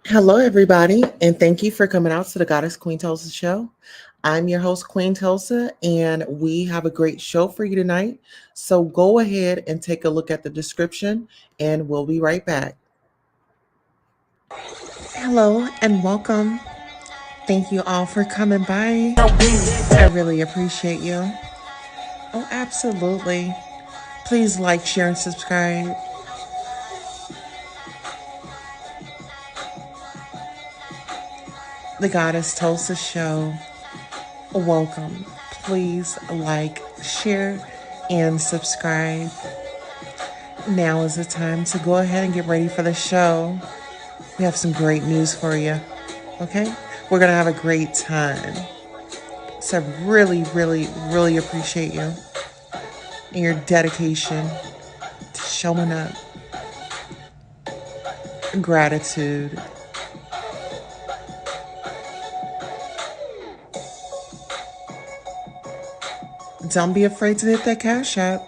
Hello, everybody, and thank you for coming out to the Goddess Queen Tulsa show. I'm your host, Queen Tulsa, and we have a great show for you tonight. So go ahead and take a look at the description, and we'll be right back. Hello, and welcome. Thank you all for coming by. I really appreciate you. Oh, absolutely. Please like, share, and subscribe. The Goddess Tulsa show. Welcome. Please like, share, and subscribe. Now is the time to go ahead and get ready for the show. We have some great news for you. Okay? We're going to have a great time. So I really, really, really appreciate you and your dedication to showing up. Gratitude. Don't be afraid to hit that cash app.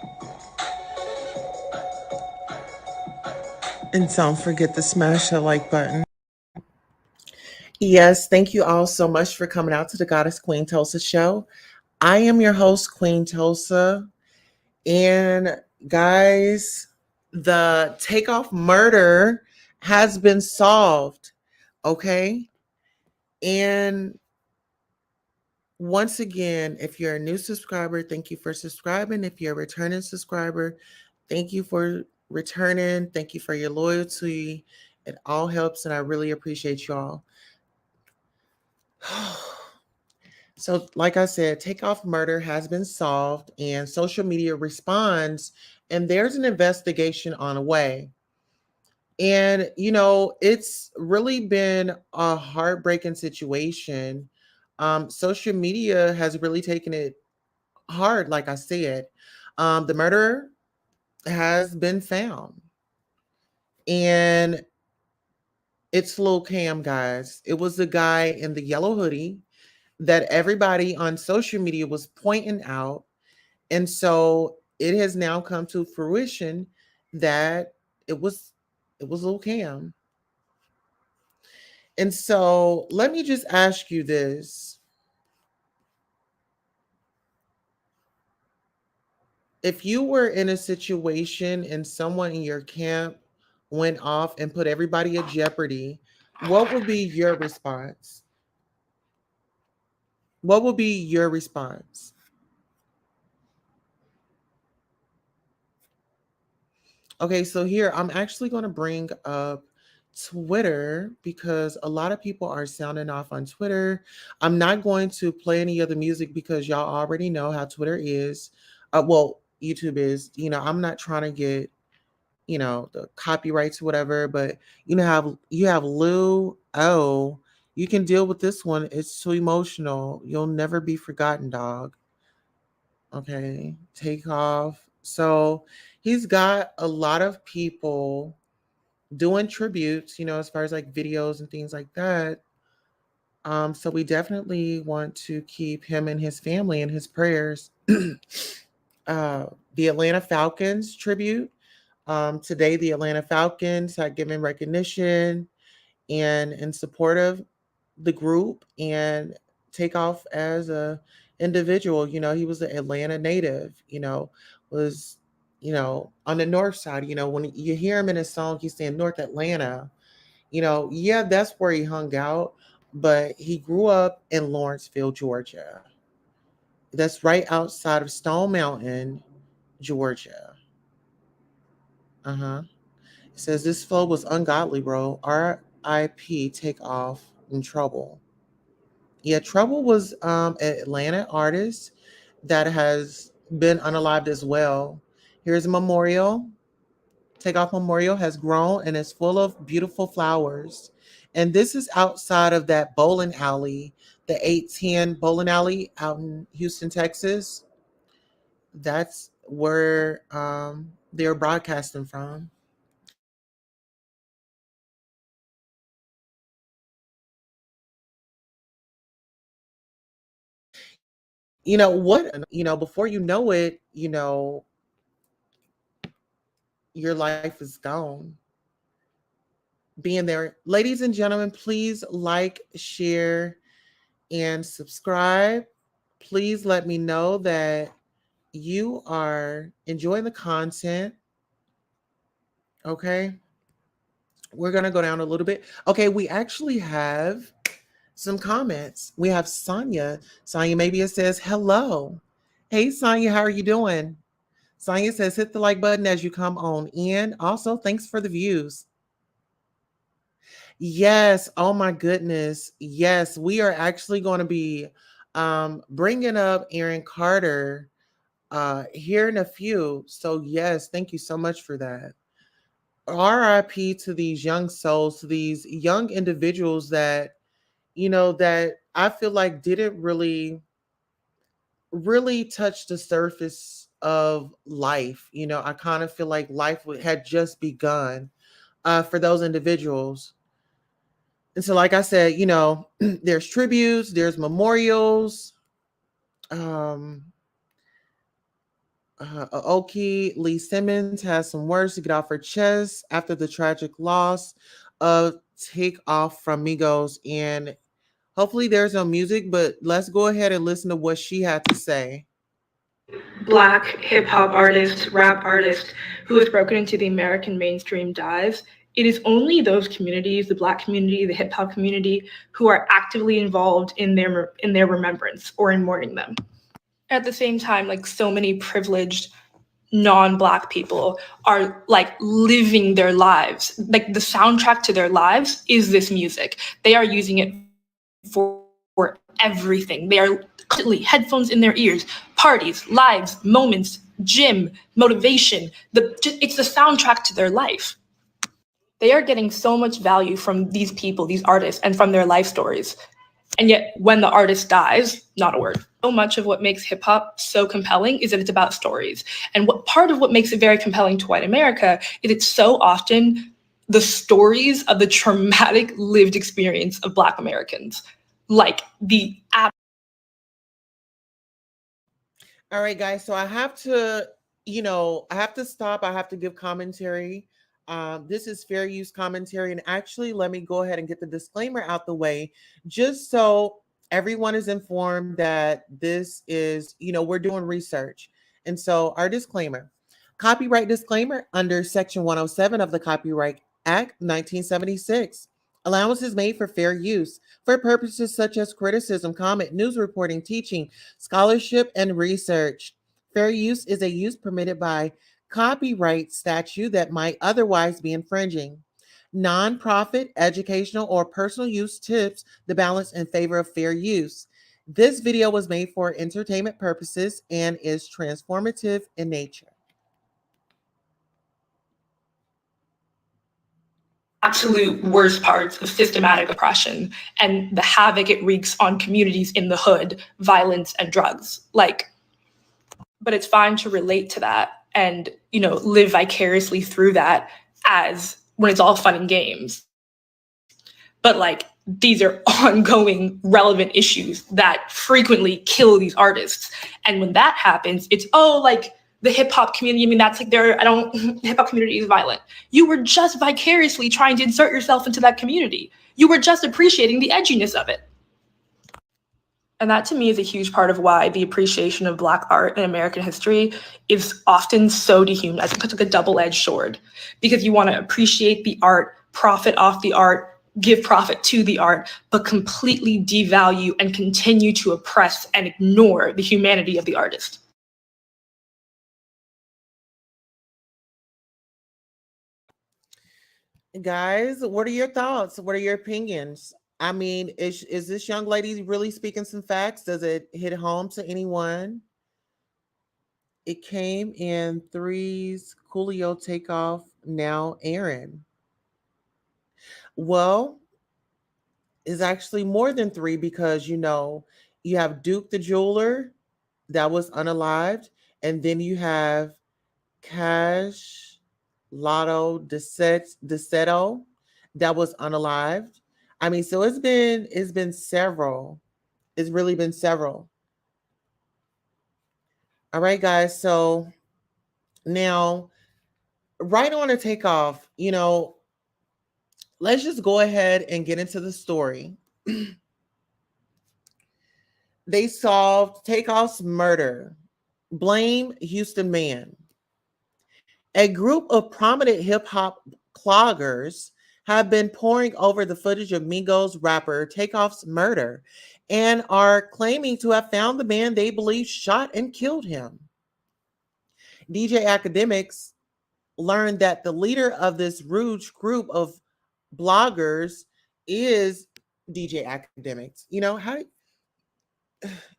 And don't forget to smash that like button. Yes, thank you all so much for coming out to the Goddess Queen Tulsa show. I am your host, Queen Tulsa. And guys, the Takeoff murder has been solved. Okay. And once again, if you're a new subscriber, thank you for subscribing. If you're a returning subscriber, thank you for returning. Thank you for your loyalty. It all helps, and I really appreciate y'all. So, like I said, Takeoff murder has been solved, and social media responds, and there's an investigation on the way. And, it's really been a heartbreaking situation. Social media has really taken it hard, like I said. The murderer has been found, and it's Lil Cam, guys. It was the guy in the yellow hoodie that everybody on social media was pointing out. And so it has now come to fruition that it was it was Lil Cam. And so let me just ask you this. If you were in a situation and someone in your camp went off and put everybody at jeopardy, what would be your response? What would be your response? Okay, so here I'm actually going to bring up Twitter because a lot of people are sounding off on Twitter. I'm not going to play any of the music because y'all already know how Twitter is. Well, YouTube is. I'm not trying to get the copyrights or whatever, but you have Lou O. You can deal with this one. It's too emotional. You'll never be forgotten, dog. Okay, Takeoff. So he's got a lot of people doing tributes, as far as like videos and things like that. So we definitely want to keep him and his family in his prayers. uh, the Atlanta Falcons tribute. Today, the Atlanta Falcons had given recognition and in support of the group and Takeoff as a individual. He was an Atlanta native. Was on the north side. When you hear him in his song, he's saying North Atlanta. Yeah, that's where he hung out, but he grew up in Lawrenceville, Georgia. That's right outside of Stone Mountain, Georgia. Uh huh. It says this flow was ungodly, bro. R.I.P. Takeoff in Trouble. Yeah, Trouble was an Atlanta artist that has been unalived as well. Here's a memorial. Takeoff Memorial has grown and is full of beautiful flowers. And this is outside of that bowling alley, the 810 bowling alley out in Houston, Texas. That's where they're broadcasting from. What, before you know it, your life is gone. being there. Ladies and gentlemen, please like, share, and subscribe. Please let me know that you are enjoying the content. Okay. We're going to go down a little bit. Okay. We actually have some comments. We have Sonia. Sonia maybe it says, hello. Hey, Sonia, how are you doing? Sonia says, hit the like button as you come on in. Also, thanks for the views. Yes. Oh my goodness. Yes, we are actually going to be bringing up Aaron Carter here in a few. So yes, thank you so much for that. RIP to these young souls, to these young individuals that, that I feel like didn't really touch the surface of life. I kind of feel like life had just begun for those individuals. And so, like I said, there's tributes, there's memorials. Um, Aoki Lee Simmons has some words to get off her chest after the tragic loss of Takeoff from Migos. And hopefully there's no music, but let's go ahead and listen to what she had to say. Black hip hop artist, rap artist who has broken into the American mainstream dies, it is only those communities, the Black community, the hip hop community, who are actively involved in their remembrance or in mourning them. At the same time, like so many privileged non-Black people are like living their lives. Like the soundtrack to their lives is this music. They are using it for everything. They are constantly headphones in their ears, parties, lives, moments, gym, motivation. It's the soundtrack to their life. They are getting so much value from these people, these artists, and from their life stories. And yet, when the artist dies, not a word. So much of what makes hip hop so compelling is that it's about stories. And part of what makes it very compelling to white America is it's so often the stories of the traumatic lived experience of Black Americans. Like the All right, guys. So I have to, I have to stop. I have to give commentary. This is fair use commentary. And actually, let me go ahead and get the disclaimer out the way, just so everyone is informed that this is, we're doing research. And so our disclaimer, copyright disclaimer under Section 107 of the Copyright Act 1976. Allowance is made for fair use for purposes such as criticism, comment, news reporting, teaching, scholarship, and research. Fair use is a use permitted by copyright statute that might otherwise be infringing. Nonprofit, educational, or personal use tips the balance in favor of fair use. This video was made for entertainment purposes and is transformative in nature. absolute worst parts of systematic oppression and the havoc it wreaks on communities in the hood, violence and drugs. But it's fine to relate to that and, live vicariously through that as when it's all fun and games. But these are ongoing relevant issues that frequently kill these artists. And when that happens, it's, the hip hop community, that's the hip hop community is violent. You were just vicariously trying to insert yourself into that community. You were just appreciating the edginess of it. And that to me is a huge part of why the appreciation of Black art in American history is often so dehumanized. It's like a double-edged sword, because you want to appreciate the art, profit off the art, give profit to the art, but completely devalue and continue to oppress and ignore the humanity of the artist. Guys, what are your thoughts? What are your opinions? I mean, is this young lady really speaking some facts? Does it hit home to anyone? It came in threes. Coolio, Takeoff, now Aaron. Well, it's actually more than three because you have Duke the jeweler that was unalived, and then you have Cash Lotto Desetto that was unalived. I mean, so it's been several. It's really been several. All right, guys. So now, right on a Takeoff, let's just go ahead and get into the story. They solved Takeoff's murder. Blame Houston man. A group of prominent hip hop cloggers have been poring over the footage of Migos rapper Takeoff's murder and are claiming to have found the man they believe shot and killed him. DJ Academics learned that the leader of this Rouge group of bloggers is DJ Academics. You know, how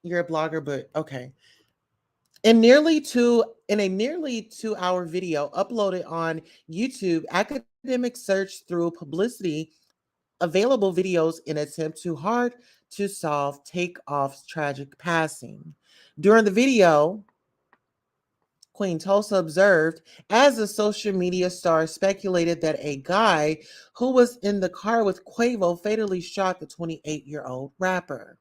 you're a blogger, but okay. In a nearly 2 hour video uploaded on YouTube, academics searched through publicity available videos in attempt to hard to solve Takeoff's tragic passing. During the video, Queen Tulsa observed as a social media star speculated that a guy who was in the car with Quavo fatally shot the 28-year-old rapper.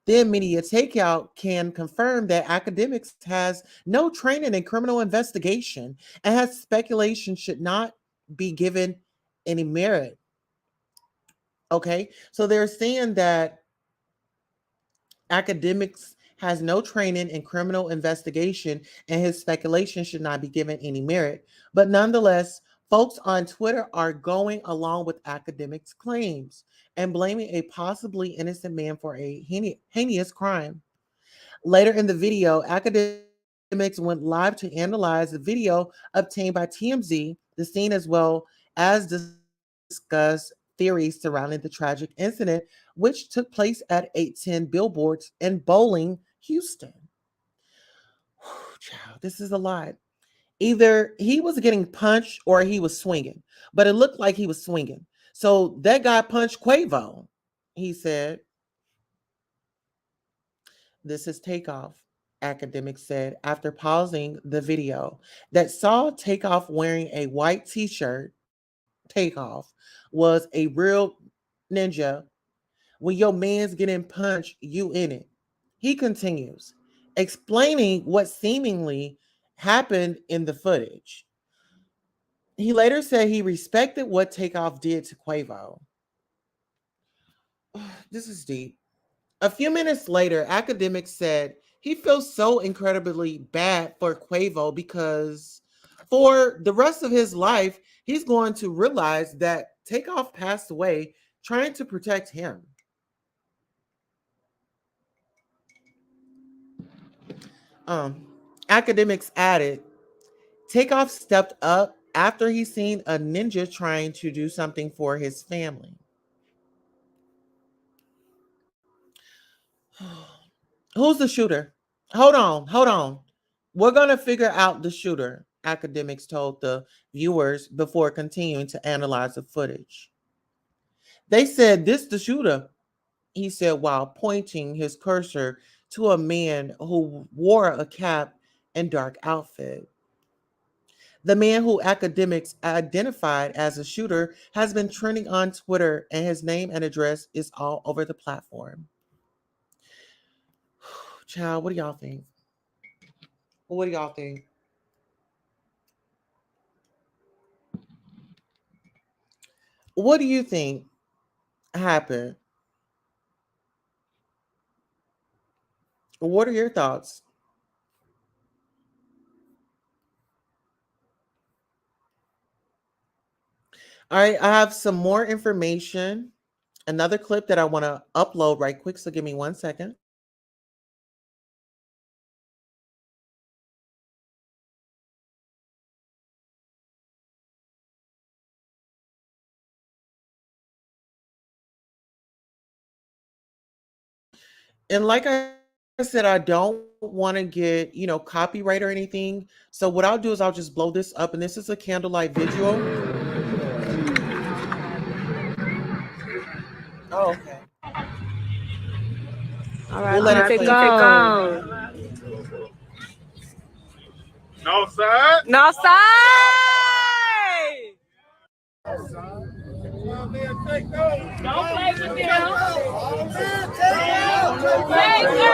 Then Media Takeout can confirm that academics has no training in criminal investigation and has speculation should not be given any merit. Okay, so they're saying that academics has no training in criminal investigation and his speculation should not be given any merit. But nonetheless, folks on Twitter are going along with academics' claims and blaming a possibly innocent man for a heinous crime. Later in the video, academics went live to analyze the video obtained by TMZ, the scene, as well as discuss theories surrounding the tragic incident, which took place at 810 Billboards in Bowling, Houston. Child, this is a lot. Either he was getting punched or he was swinging, but it looked like he was swinging. So that guy punched Quavo, he said. This is Takeoff, academics said after pausing the video that saw Takeoff wearing a white t shirt. Takeoff was a real ninja. When your man's getting punched, you in it. He continues, explaining what seemingly happened in the footage. He later said he respected what Takeoff did to Quavo. This is deep. A few minutes later, academics said he feels so incredibly bad for Quavo because for the rest of his life, he's going to realize that Takeoff passed away trying to protect him. Um, Academics added, Takeoff stepped up after he seen a ninja trying to do something for his family. Who's the shooter? Hold on. We're going to figure out the shooter, academics told the viewers before continuing to analyze the footage. They said, this the shooter, he said while pointing his cursor to a man who wore a cap and dark outfit. The man who academics identified as a shooter has been trending on Twitter, and his name and address is all over the platform. Child, what do y'all think? What do y'all think? What do you think happened? What are your thoughts? All right, I have some more information. Another clip that I want to upload right quick. So give me 1 second. And like I said, I don't want to get, copyright or anything. So what I'll do is I'll just blow this up. And this is a candlelight visual. Oh, okay. All We'll right, let it keep it play. going. No side. No side. Don't play with them.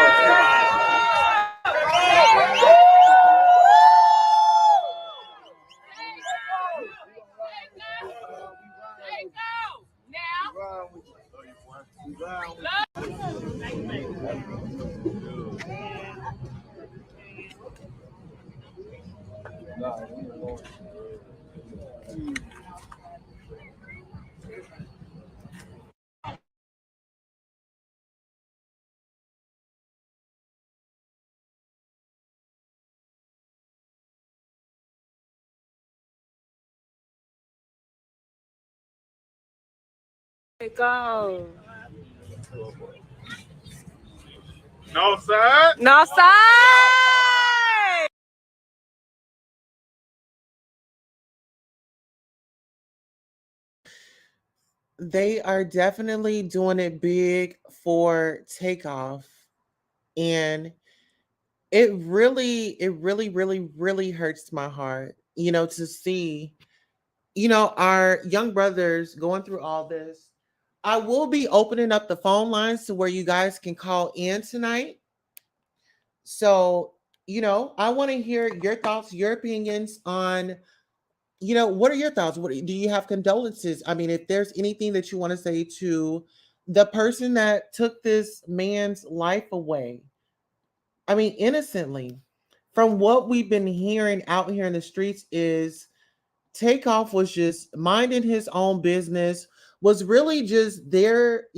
Go. No side. No side. They are definitely doing it big for Takeoff. And it really hurts my heart, to see, our young brothers going through all this. I will be opening up the phone lines to where you guys can call in tonight. So, I want to hear your thoughts, your opinions on, what are your thoughts? What do you have condolences? I mean, if there's anything that you want to say to the person that took this man's life away, I mean, innocently, from what we've been hearing out here in the streets is Takeoff was just minding his own business, was really just there,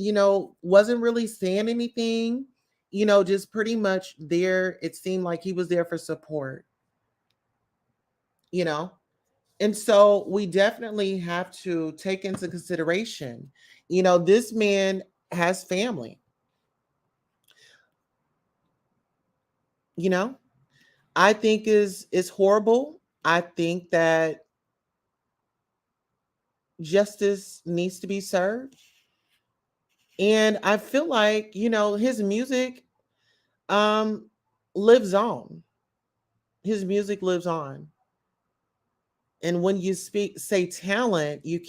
wasn't really saying anything, just pretty much there. It seemed like he was there for support, you know? And so we definitely have to take into consideration, this man has family, you know? I think is horrible. I think that justice needs to be served. And I feel like, his music um lives on. His music lives on. And when you say talent, you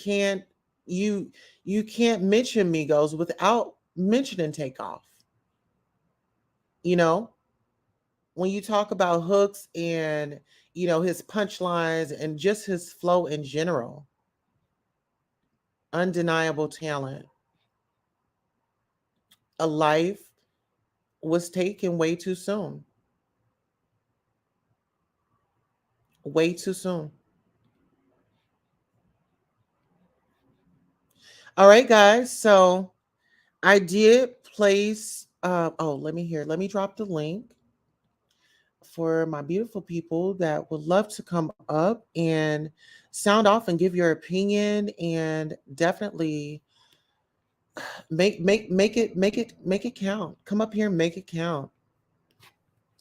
you can't mention Migos without mentioning Takeoff. You know, when you talk about hooks and his punchlines and just his flow in general, undeniable talent. A life was taken way too soon. Way too soon. All right, guys. So I did place. Let me hear. Let me drop the link for my beautiful people that would love to come up and sound off and give your opinion and definitely make it count. Come up here and make it count.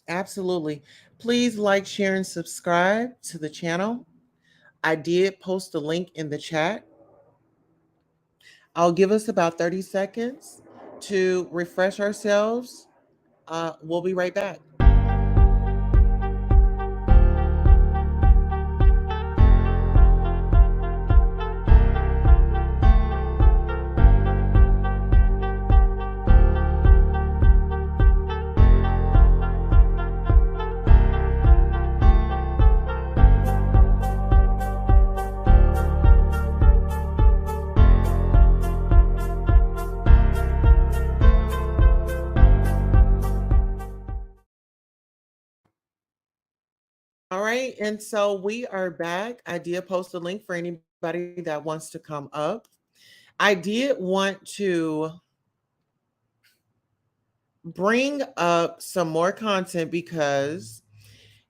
Absolutely. Please like, share, and subscribe to the channel. I did post the link in the chat. I'll give us about 30 seconds to refresh ourselves. We'll be right back. All right, and so we are back. I did post a link for anybody that wants to come up. I did want to bring up some more content because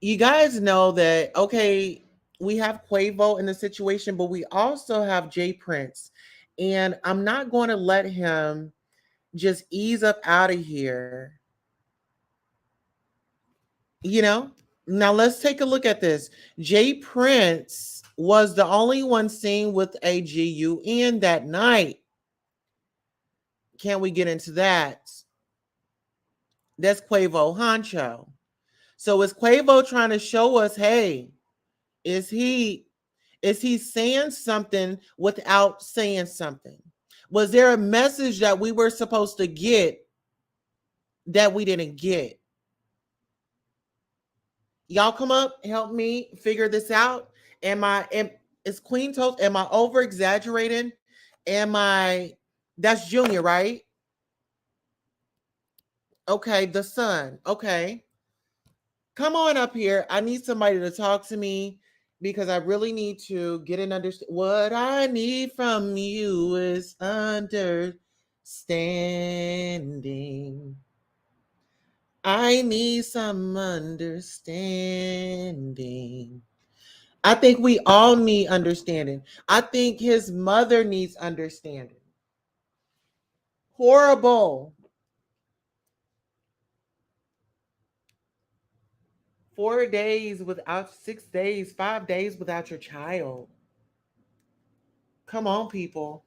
you guys know that, okay, we have Quavo in the situation, but we also have Jay Prince. And I'm not going to let him just ease up out of here. Now let's take a look at this. Jay Prince was the only one seen with a GUN that night. Can we get into that? That's Quavo Honcho. So is Quavo trying to show us, hey, is he saying something without saying something? Was there a message that we were supposed to get that we didn't get? Y'all come up, help me figure this out. Is Queen Toast? Am I over exaggerating? That's Junior, right? Okay, the son. Okay. Come on up here. I need somebody to talk to me. because I really need to get an understand. What I need from you is understanding. I need some understanding. I think we all need understanding. I think his mother needs understanding. Horrible. 4 days without 6 days, 5 days without your child. Come on, people.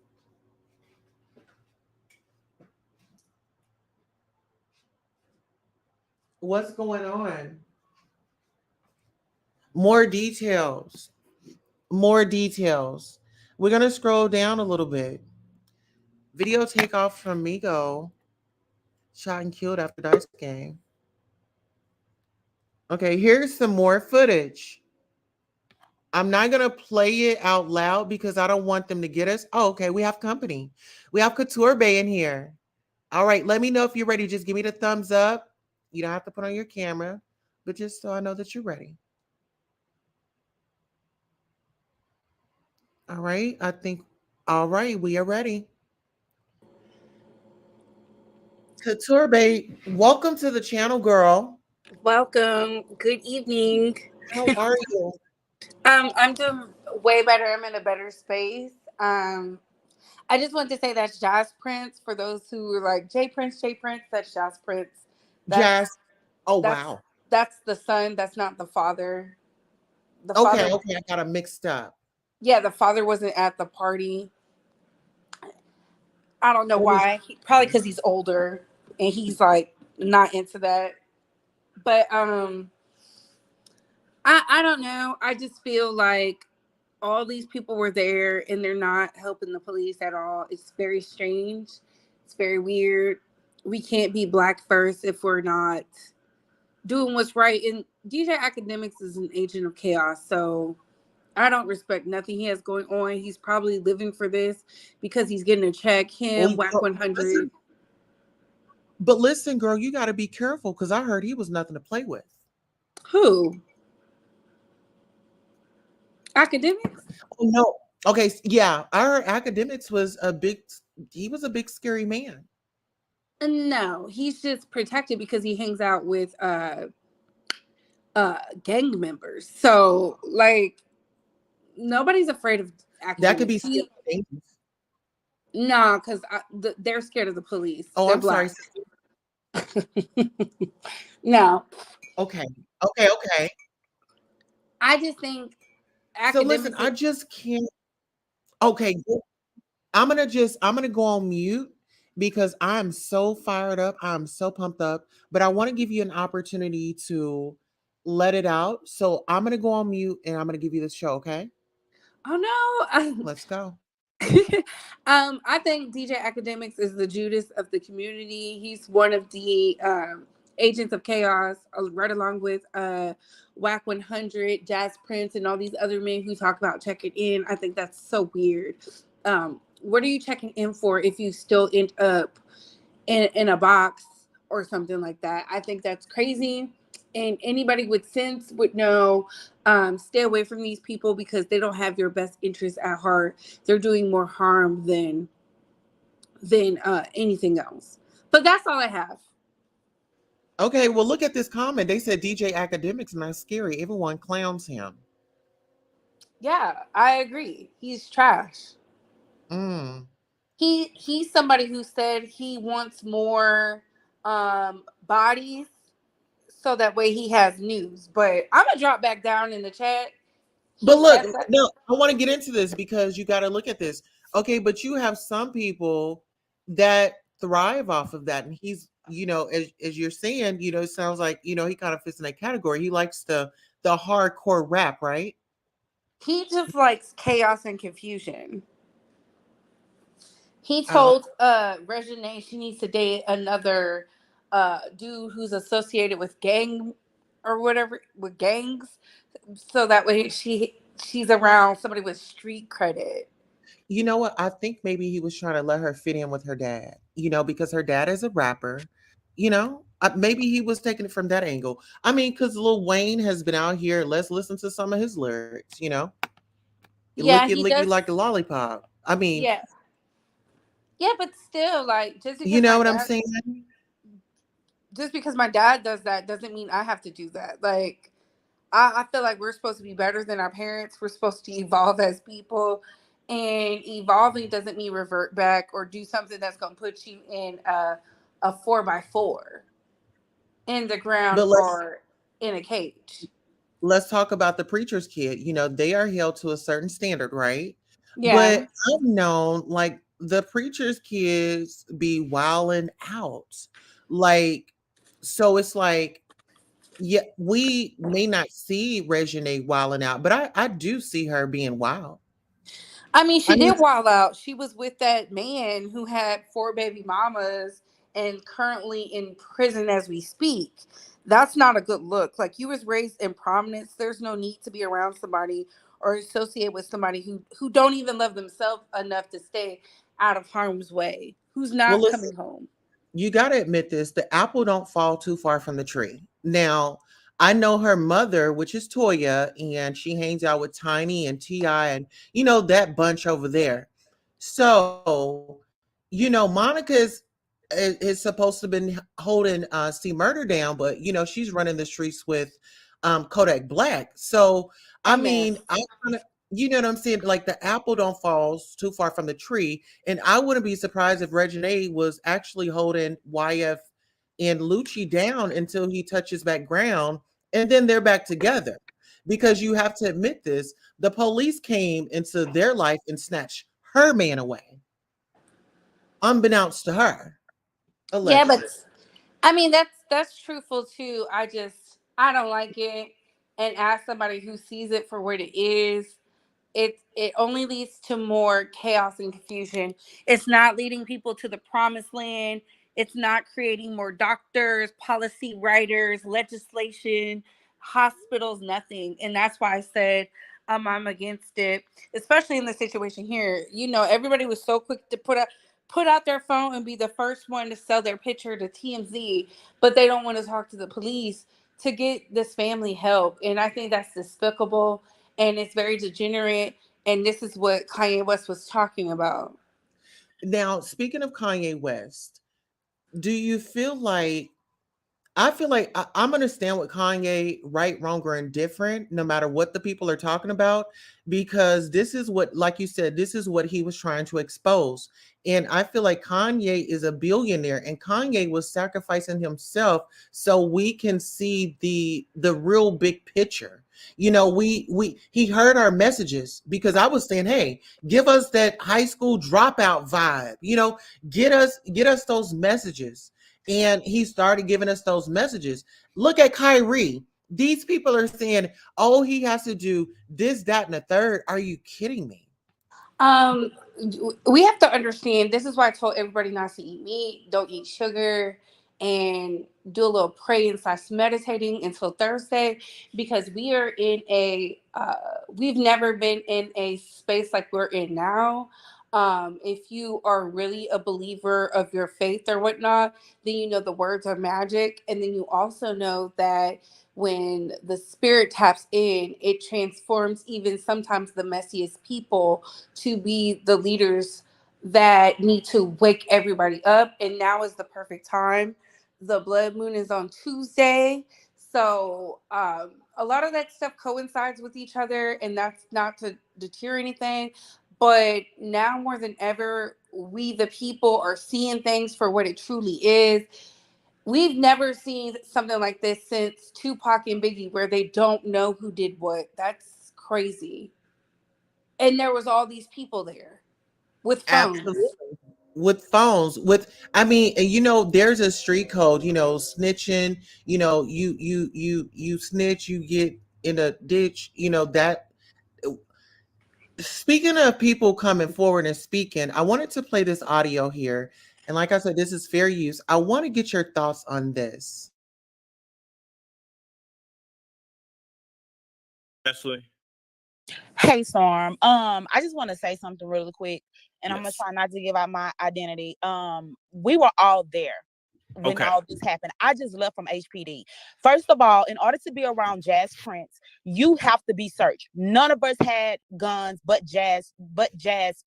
What's going on? More details. More details. We're going to scroll down a little bit. Video takeoff from Migo. Shot and killed after dice game. Okay, here's some more footage. I'm not going to play it out loud because I don't want them to get us. Oh, okay, we have company. We have Couture Bay in here. All right, let me know if you're ready. Just give me the thumbs up. You don't have to put on your camera, but just so I know that you're ready. All right, all right, we are ready. Couture Bay, welcome to the channel, girl. Welcome. Good evening. How are you? I'm doing way better. I'm in a better space. I just wanted to say that's Jazz Prince. For those who are like J Prince, that's Jazz Prince. Jazz. Oh, That's wow. that's the son. That's not the father. The Okay, father. I got it mixed up. Yeah, the father wasn't at the party. I don't know What was- why. Probably because he's older and he's like not into that. But I don't know. I just feel like all these people were there and they're not helping the police at all. It's very strange. It's very weird. We can't be black first if we're not doing what's right. And DJ Academics is an agent of chaos. So I don't respect nothing he has going on. He's probably living for this because he's getting a check. Him, Whack 100. But listen, girl, you got to be careful because I heard he was nothing to play with. Who? Academics? Oh, no. Okay, yeah, I heard Academics was he was a big scary man. No, he's just protected because he hangs out with gang members. So like nobody's afraid of Academics. That could be scary. No, because they're scared of the police. Oh, They're I'm black. sorry. No. Okay. I just think So listen, I just can't. Okay, I'm gonna go on mute because I'm so fired up. I'm so pumped up, but I want to give you an opportunity to let it out. So I'm gonna go on mute and I'm gonna give you the show. Okay? Oh no. Let's go. I think DJ Academics is the Judas of the community. He's one of the agents of chaos, right along with Whack 100, Jazz Prince, and all these other men who talk about checking in. I think that's so weird. What are you checking in for if you still end up in a box or something like that? I think that's crazy. And anybody with sense would know, stay away from these people because they don't have your best interests at heart. They're doing more harm than anything else. But that's all I have. Okay, well, look at this comment. They said DJ Academics not scary. Everyone clowns him. Yeah, I agree. He's trash. Mm. He's somebody who said he wants more bodies so that way he has news. But I'm gonna drop back down in the chat. But look, no, I want to get into this because you got to look at this. Okay, but you have some people that thrive off of that, and he's, as you're saying, it sounds like he kind of fits in that category. He likes the hardcore rap, right? He just likes chaos and confusion. He told Reginae she needs to date another dude who's associated with gang or whatever, with gangs, so that way she's around somebody with street credit. You know what? I think maybe he was trying to let her fit in with her dad, because her dad is a rapper, Maybe he was taking it from that angle. I mean, because Lil Wayne has been out here. Let's listen to some of his lyrics. Yeah, Licky he licky does. like a lollipop. I mean, Yeah, yeah, but still, like, you know what I'm saying? just because my dad does that doesn't mean I have to do that. Like, I feel like we're supposed to be better than our parents. We're supposed to evolve as people, and evolving doesn't mean revert back or do something that's going to put you in a 4x4 in the ground But or in a cage. let's talk about the preacher's kid. They are held to a certain standard, right? But Yeah. I've known like the preacher's kids be wilding out. Like, so it's like, yeah, we may not see Regine wilding out, but I do see her being wild. I mean, I she mean, did wild out. She was with that man who had 4 baby mamas and currently in prison as we speak. That's not a good look. Like, you was raised in prominence. There's no need to be around somebody or associate with somebody who don't even love themselves enough to stay out of harm's way. Who's well, not listen, coming home. you got to admit this: the apple don't fall too far from the tree. Now, I know her mother, which is Toya, and she hangs out with Tiny and Ti, and that bunch over there. So, Monica's is supposed to have been holding C Murder down, but she's running the streets with Kodak Black. So, A I mess. mean, I kind of. You know what I'm saying? Like the apple don't fall too far from the tree. And I wouldn't be surprised if Regine was actually holding YF and Lucci down until he touches back ground, and then they're back together. Because you have to admit this, the police came into their life and snatched her man away, unbeknownst to her, Yeah, but allegedly. I mean, that's truthful too. I don't like it. And as somebody who sees it for what it is, it only leads to more chaos and confusion. It's not leading people to the promised land. It's not creating more doctors, policy writers, legislation, hospitals, nothing. And that's why I said I'm against it, especially in the situation here. Everybody was so quick to put out their phone and be the first one to sell their picture to TMZ, but they don't want to talk to the police to get this family help. And I think that's despicable and it's very degenerate. And this is what Kanye West was talking about. Now, speaking of Kanye West, do you feel like I feel like I'm understand what Kanye, right, wrong, or indifferent, no matter what the people are talking about, because this is what, like you said, this is what he was trying to expose. And I feel like Kanye is a billionaire, and Kanye was sacrificing himself so we can see the real big picture. We he heard our messages because I was saying, hey, give us that high school dropout vibe, get us those messages, and he started giving us those messages. Look at Kyrie. These people are saying, oh, he has to do this, that, and the third. Are you kidding me? Um, we have to understand this is why I told everybody not to eat meat, don't eat sugar, and do a little praying / meditating until Thursday because we are in we've never been in a space like we're in now. If you are really a believer of your faith or whatnot, then you know the words are magic, and then you also know that when the spirit taps in, it transforms even sometimes the messiest people to be the leaders that need to wake everybody up. And now is the perfect time. The blood moon is on Tuesday. So a lot of that stuff coincides with each other, and that's not to deter anything. But now more than ever, we the people are seeing things for what it truly is. We've never seen something like this since Tupac and Biggie, where they don't know who did what. That's crazy. And there was all these people there with phones. Absolutely. With phones, I mean, and there's a street code, snitching, you snitch, you get in a ditch, that. Speaking of people coming forward and speaking, I wanted to play this audio here. And like I said, this is fair use. I want to get your thoughts on this. Ashley. Hey Storm. I just want to say something really quick, and I'm gonna Yes. try not to give out my identity. We were all there. when Okay. all this happened. I just left from HPD. First of all, in order to be around Jazz Prince, you have to be searched. None of us had guns, but jazz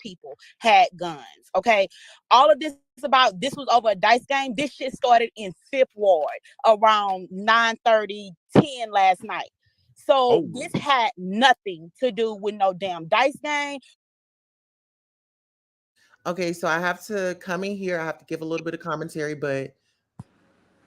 people had guns. Okay. All of this was over a dice game. This shit started in Fifth Ward around 9:30, 10 last night. So Oh. this had nothing to do with no damn dice game. Okay, so I have to come in here. I have to give a little bit of commentary, but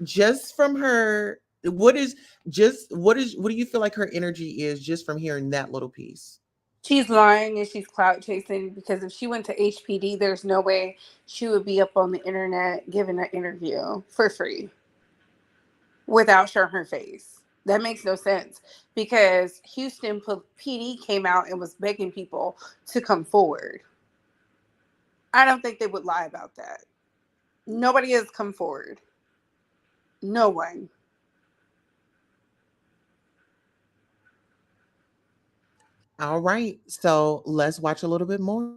just from her, what do you feel like her energy is just from hearing that little piece? She's lying and she's clout chasing because if she went to HPD, there's no way she would be up on the internet giving an interview for free without showing her face. That makes no sense because Houston PD came out and was begging people to come forward. I don't think they would lie about that. Nobody has come forward. No one. All right, so let's watch a little bit more.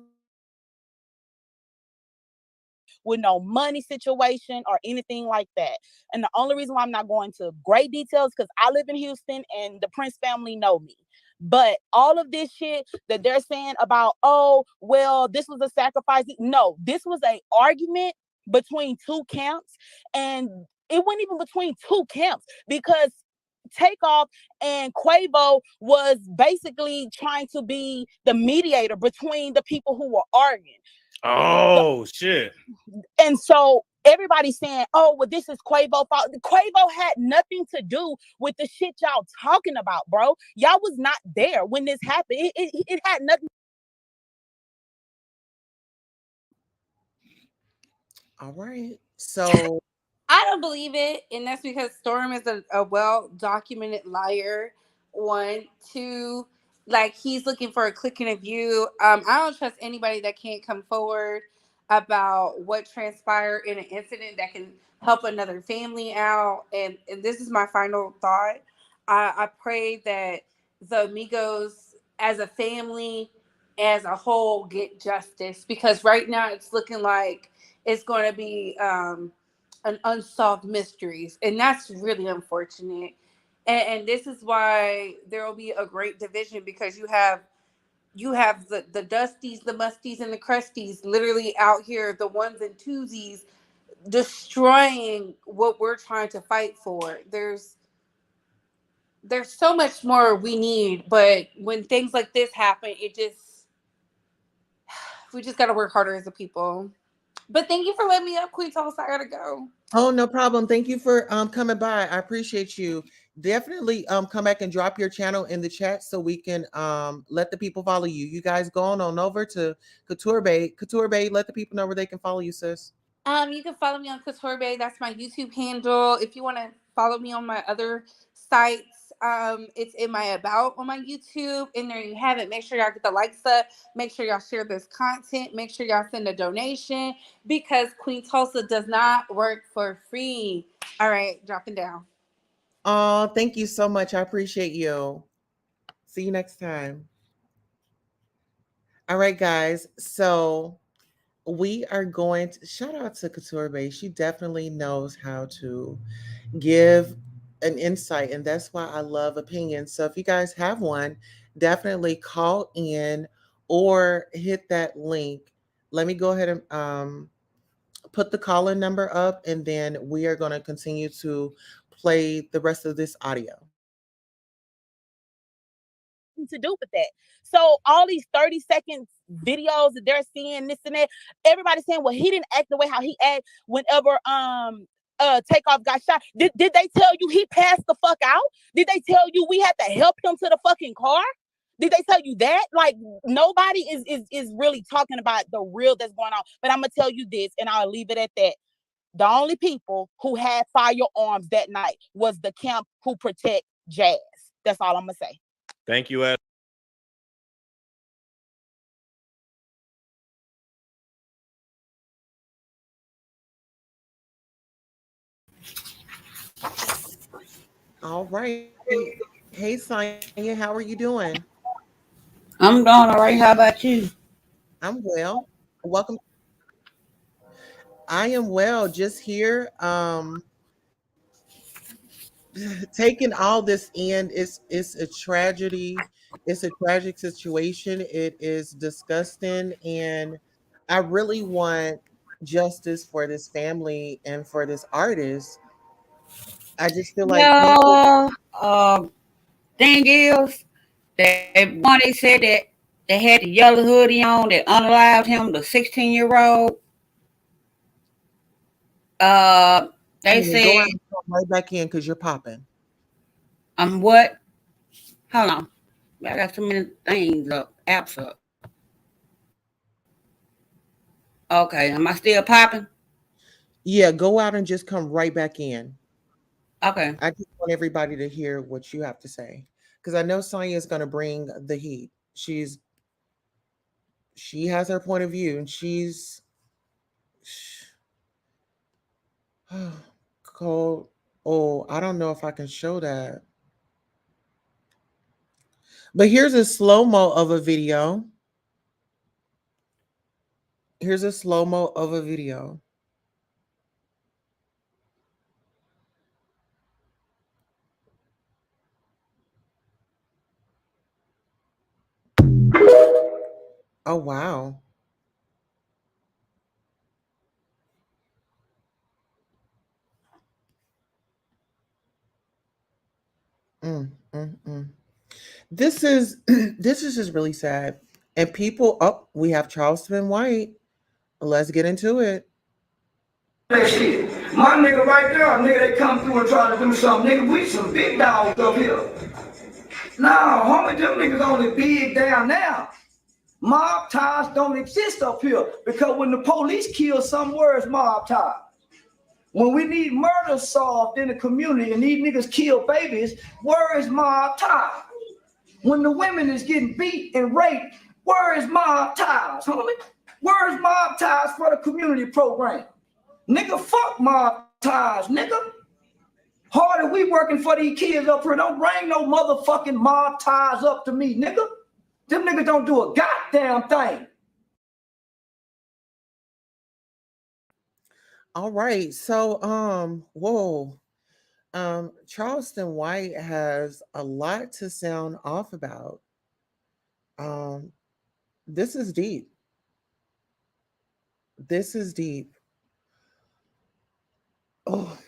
With no money situation or anything like that. And the only reason why I'm not going to great details because I live in Houston and the Prince family know me. But all of this shit that they're saying about, oh, well, this was a sacrifice. No, this was an argument between two camps. And it wasn't even between two camps because Takeoff and Quavo was basically trying to be the mediator between the people who were arguing. Oh, shit. And so everybody's saying, oh, well, this is Quavo fault. Quavo had nothing to do with the shit y'all talking about, bro. Y'all was not there when this happened. It had nothing. All right, so I don't believe it, and that's because Storm is a well-documented liar. One, two, like he's looking for a click in a view. I don't trust anybody that can't come forward about what transpired in an incident that can help another family out. And this is my final thought. I pray that the Migos, as a family, as a whole, get justice because right now it's looking like it's going to be an unsolved mysteries, and that's really unfortunate. And this is why there will be a great division because you have the dusties, the musties, and the crusties literally out here, the ones and twosies, destroying what we're trying to fight for. There's so much more we need, but when things like this happen, we just got to work harder as a people. But thank you for letting me up, Queen Tulsa. I gotta go. oh, no problem. Thank you for coming by. I appreciate you. Definitely come back and drop your channel in the chat so we can let the people follow you. You guys go on over to Couture Bay. Couture Bay, let the people know where they can follow you, sis. You can follow me on Couture Bay. That's my YouTube handle. If you want to follow me on my other sites, it's in my about on my YouTube. And there you have it. Make sure y'all get the likes up. Make sure y'all share this content. Make sure y'all send a donation because Queen Tulsa does not work for free. All right, dropping down. Oh, thank you so much. I appreciate you. See you next time. All right, guys. So we are going to shout out to Couture Bay. She definitely knows how to give an insight, and that's why I love opinions. So if you guys have one, definitely call in or hit that link. Let me go ahead and put the call-in number up, and then we are going to continue to play the rest of this audio. To do with that. So all these 30-second videos that they're seeing, this and that, everybody's saying, well, he didn't act the way how he act whenever Takeoff got shot. Did they tell you he passed the fuck out? Did they tell you we had to help him to the fucking car? Did they tell you that? Like nobody is really talking about the real that's going on. But I'm gonna tell you this, and I'll leave it at that. The only people who had firearms that night was the camp who protect Jazz. That's all I'm gonna say. Thank you, Ed. All right. Hey, Sonya, how are you doing? I'm doing all right. How about you? I'm well. Welcome. I am well. Just here, taking all this in. It's a tragedy. It's a tragic situation. It is disgusting, and I really want justice for this family and for this artist. I just feel like people. No, thing is, they said that they had the yellow hoodie on that unalived him, the 16-year-old. Uh, they Go said, out and come right back in because you're popping. what? Hold on. I got so many things up, apps up. Okay, am I still popping? Yeah, go out and just come right back in. Okay. I just want everybody to hear what you have to say because I know Sonya is going to bring the heat. She has her point of view, and she's cold. Oh, I don't know if I can show that, but here's a slow mo of a video. Here's a slow mo of a video. Oh wow. Mm. This is this is just really sad. And people, oh, we have Charleston White. Let's get into it. That shit. My nigga right there, nigga, they come through and try to do something. Nigga, we some big dogs up here. Nah, homie, them niggas only big down now. Mob ties don't exist up here because when the police kill some, where is mob ties? When we need murder solved in the community and these niggas kill babies, where is mob ties? When the women is getting beat and raped, where is mob ties, homie? Where is mob ties for the community program? Nigga, fuck mob ties, nigga. Harder we working for these kids up here. Don't bring no motherfucking mob ties up to me, nigga. Them niggas don't do a goddamn thing. All right. So whoa. Charleston White has a lot to sound off about. Um this is deep. This is deep. Oh,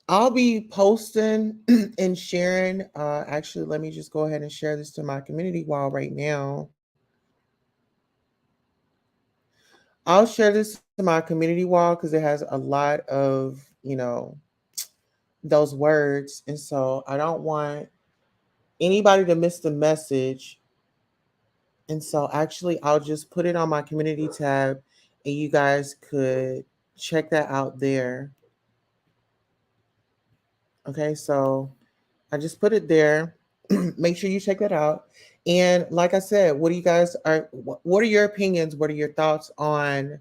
I'll be posting and sharing. Actually, let me just go ahead and share this to my community wall right now. I'll share this to my community wall because it has a lot of, those words. And so I don't want anybody to miss the message. And so actually, I'll just put it on my community tab and you guys could check that out there. Okay, so I just put it there. Make sure you check that out. And like I said, what are your opinions? What are your thoughts on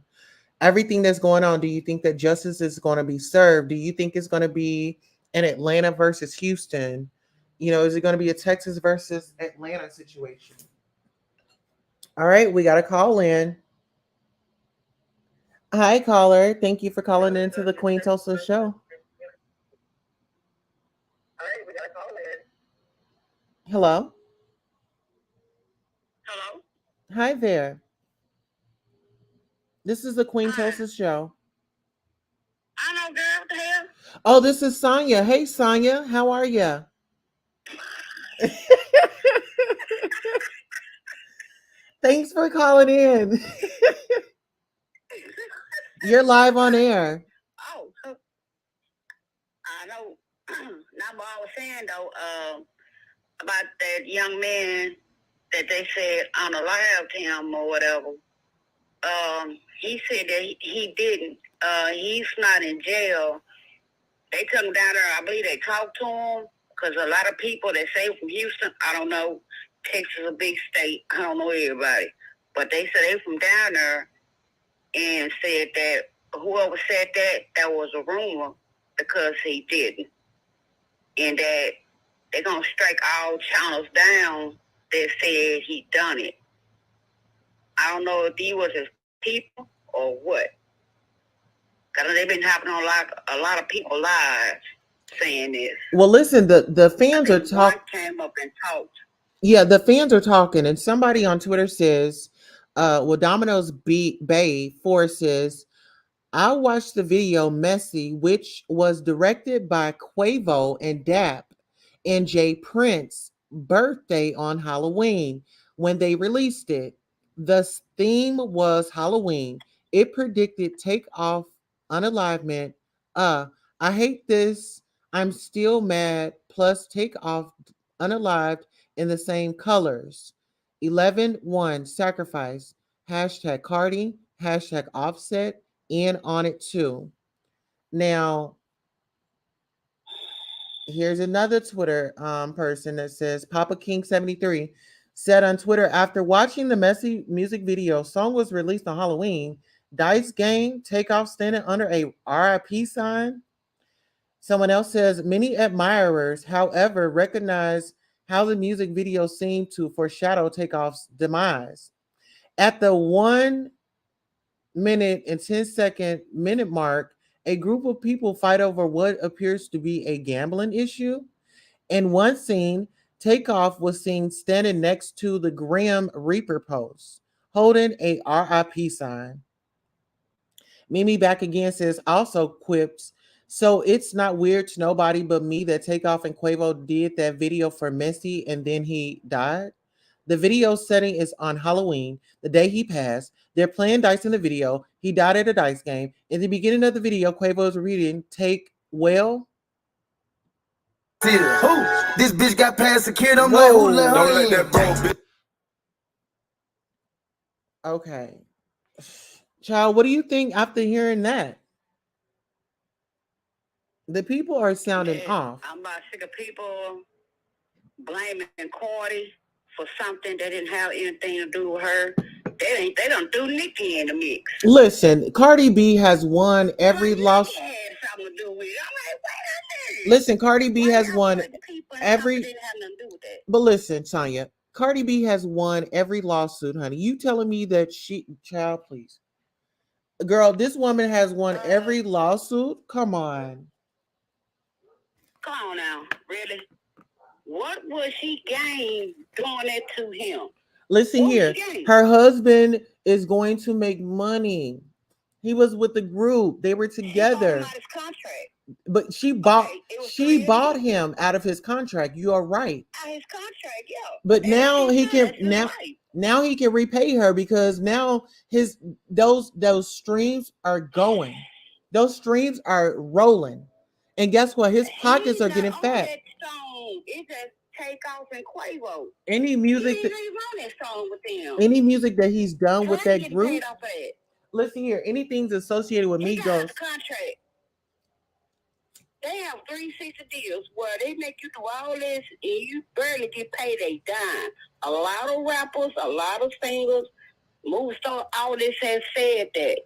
everything that's going on? Do you think that justice is going to be served? Do you think it's going to be an Atlanta versus Houston? Is it going to be a Texas versus Atlanta situation? All right, we got a call in. Hi, caller. Thank you for calling into the Queen Tulsa show. Hello. Hello? Hi there. This is the Queen Tulsa show. I know, girl. What the hell? Oh, this is Sonya. Hey, Sonya. How are you? Thanks for calling in. You're live on air. Oh, I know. Now, what I was saying, though, about that young man that they said unalived him or whatever. He said that he didn't. He's not in jail. They took him down there. I believe they talked to him because a lot of people that say from Houston, I don't know, Texas is a big state. I don't know everybody. But they said they from down there and said that whoever said that was a rumor because he didn't. And that they're going to strike all channels down that said he done it. I don't know if he was his people or what. Because they've been happening on a lot of people lives saying this. Well, listen, the fans are talking. Came up and talked. Yeah, the fans are talking, and somebody on Twitter says, well, Domino's Bay 4 says, I watched the video Messy, which was directed by Quavo and Dap and Jay Prince's birthday on Halloween when they released it. The theme was Halloween. It predicted Takeoff unalivement. I hate this. I'm still mad. Plus Takeoff unalived in the same colors. 11-1 sacrifice. Hashtag Cardi. Hashtag Offset. In on it too. Now, here's another Twitter person that says Papa King 73 said on Twitter, after watching the Messy music video, song was released on Halloween. Dice Gang, Takeoff standing under a RIP sign. Someone else says many admirers, however, recognize how the music video seemed to foreshadow Takeoff's demise. At the 1 minute and 10-second minute mark, a group of people fight over what appears to be a gambling issue. In one scene, Takeoff was seen standing next to the Grim Reaper post, holding a RIP sign. Mimi back again says, also quips, so it's not weird to nobody but me that Takeoff and Quavo did that video for Messy and then he died. The video setting is on Halloween, the day he passed. They're playing dice in the video. He died at a dice game. In the beginning of the video, Quavo is reading, take well. This bitch got past the kid. I'm like, who let her in? Don't let that bro. Okay. Child, what do you think after hearing that? The people are sounding off. I'm about sick of people blaming Cardi for something that didn't have anything to do with her. They don't do Nicki in the mix. Listen, Cardi B has won every loss. Had something to do with it. I'm like, wait a minute. Listen, Cardi B has won every. But listen, Tanya, Cardi B has won every lawsuit, honey. You telling me that child, please, girl, this woman has won every lawsuit? Come on. Come on now, really? What was she gained doing that to him? Listen here, her husband is going to make money. He was with the group; they were together. His contract. But she bought him out of his contract. You are right. Out of his contract, yeah. But now he can now he can repay her because now those streams are going. Those streams are rolling. And guess what? His pockets are getting fat. It's just Takeoff and Quavo. Any music that song with them. Any music that he's done with that group. Listen here, anything's associated with Migos. Contract. They have 360 deals where they make you do all this and you barely get paid a dime. A lot of rappers, a lot of singers, movie stars, all this has said that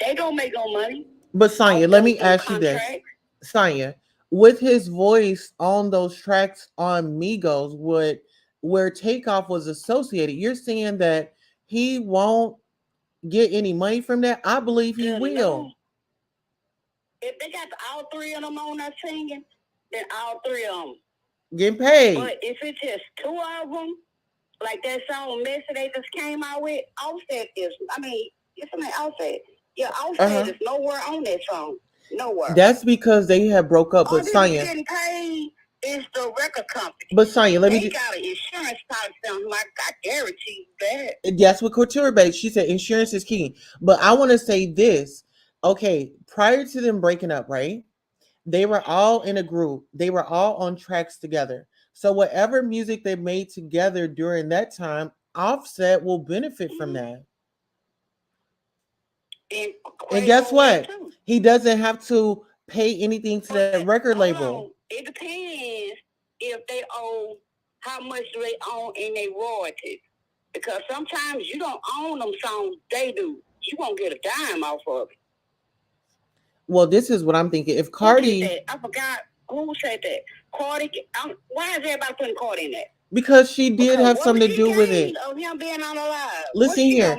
they don't make no money. But Sonya, let me ask you this. Sonya, with his voice on those tracks on Migos, where Takeoff was associated, you're saying that he won't get any money from that? I believe he will. No. If they got all three of them on that singing, then all three of them getting paid. But if it's just two of them, like that song Messy they just came out with, Offset is, Offset. Yeah, Offset is nowhere on that song. Nowhere. That's because they have broke up with Sonya. Getting paid is the record company. But Sonya, let me got an insurance policy. Like I guarantee you that. That's what Couture Base. She said insurance is key. But I want to say this. Okay, prior to them breaking up, right? They were all in a group. They were all on tracks together. So whatever music they made together during that time, Offset will benefit from that. And guess what? He doesn't have to pay anything to that record label. It depends if they own, how much do they own in their royalties. Because sometimes you don't own them songs, they do. You won't get a dime off of it. Well, this is what I'm thinking. If Cardi... I forgot who said that. Cardi... why is everybody putting Cardi in that? Because she did have something to do with it. Of him being on the live. Listen here.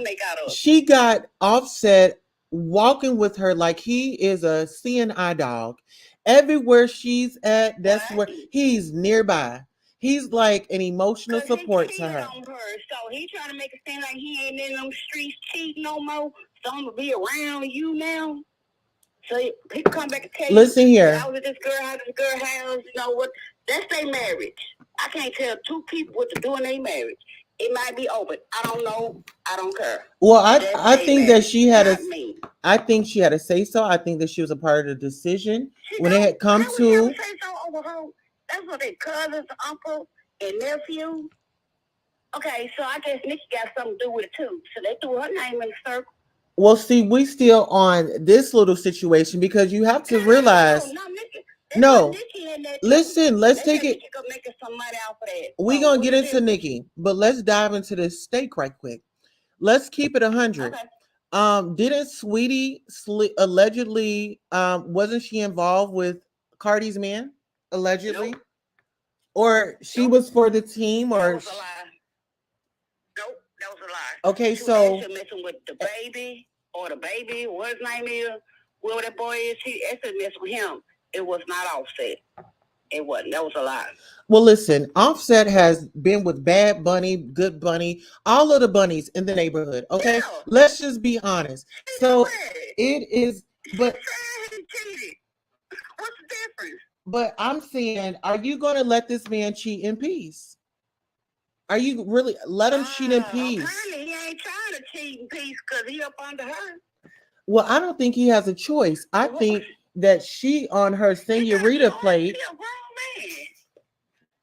She got Offset walking with her like he is a CNI dog. Everywhere she's at, that's where he's nearby. He's like an emotional support to her. On her, so he trying to make it seem like he ain't in them streets cheating no more. So I'm gonna be around you now. So he come back and tell Listen you, here. I was at this girl house, you know what? That's their marriage. I can't tell two people what to do in their marriage. It might be open. I don't know. I don't care. Well, I think that she had I think she had a say so. I think that she was a part of the decision when it had come to. Say so over her. That's what they cousins, uncle, and nephew. Okay, so I guess Nikki got something to do with it too. So they threw her name in the circle. Well, see, we still on this little situation because you have to realize. No, listen, let's take it. We're going to get into Nikki, but let's dive into this steak right quick. Let's keep it 100. Okay. Didn't Sweetie allegedly, wasn't she involved with Cardi's man? Allegedly? Nope. Or she was for the team or? That was a lie. Nope, that was a lie. Okay, so. Messing with the baby or the baby, what his name is, whoever that boy is, he messing with him. It was not Offset. It wasn't. That was a lie. Well, listen, Offset has been with Bad Bunny, Good Bunny, all of the bunnies in the neighborhood. Okay, yeah. Let's just be honest. So it is, but what's the difference? But I'm saying, are you going to let this man cheat in peace? Are you really let him cheat in peace? Apparently, he ain't trying to cheat in peace because he up under her. Well, I don't think he has a choice. I think that she on her senorita plate.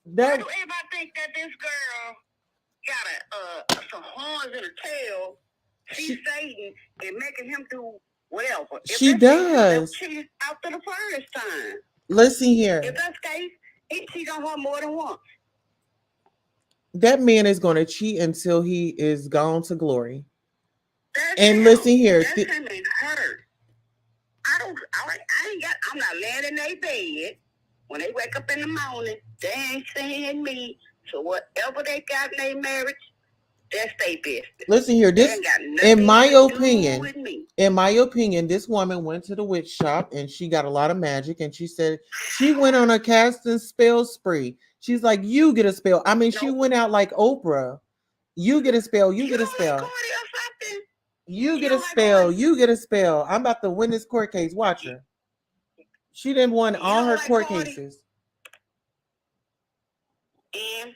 That why do everybody think that this girl got some horns in her tail? She's Satan and making him do whatever. She does. Cheat after the first time. Listen here. If that's the case, he cheat on her more than once. That man is going to cheat until he is gone to glory. And listen here. That's him and her. I'm not laying in their bed. When they wake up in the morning, they ain't seeing me. So whatever they got in their marriage, that's their business. Listen here, this in my opinion, this woman went to the witch shop and she got a lot of magic and she said she went on a cast and spell spree. She's like, you get a spell. I mean, she went out like Oprah. You get a spell, you get a spell. You get a spell, you get a spell. I'm about to win this court case. Watch her. She didn't win all her court cases. And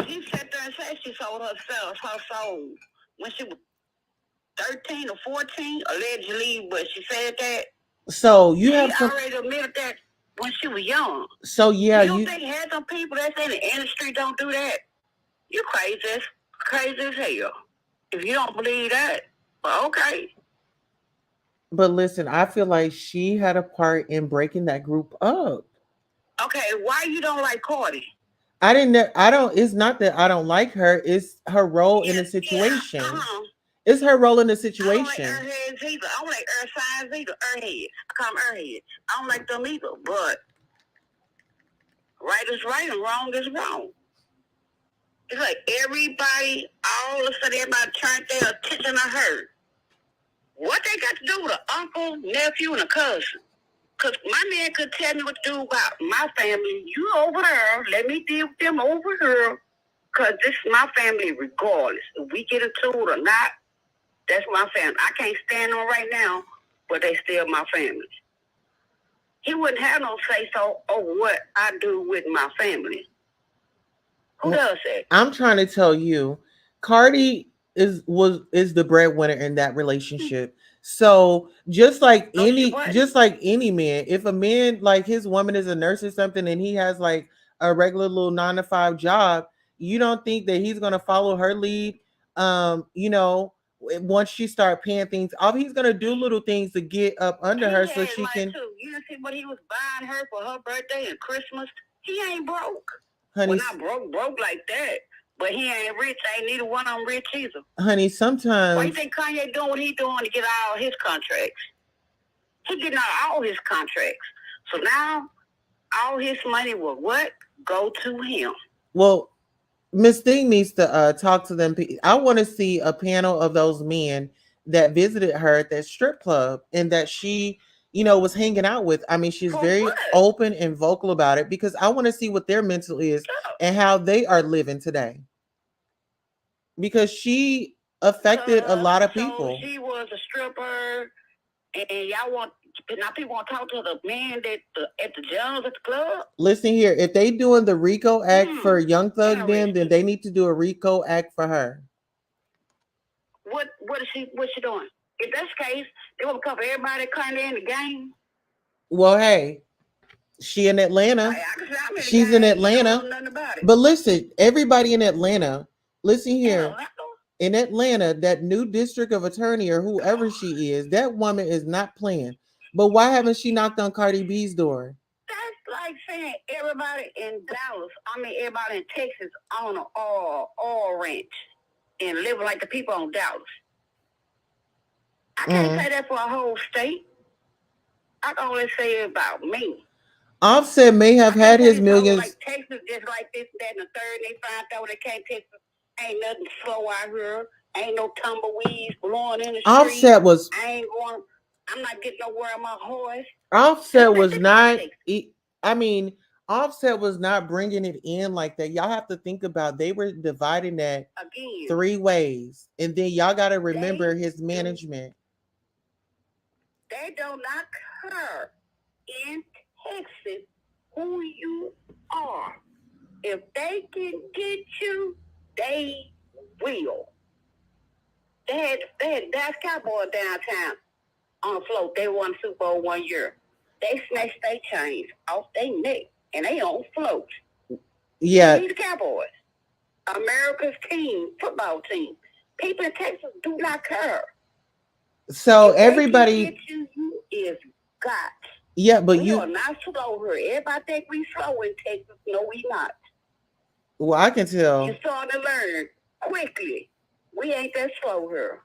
she sat there and said she sold herself, her soul, when she was 13 or 14, allegedly, but she said that. So you have already admitted that when she was young. So yeah, you don't think had some people that's in the industry don't do that? You crazy as hell. If you don't believe that, well, okay. But listen, I feel like she had a part in breaking that group up. Okay, why you don't like Cardi? It's not that I don't like her. It's her role in the situation. It's her role in the situation. I don't like airheads either. I don't like air signs either. Airheads. I call them airheads. I don't like them either. But right is right and wrong is wrong. It's like everybody, all of a sudden, everybody turned their attention to her. What they got to do with an uncle, nephew, and a cousin? Because my man could tell me what to do about my family. You over there, let me deal with them over here. Because this is my family regardless. If we get into it or not, that's my family. I can't stand them right now, but they still my family. He wouldn't have no say-so over what I do with my family. Who does that? I'm trying to tell you, Cardi is the breadwinner in that relationship. So just like any man, if a man like his woman is a nurse or something and he has like a regular little 9-to-5 job, you don't think that he's gonna follow her lead? Once she start paying things off, he's gonna do little things to get up under her so she can. Too. You didn't see what he was buying her for her birthday and Christmas? He ain't broke. Honey, well, not broke like that. But he ain't rich. Ain't neither one of them rich either. Honey, sometimes. Why you think Kanye doing what he doing to get all his contracts? He getting out all his contracts. So now, all his money will what? Go to him. Well, Miss Thing needs to talk to them. I want to see a panel of those men that visited her at that strip club and that she, you know, was hanging out with. I mean, she's For very what? open and vocal about it because I want to see what their mental is and how they are living today. Because she affected a lot of people. So she was a stripper, and y'all want now people want to talk to the man that at the judge at the club. Listen here, if they doing the RICO act for Young Thug, then Interesting. they need to do a RICO act for her. What she doing? If that's the case, they want to cover everybody kind of in the game. Well, hey, she in Atlanta. She's in Atlanta. But listen, everybody in Atlanta, listen here. In Atlanta, that new district of attorney or whoever she is, that woman is not playing. But why haven't she knocked on Cardi B's door? That's like saying everybody in Dallas, everybody in Texas own an oil ranch and living like the people on Dallas. I can't say that for a whole state. I can only say it about me. Offset may have had his millions. Like Texas, just like this, that, and the third. They find out when they came to Texas, ain't nothing slow out here. Ain't no tumbleweeds blowing in the street. Offset was. I'm not getting nowhere on my horse. Offset was not. I mean, Offset was not bringing it in like that. Y'all have to think about they were dividing that again 3 ways, and then y'all got to remember his management. They do not care in Texas who you are. If they can get you, they will. They had Dallas Cowboys downtown on the float. They won Super Bowl 1 year. They snatched their chains off their neck and they on float. Yeah. These Cowboys, America's team, football team. People in Texas do not care. So if everybody get you is got. Yeah, but we are not slow here. Everybody think we slow in Texas. No, we not. Well, I can tell. You're starting to learn quickly. We ain't that slow here.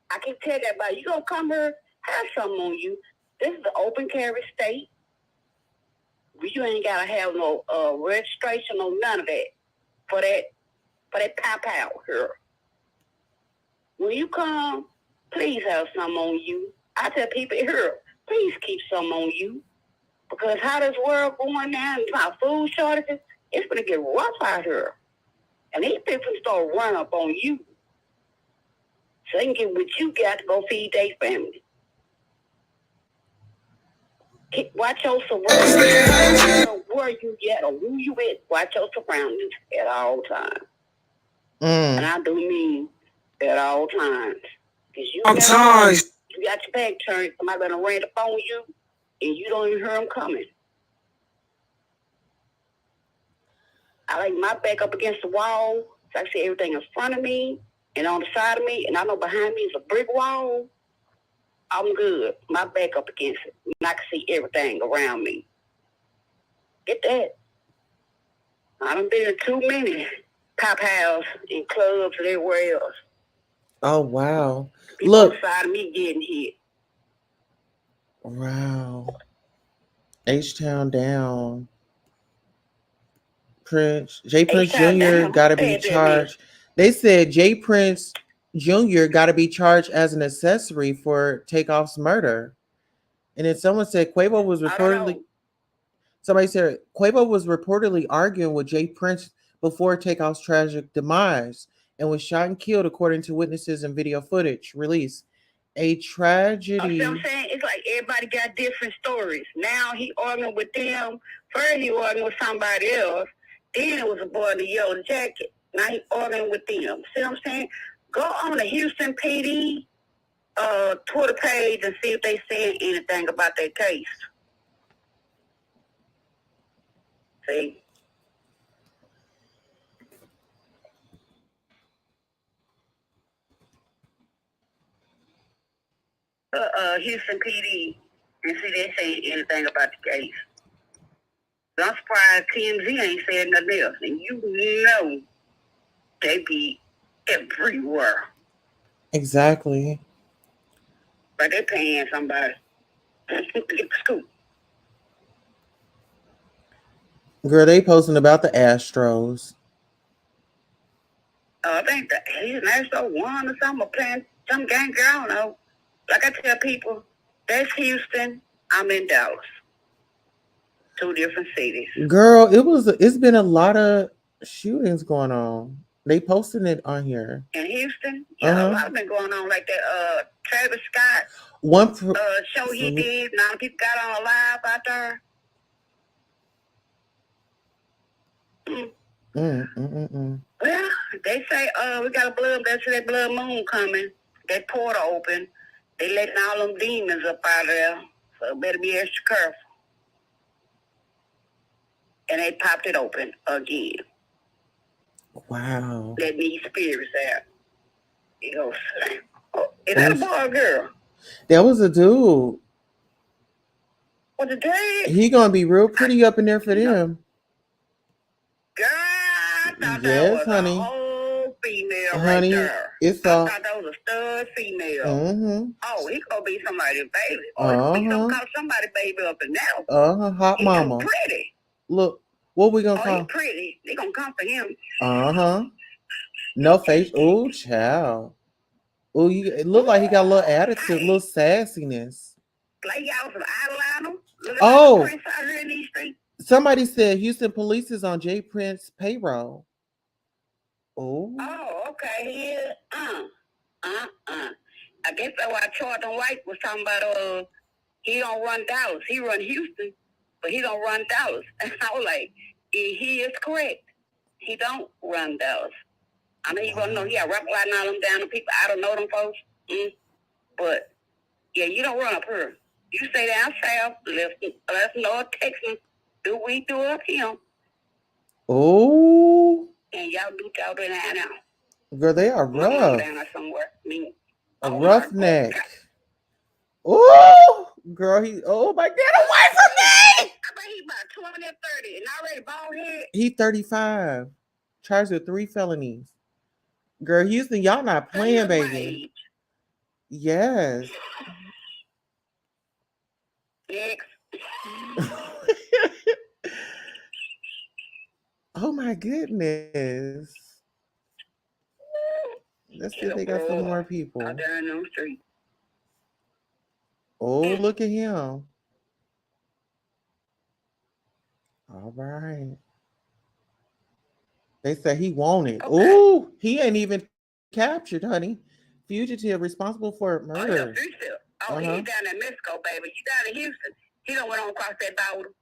I can tell that about you. Gonna come here, have something on you. This is the open carry state. You ain't gotta have no registration or none of that for that pow here. When you come, please have some on you. I tell people here, please keep some on you. Because how this world going now and about food shortages, it's gonna get rough out here. And these people start running up on you. So they can get what you got to go feed their family. Watch your surroundings. Where you at or who you with. Watch your surroundings at all times. And I do mean at all times. Sometimes you got your back turned, somebody gonna run up on you, and you don't even hear them coming. I like my back up against the wall, so I see everything in front of me and on the side of me, and I know behind me is a brick wall. I'm good. My back up against it, and I can see everything around me. Get that? I done been in too many pop houses and clubs and everywhere else. Oh wow! People Look, outside of me getting hit. Wow. H-Town down. J Prince Jr. got to be charged. They said J Prince Jr. got to be charged as an accessory for Takeoff's murder. And then someone said Quavo was reportedly. Somebody said Quavo was reportedly arguing with J Prince before Takeoff's tragic demise and was shot and killed, according to witnesses and video footage released. A tragedy. You know what I'm saying? It's like everybody got different stories. Now he arguing with them. First he arguing with somebody else. Then it was a boy in the yellow jacket. Now he arguing with them. See what I'm saying? Go on the Houston PD Twitter page and see if they said anything about that case. See? Houston PD and see if they say anything about the case. I'm surprised TMZ ain't said nothing else. And you know they be everywhere. Exactly. But they paying somebody. Get the scoop. Girl, they posting about the Astros. I think he's an Astro one or something, playing Some gang girl, I don't know. Like I tell people, that's Houston. I'm in Dallas. 2 different cities. Girl, it's been a lot of shootings going on. They posting it on here. In Houston? Yeah, a lot of been going on like that Travis Scott show he did. Now people got on live out there. Well, they say we got a blood moon coming. That portal open. They letting all them demons up out there. So better be extra careful. And they popped it open again. Wow. Let these spirits out. You know, is that a boy or girl? That was a dude. Was it dude? He gonna be real pretty up in there for them. Girl, I thought yes, that was honey. a whole female honey, right there. I thought that was a stud female. Oh, he gonna be somebody's baby. Oh, he gonna call somebody baby up in there. Hot he mama. Too pretty. Look, what we gonna call? He pretty. They gonna come for him. No face. Oh, child. Oh, it look like he got a little attitude, a little sassiness. Like y'all some eyeliner. Oh. Somebody said Houston police is on J Prince payroll. Oh. Oh, okay. Yeah. I guess that's why Charleston White was talking about he don't run Dallas. He run Houston, but he don't run Dallas. And I was like, he is correct. He don't run Dallas. I mean, you gonna know he got rap riding all them down the people. I don't know them folks. But yeah, you don't run up here. You stay down south, left north Texas. Do we do up here? Oh. And y'all do y'all doing that now. Girl, they are rough. Down there somewhere. A roughneck. Oh, girl, oh my God, away from me! I bet he about 20 or 30 and already bald head. He 35. Charged with 3 felonies. Girl, Houston, y'all not playing, baby. Yes. Next. Oh my goodness. Let's see if they got some more people. Out there in the street. Oh, look at him. All right. They said he wanted. Okay. Oh, he ain't even captured, honey. Fugitive responsible for murder. He down in Mexico, baby. You down in Houston. He don't went on across that border.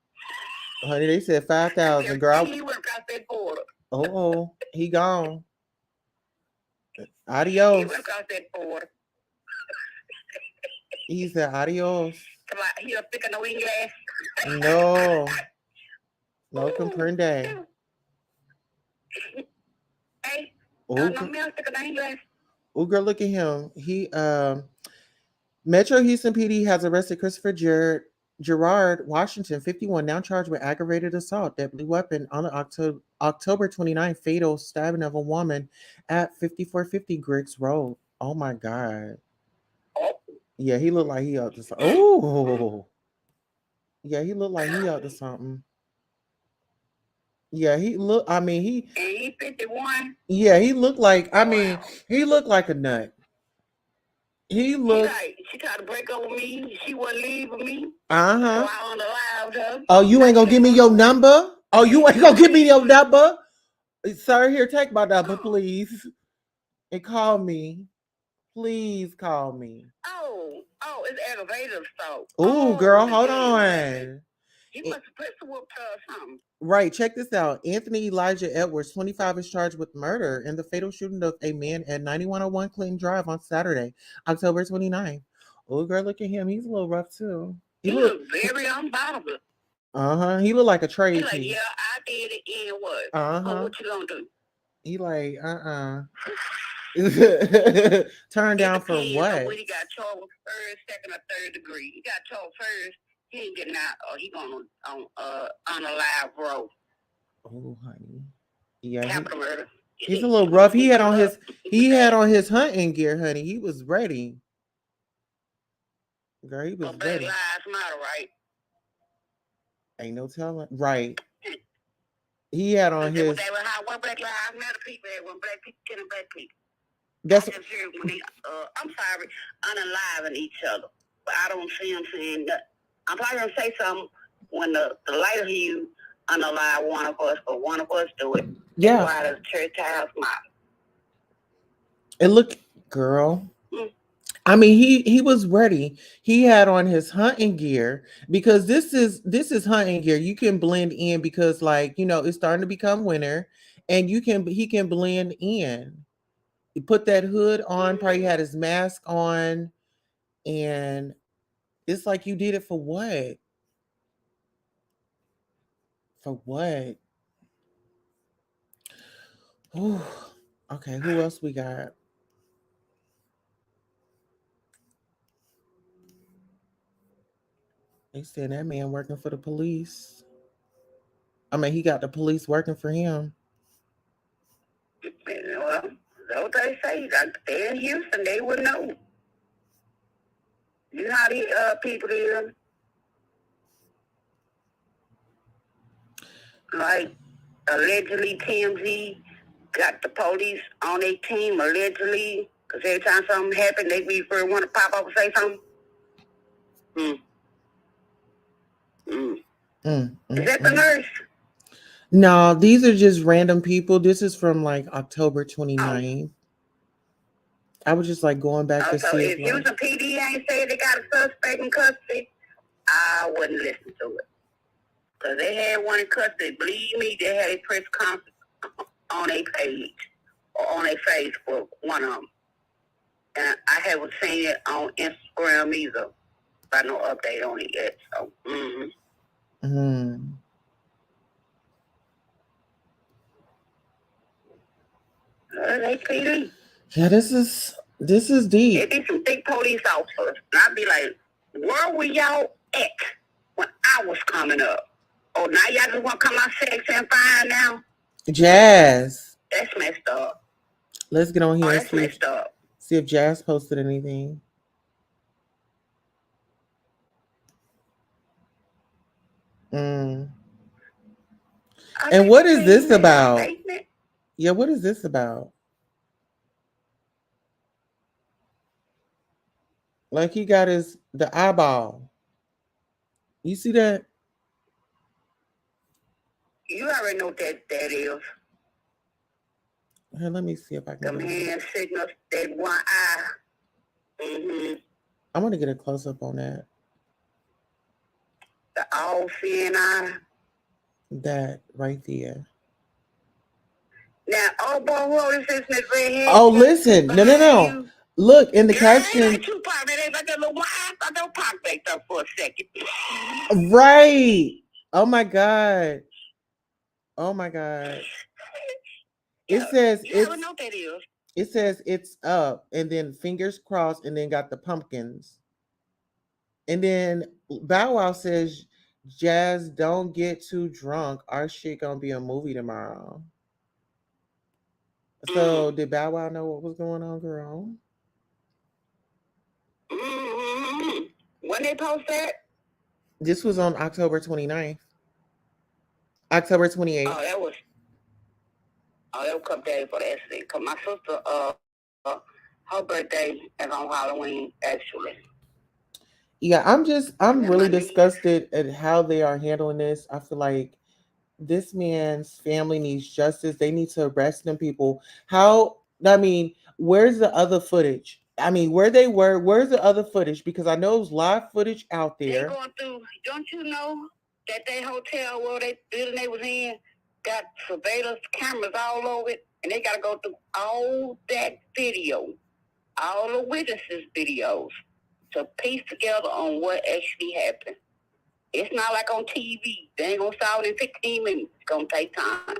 Honey, they said 5,000, girl. He went across that border. Oh, he gone. Adios. He went across that border. He said adios. Come on, he don't pick no English. No. No comprende. Hey, oh, girl, look at him. He Metro Houston PD has arrested Christopher Gerard Washington, 51, now charged with aggravated assault, deadly weapon on the October 29 fatal stabbing of a woman at 5450 Griggs Road. Oh my God. Yeah, he looked like he up to something. Oh. Yeah, he looked like he up to something. Yeah, he 51. Yeah, he looked like, he looked like a nut. He looked. She tried to break up with me. She wouldn't leave with me. So I unallowed her. Oh, you ain't gonna give me your number? Oh, you ain't gonna give me your number? Sir, here, take my number, please. And call me. Please call me. Oh, it's aggravated assault. Oh, girl, hold on. He must have put some whoop or something. Right, check this out. Anthony Elijah Edwards, 25, is charged with murder in the fatal shooting of a man at 9101 Clinton Drive on Saturday, October 29th. Oh, girl, look at him. He's a little rough, too. He looked very unbothered. He looked like a trade piece. Like, yeah, I did it, and what? Oh, what you gonna do? He like, Turn down for what? When he got charged with first, second, or third degree. He got charged first. He ain't getting out. Or he going on a live road. Oh, honey. Yeah. Capital murder. He's a little rough. He had on his hunting gear, honey. He was ready. Girl, he was ready. Black Lives Matter, right? Ain't no telling. Right. He had on his. They were how one Black Lives Matter people had when black people killing black people. That's I just heard when they, I'm sorry, unaliving each other. But I don't see them saying that. I'm probably going to say something when the lighter you unalive one of us, but one of us do it. yeah. That's why the church house mouth. And look, girl. I mean, he was ready. He had on his hunting gear because this is hunting gear. You can blend in because, like, you know, it's starting to become winter, and he can blend in. He put that hood on, probably had his mask on, and it's like, you did it for what? For what? Ooh. Okay, who else we got? They said that man working for the police. I mean, he got the police working for him. Well, that's what they say. Like, they're in Houston, they would know. You know how these people is. Like, allegedly, TMZ got the police on their team, allegedly, because every time something happened, they be first want to pop up and say something. Is that the nurse? No, these are just random people. This is from like October 29th. I was just like going back to So see if Houston PD ain't said they got a suspect in custody, I wouldn't listen to it. Because they had one in custody. Believe me, they had a press conference on their page or on their Facebook, one of them. And I haven't seen it on Instagram either. But no update on it yet. So, they PD. Yeah, this is deep. It be some big police officers. And I'd be like, where were y'all at when I was coming up? Oh, now y'all just want to come out sexy and fine now? Jazz. That's messed up. Let's get on here and that's messed up. See if Jazz posted anything. And what is this about? Yeah, what is this about? Like, he got the eyeball. You see that? You already know what that is. Here, let me see if I can. Them hand signals, that one eye. I'm gonna get a close up on that. The all-seeing eye. That right there. Now, oh boy, what is this red head? Oh, listen, no. Look in the caption. Right. Oh my god. It says it says it's up, and then fingers crossed, and then got the pumpkins. And then Bow Wow says, Jazz, don't get too drunk. Our shit gonna be a movie tomorrow. So did Bow Wow know what was going on, girl? When they post that? This was on October 29th. October 28th. Oh, that was a couple days for the accident. Because my sister, her birthday is on Halloween, actually. Yeah, I'm really disgusted at how they are handling this. I feel like this man's family needs justice. They need to arrest them people. Where's the other footage? I mean, where's the other footage? Because I know there's live footage out there. They going through, don't you know that they hotel where they building they was in got surveillance cameras all over it, and they got to go through all that video, all the witnesses' videos, to piece together on what actually happened. It's not like on TV. They ain't going to solve it in 15 minutes. It's going to take time.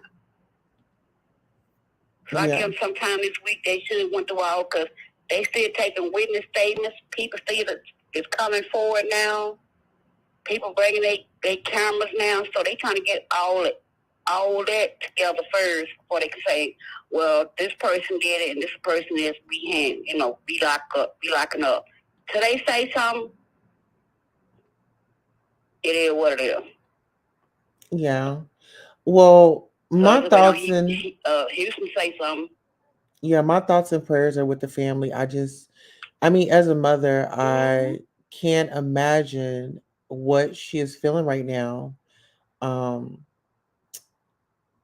So I give them some time this week. They should have went through all, because they still taking witness statements. People still is coming forward now. People bringing their cameras now. So they trying to get all that together first before they can say, well, this person did it and this person is be locking up. Till they say something, it is what it is. Yeah. Well, my thoughts Houston say something. Yeah, my thoughts and prayers are with the family. I mean, as a mother, I can't imagine what she is feeling right now. Um,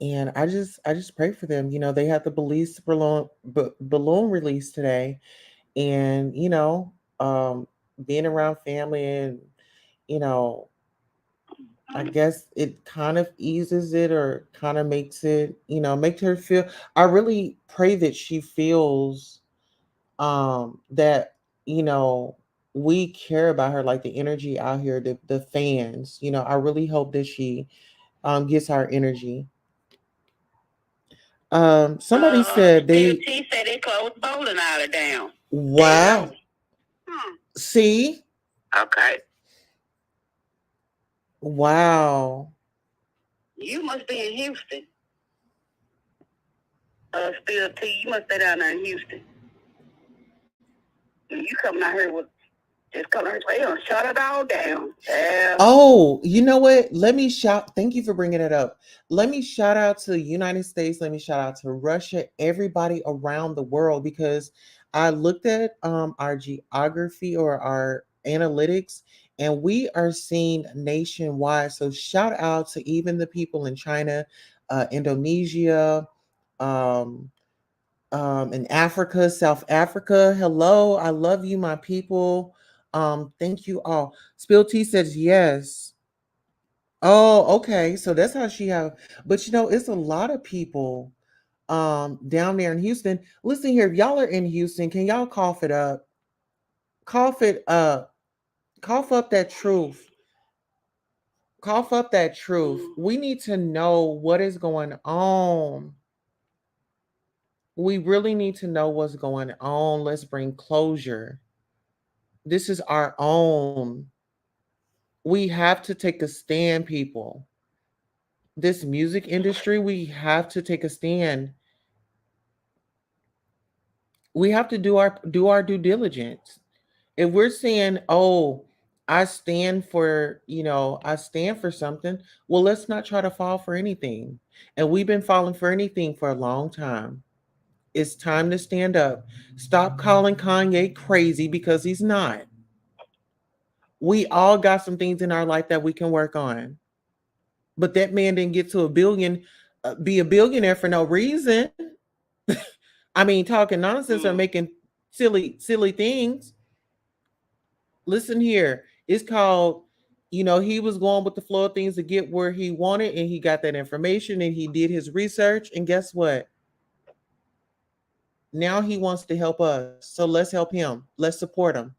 and I just pray for them. You know, they had the balloon release today, and being around family and you know I guess it kind of eases it or kind of makes it, makes her feel. I really pray that she feels that, you know, we care about her, like the energy out here, the fans. I really hope that she gets our energy. Somebody said they He said they closed bowling out of down. wow. Hmm. See? Okay. Wow. You must be in Houston. Still T, you must stay down there in Houston. You coming out here with just coming here and say, shut it all down. Yeah. Oh, you know what? Let me shout. Thank you for bringing it up. Let me shout out to the United States. Let me shout out to Russia, everybody around the world, because I looked at our geography or our analytics, and we are seen nationwide. So shout out to even the people in China, Indonesia, um, in Africa, South Africa. Hello, I love you, my people. Thank you all. Spill T says yes. Oh, okay. So that's how she have. But it's a lot of people down there in Houston. Listen here, if y'all are in Houston, can y'all cough it up? Cough it up. Cough up that truth. Cough up that truth. We need to know what is going on. We really need to know what's going on. Let's bring closure. This is our own. We have to take a stand, people. This music industry, we have to take a stand. We have to do our due diligence. If we're saying, "Oh, I stand for something," well, let's not try to fall for anything. And we've been falling for anything for a long time. It's time to stand up. Stop calling Kanye crazy because he's not. We all got some things in our life that we can work on. But that man didn't get to a billion, be a billionaire for no reason. I mean, talking nonsense or making silly things. Listen here, it's called, he was going with the flow of things to get where he wanted, and he got that information, and he did his research, and guess what? Now he wants to help us, so let's help him. Let's support him.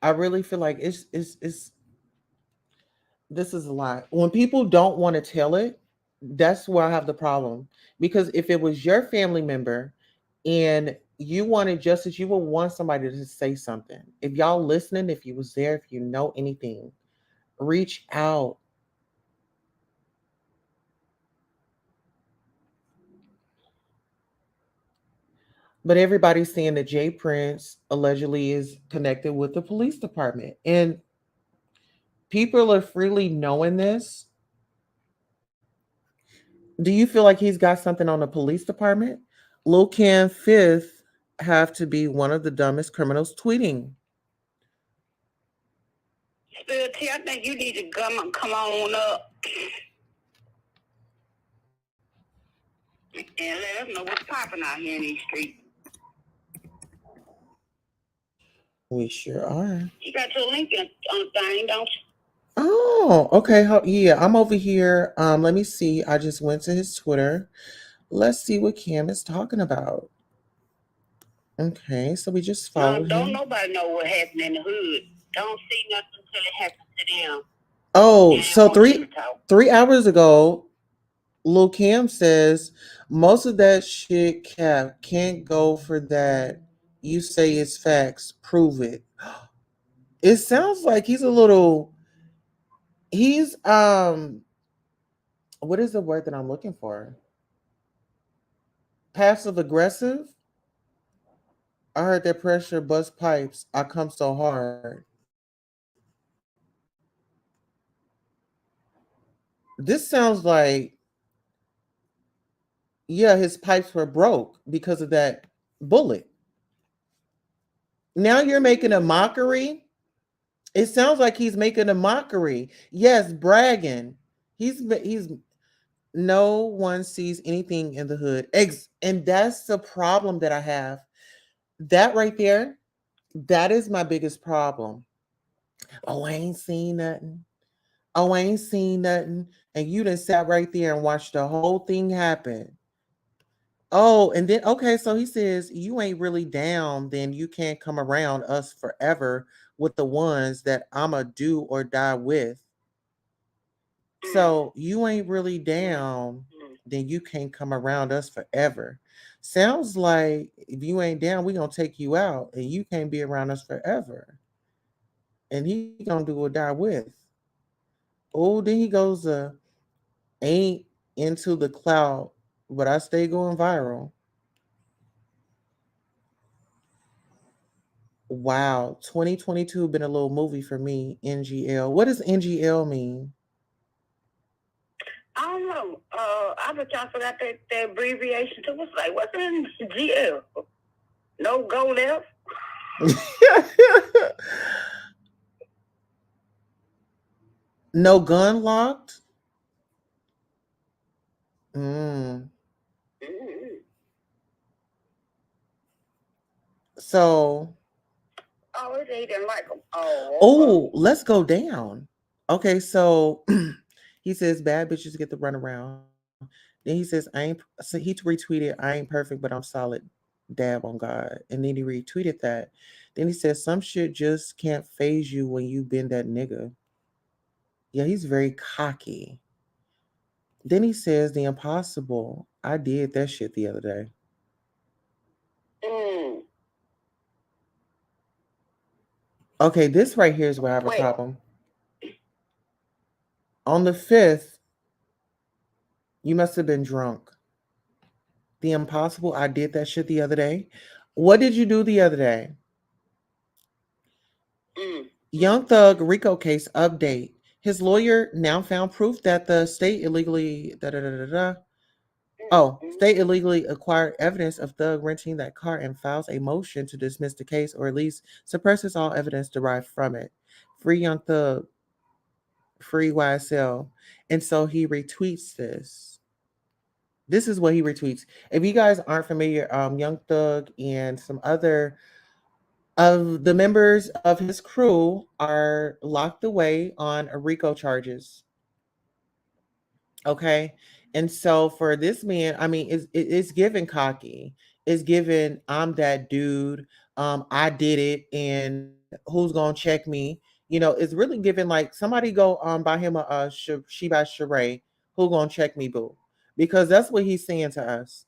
I really feel like it's this is a lot. When people don't want to tell it, that's where I have the problem. Because if it was your family member and you wanted justice, you would want somebody to say something. If y'all listening, if you was there, if you know anything, reach out. But everybody's saying that Jay Prince allegedly is connected with the police department. And people are freely knowing this. Do you feel like he's got something on the police department? Lil Cam Fifth have to be one of the dumbest criminals tweeting. Still T, I think you need to come on up and let us know what's popping out here in these streets. We sure are. You got your link on the thing, don't you? Oh, okay. Yeah, I'm over here. Let me see. I just went to his Twitter. Let's see what Cam is talking about. Okay, so we just followed Don't him. nobody know what happened in the hood. Don't see nothing until it happens to them. Oh, so 3 hours ago, Lil Cam says most of that shit cap can't go for that. You say it's facts. Prove it. It sounds like he's what is the word that I'm looking for? Passive aggressive. I heard that pressure bust pipes. I come so hard. This sounds like Yeah, his pipes were broke because of that bullet. Now you're making a mockery. It sounds like he's making a mockery. Yes, bragging. He's no one sees anything in the hood. And that's the problem that I have. That right there, that is my biggest problem. Oh, I ain't seen nothing. Oh, I ain't seen nothing. And you done sat right there and watched the whole thing happen. Oh, and then okay, so he says you ain't really down, then you can't come around us forever with the ones that I'ma do or die with. So you ain't really down, then you can't come around us forever. Sounds like if you ain't down, we gonna take you out and you can't be around us forever. And he gonna do or die with. Oh, then he goes ain't into the cloud, but I stay going viral. Wow, 2022 been a little movie for me. NGL. What does NGL mean? I don't know. I bet y'all forgot that abbreviation too. What's like? What's in GL? No go left. No gun locked. Mm. Mm-hmm. So, Oh, they didn't like them. Oh. oh, let's go down. Okay, so he says bad bitches get the runaround. Then he says I ain't. So he retweeted I ain't perfect, but I'm solid. Dab on God, and then he retweeted that. Then he says some shit just can't phase you when you been that nigga. Yeah, he's very cocky. Then he says the impossible. I did that shit the other day. Mm. Okay, this right here is where I have a problem. On the 5th, you must have been drunk. The impossible. I did that shit the other day. What did you do the other day? Young Thug Rico case update. His lawyer now found proof that the state illegally state illegally acquired evidence of Thug renting that car and files a motion to dismiss the case or at least suppresses all evidence derived from it. Free Young Thug, free YSL. And so he retweets this. This is what he retweets. If you guys aren't familiar, Young Thug and some other of the members of his crew are locked away on RICO charges. Okay. And so for this man, I mean, it's given cocky. It's given, I'm that dude. I did it, and who's gonna check me? It's really given like somebody go buy him a Sheba Sheree, who gonna check me, boo? Because that's what he's saying to us.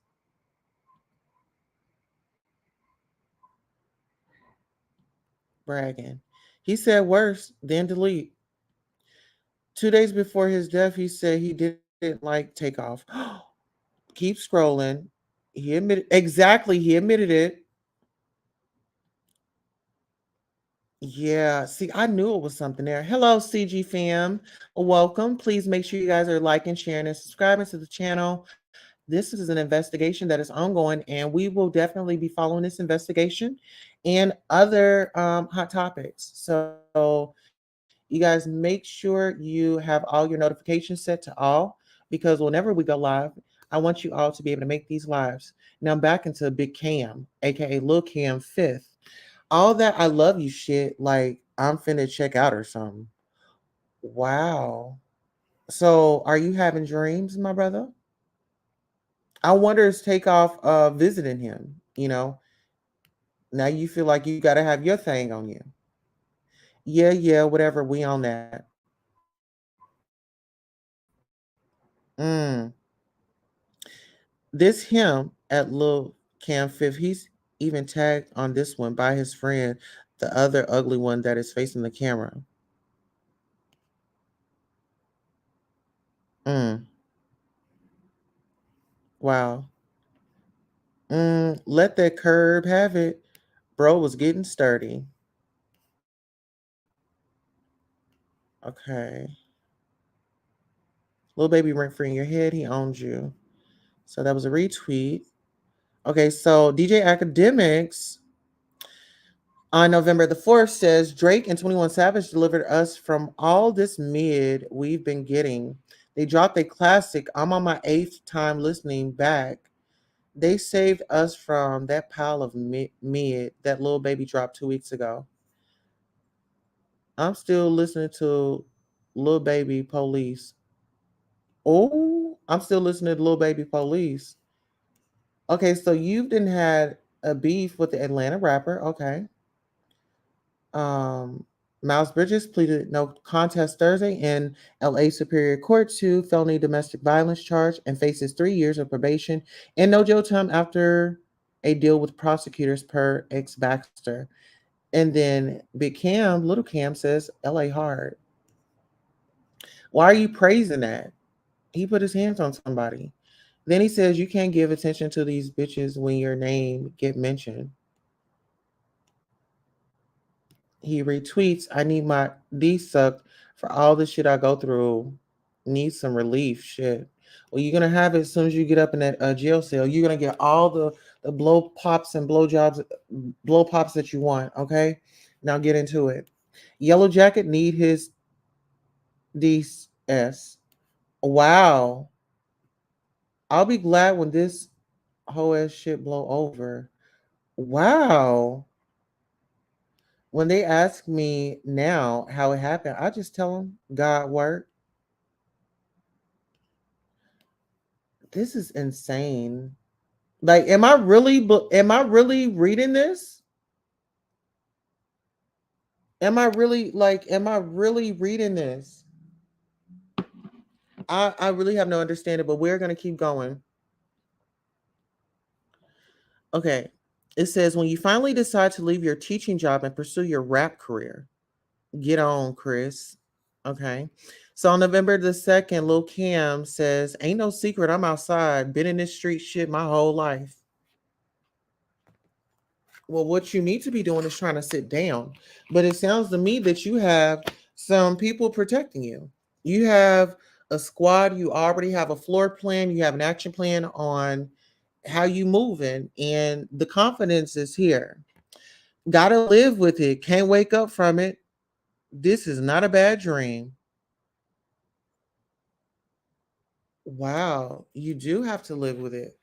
Bragging. He said worse, then delete. 2 days before his death, he said he didn't like Takeoff. Keep scrolling. He admitted exactly. He admitted it. Yeah. See, I knew it was something there. Hello, CG fam. Welcome. Please make sure you guys are liking, sharing, and subscribing to the channel. This is an investigation that is ongoing, and we will definitely be following this investigation and other hot topics. So you guys make sure you have all your notifications set to all, because whenever we go live, I want you all to be able to make these lives. Now I'm back into Big Cam, aka Lil Cam Fifth. All that I love you shit, like I'm finna check out or something. Wow. So are you having dreams, my brother? I wonder is Takeoff visiting him, Now you feel like you gotta have your thing on you. Yeah, whatever, we on that. This him at Lil Cam Fifth, he's even tagged on this one by his friend, the other ugly one that is facing the camera. Mm, wow. Let that curb have it. Bro was getting sturdy. Okay. Little baby rent free in your head, he owns you. So that was a retweet. Okay, so DJ Academics on November the 4th says Drake and 21 Savage delivered us from all this mid we've been getting. They dropped a classic. I'm on my 8th time listening back. They saved us from that pile of mid that Lil Baby dropped 2 weeks ago. I'm still listening to Lil Baby Police. Oh, I'm still listening to Lil Baby Police. Okay, so you didn't had a beef with the Atlanta rapper. Okay. Miles Bridges pleaded no contest Thursday in LA Superior Court to felony domestic violence charge and faces 3 years of probation and no jail time after a deal with prosecutors per ex Baxter. And then Big Cam, Little Cam says LA hard. Why are you praising that? He put his hands on somebody. Then he says you can't give attention to these bitches when your name get mentioned. He retweets, I need my D sucked for all the shit I go through. Need some relief. Shit. Well, you're gonna have it as soon as you get up in that jail cell. You're gonna get all the blow pops and blow pops that you want. Okay, now get into it. Yellow Jacket need his DS. Wow. I'll be glad when this whole ass shit blow over. Wow. When they ask me now how it happened, I just tell them God worked. This is insane. Like, am I really reading this? Am I really reading this? I really have no understanding, but we're gonna keep going. Okay. It says when you finally decide to leave your teaching job and pursue your rap career, get on, Chris. Okay. So on November the 2nd, Lil Cam says, ain't no secret, I'm outside. Been in this street shit my whole life. Well, what you need to be doing is trying to sit down. But it sounds to me that you have some people protecting you. You have a squad, you already have a floor plan, you have an action plan on how you moving, and the confidence is here. Gotta live with it. Can't wake up from it. This is not a bad dream. Wow, you do have to live with it.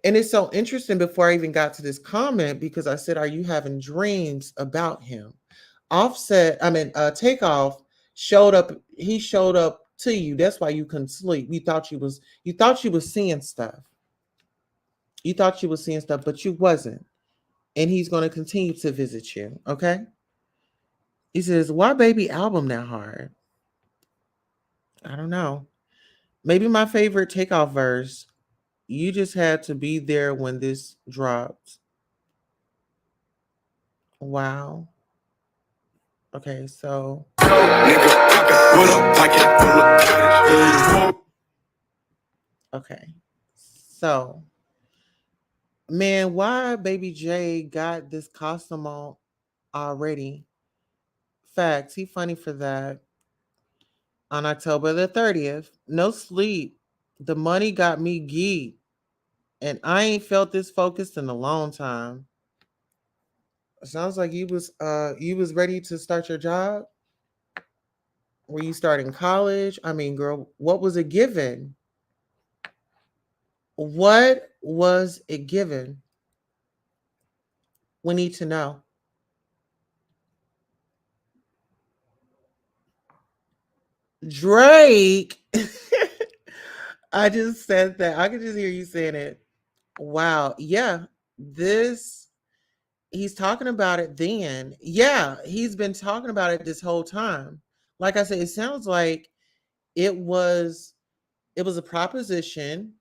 And it's so interesting before I even got to this comment because I said, are you having dreams about him? Takeoff showed up. He showed up to you. That's why you couldn't sleep. You thought you was seeing stuff. You thought you was seeing stuff, but you wasn't. And he's going to continue to visit you. Okay. He says, why baby album that hard? I don't know. Maybe my favorite Takeoff verse. You just had to be there when this dropped. Wow. Okay, so okay. So man, why Baby J got this costume on already? Facts, he funny for that. On October the 30th, no sleep. The money got me geeked. And I ain't felt this focused in a long time. Sounds like you was ready to start your job. Were you starting college? I mean, girl, what was it given? What was it given? We need to know. Drake. I just said that. I could just hear you saying it. Wow. Yeah. He's talking about it then. Yeah, he's been talking about it this whole time. Like I said, it sounds like it was a proposition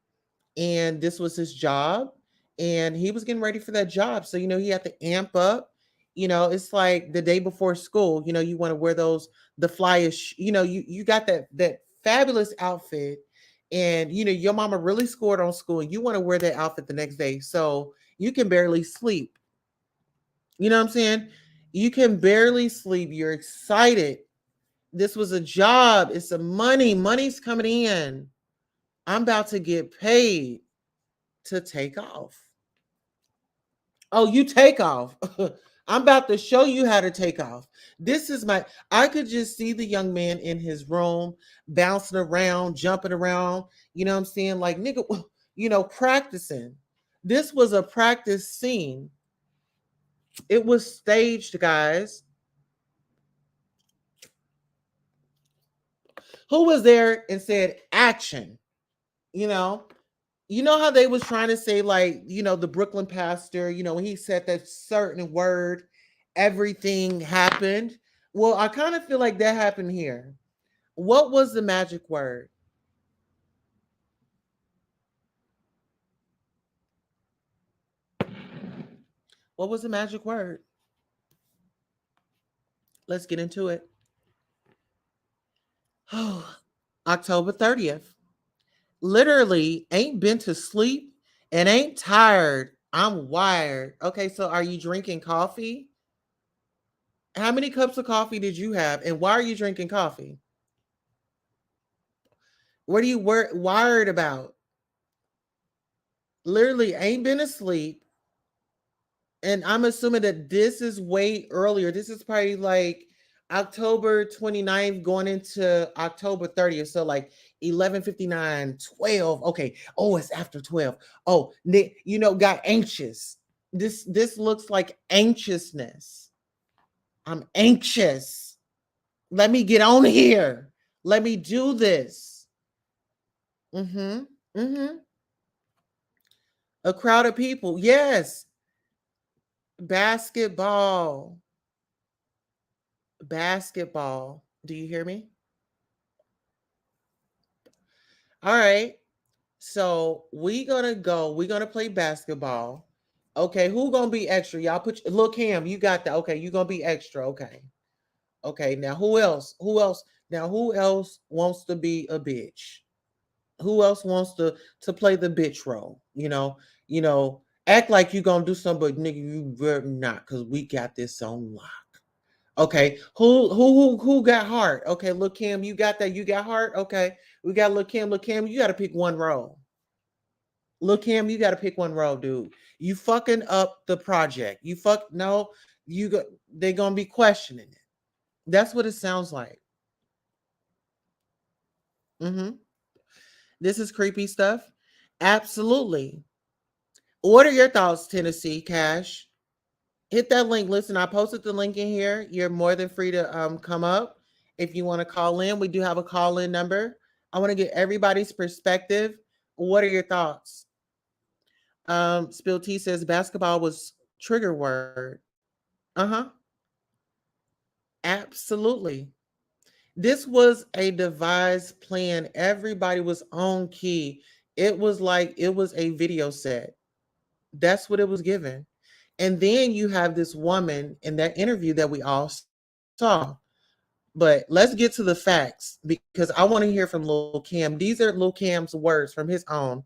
and this was his job and he was getting ready for that job. So, he had to amp up. It's like the day before school, you want to wear the flyish, you got that fabulous outfit and, your mama really scored on school and you want to wear that outfit the next day. So you can barely sleep. You know what I'm saying? You can barely sleep. You're excited. This was a job. It's a money. Money's coming in. I'm about to get paid. to take off. Oh, you take off. I'm about to show you how to take off. This is my, I could just see the young man in his room bouncing around, jumping around. You know what I'm saying? Like, nigga, practicing. This was a practice scene. It was staged, guys. Who was there and said action? You know how they was trying to say, like, the Brooklyn pastor, when he said that certain word, everything happened. Well, I kind of feel like that happened here. What was the magic word? What was the magic word? Let's get into it. Oh, October 30th. Literally ain't been to sleep and ain't tired. I'm wired. Okay, so are you drinking coffee? How many cups of coffee did you have? And why are you drinking coffee? What are you wired about? Literally ain't been asleep. And I'm assuming that this is way earlier. This is probably like October 29th going into October 30th. So like 11:59, 12. Okay. Oh, it's after 12. Oh, got anxious. This looks like anxiousness. I'm anxious. Let me get on here. Let me do this. Mm-hmm. Mm-hmm. A crowd of people. Yes. Basketball. Basketball. Do you hear me? All right. So we're gonna play basketball. Okay, who gonna be extra? Y'all look, Cam, you got that. Okay, you gonna be extra. Okay. Okay, now who else? Now who else wants to be a bitch? Who else wants to play the bitch role? Act like you gonna do something, but nigga, you better not, because we got this on lock. Okay, who got heart? Okay, look, Cam, you got that. You got heart. Okay, we got look, Cam. Look, Cam, you got to pick one role. Look, Cam, you got to pick one role, dude. You fucking up the project. They're gonna be questioning it. That's what it sounds like. Mm-hmm. This is creepy stuff. Absolutely. What are your thoughts, Tennessee Cash? Hit that link. Listen, I posted the link in here. You're more than free to come up if you want to call in. We do have a call-in number. I want to get everybody's perspective. What are your thoughts? Spill T says basketball was trigger word. Uh-huh. Absolutely. This was a devised plan. Everybody was on key. It was like it was a video set. That's what it was given. And then you have this woman in that interview that we all saw. But let's get to the facts, because I want to hear from Lil Cam. These are Lil Cam's words from his own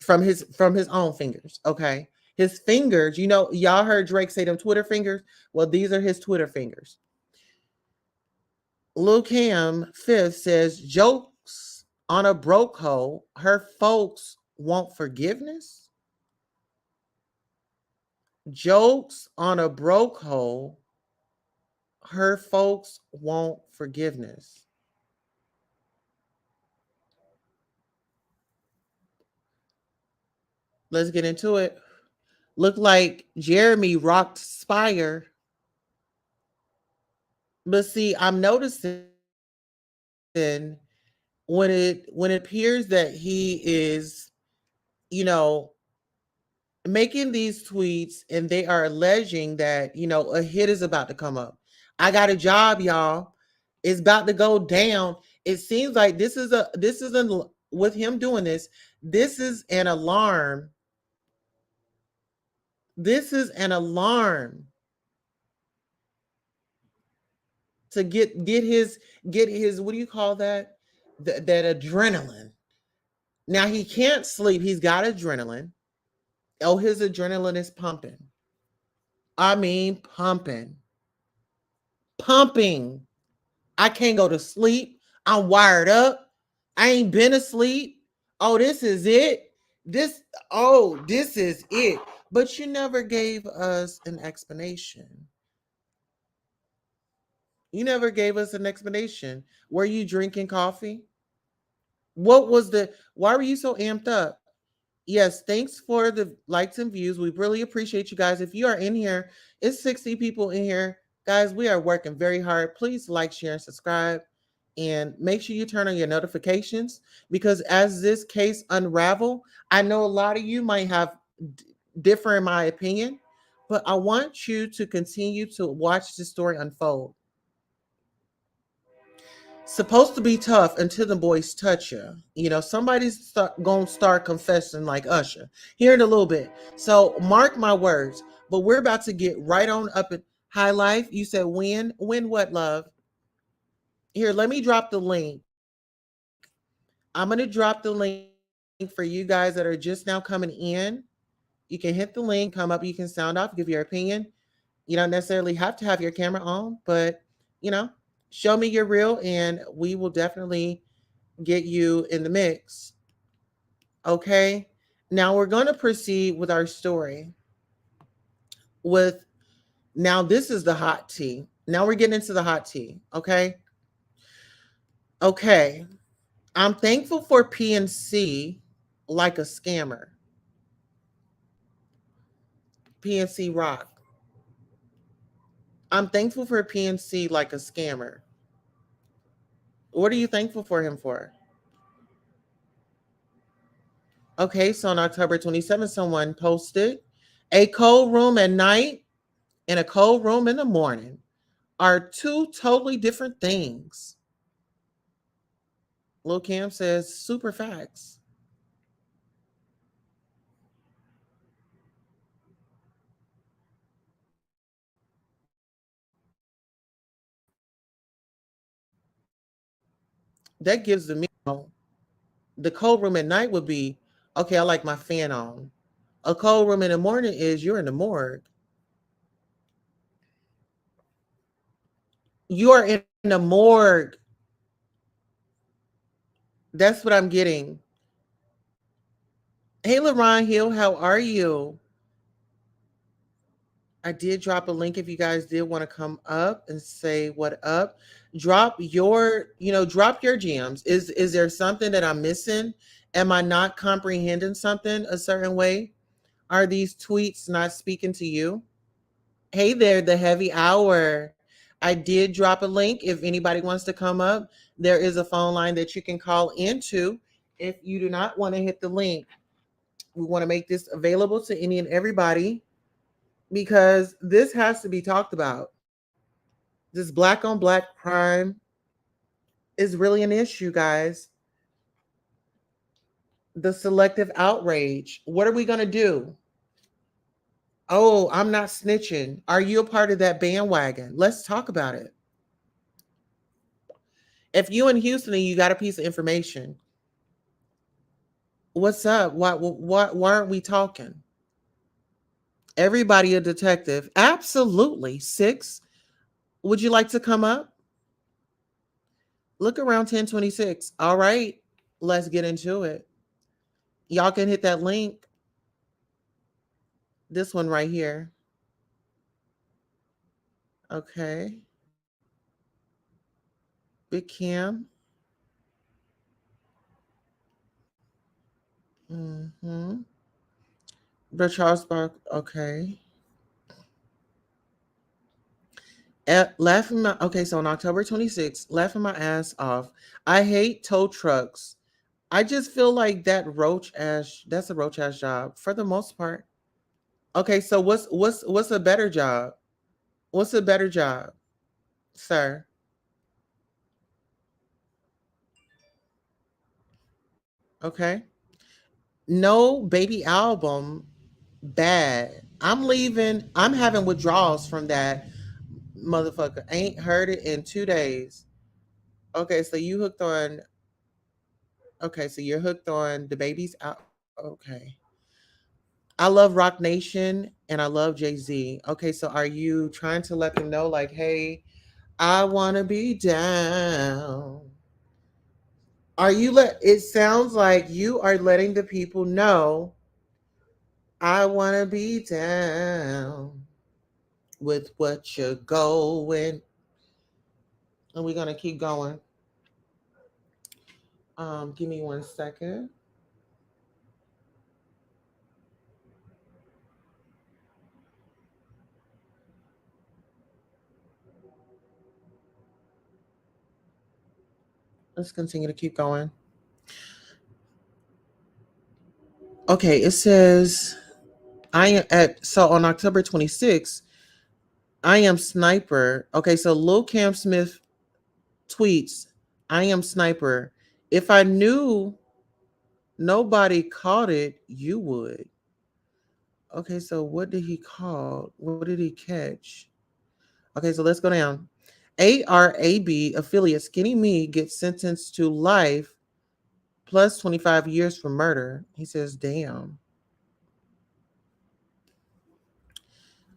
fingers. Okay. His fingers, y'all heard Drake say them Twitter fingers. Well, these are his Twitter fingers. Lil Cam Fifth says, jokes on a broke hoe, her folks want forgiveness. Jokes on a broke hoe, her folks want forgiveness. Let's get into it. Look like Jeremy rocked Spire. But see, I'm noticing when it appears that he is, making these tweets and they are alleging that, a hit is about to come up. I got a job, y'all. It's about to go down. It seems like this is with him doing this. This is an alarm. This is an alarm to get his what do you call that? That adrenaline. Now he can't sleep. He's got adrenaline. Oh, his adrenaline is pumping. I mean, pumping. Pumping. I can't go to sleep. I'm wired up. I ain't been asleep. Oh, this is it. This this is it. But you never gave us an explanation. You never gave us an explanation. Were you drinking coffee? What was why were you so amped up? Yes, thanks for the likes and views. We really appreciate you guys. If you are in here, it's 60 people in here. Guys, we are working very hard. Please like, share, and subscribe. And make sure you turn on your notifications because as this case unravel, I know a lot of you might have differ in my opinion, but I want you to continue to watch this story unfold. Supposed to be tough until the boys touch you. You know, somebody's gonna start confessing like Usher here in a little bit. So mark my words. But we're about to get right on up at High Life. You said when what, love? Here, let me drop the link. I'm gonna drop the link for you guys that are just now coming in. You can hit the link, come up, you can sound off, give your opinion. You don't necessarily have to have your camera on, but you know, show me you're real and we will definitely get you in the mix. Okay. Now we're going to proceed with our story. Now this is the hot tea. Now we're getting into the hot tea. Okay. Okay. I'm thankful for PNC like a scammer. PNC Rock. I'm thankful for PNC like a scammer. What are you thankful for him for? Okay, so on October 27th, someone posted a cold room at night and a cold room in the morning are two totally different things. Lil Cam says super facts. That gives the cold room at night would be, okay, I like my fan on. A cold room in the morning is you're in the morgue. You are in the morgue. That's what I'm getting. Hey, LaRon Hill, how are you? I did drop a link if you guys did want to come up and say what up. Drop your gems. Is there something that I'm missing? Am I not comprehending something a certain way? Are these tweets not speaking to you? Hey there, the heavy hour. I did drop a link. If anybody wants to come up, there is a phone line that you can call into. If you do not want to hit the link, we want to make this available to any and everybody because this has to be talked about. This black on black crime is really an issue, guys. The selective outrage. What are we going to do? Oh, I'm not snitching. Are you a part of that bandwagon? Let's talk about it. If you in Houston and you got a piece of information, what's up? Why aren't we talking? Everybody a detective. Absolutely. 6. Would you like to come up? Look around 1026. All right. Let's get into it. Y'all can hit that link. This one right here. Okay. Big Cam. Mm-hmm. The Charles Bark. Okay. So on October 26th, laughing my ass off. I hate tow trucks. I just feel like that's a roach ass job for the most part. Okay, so what's a better job? What's a better job, sir? Okay. No baby album, bad. I'm leaving. I'm having withdrawals from that motherfucker. Ain't heard it in 2 days. Okay, so you hooked on. Okay, so you're hooked on the baby's out. Okay. I love Rock Nation and I love Jay-Z. Okay, so are you trying to let them know, like, hey, I want to be down? Are you let it sounds like you are letting the people know I wanna be down with what you're going. And we're gonna keep going. Give me 1 second. Let's continue to keep going. Okay, it says I am at so on October 26th, I am sniper. Okay, so Lil Cam Smith tweets, I am sniper. If I knew nobody caught it, you would. Okay, so what did he call? What did he catch? Okay, so let's go down. ARAB affiliate Skinny Me gets sentenced to life plus 25 years for murder. He says, damn.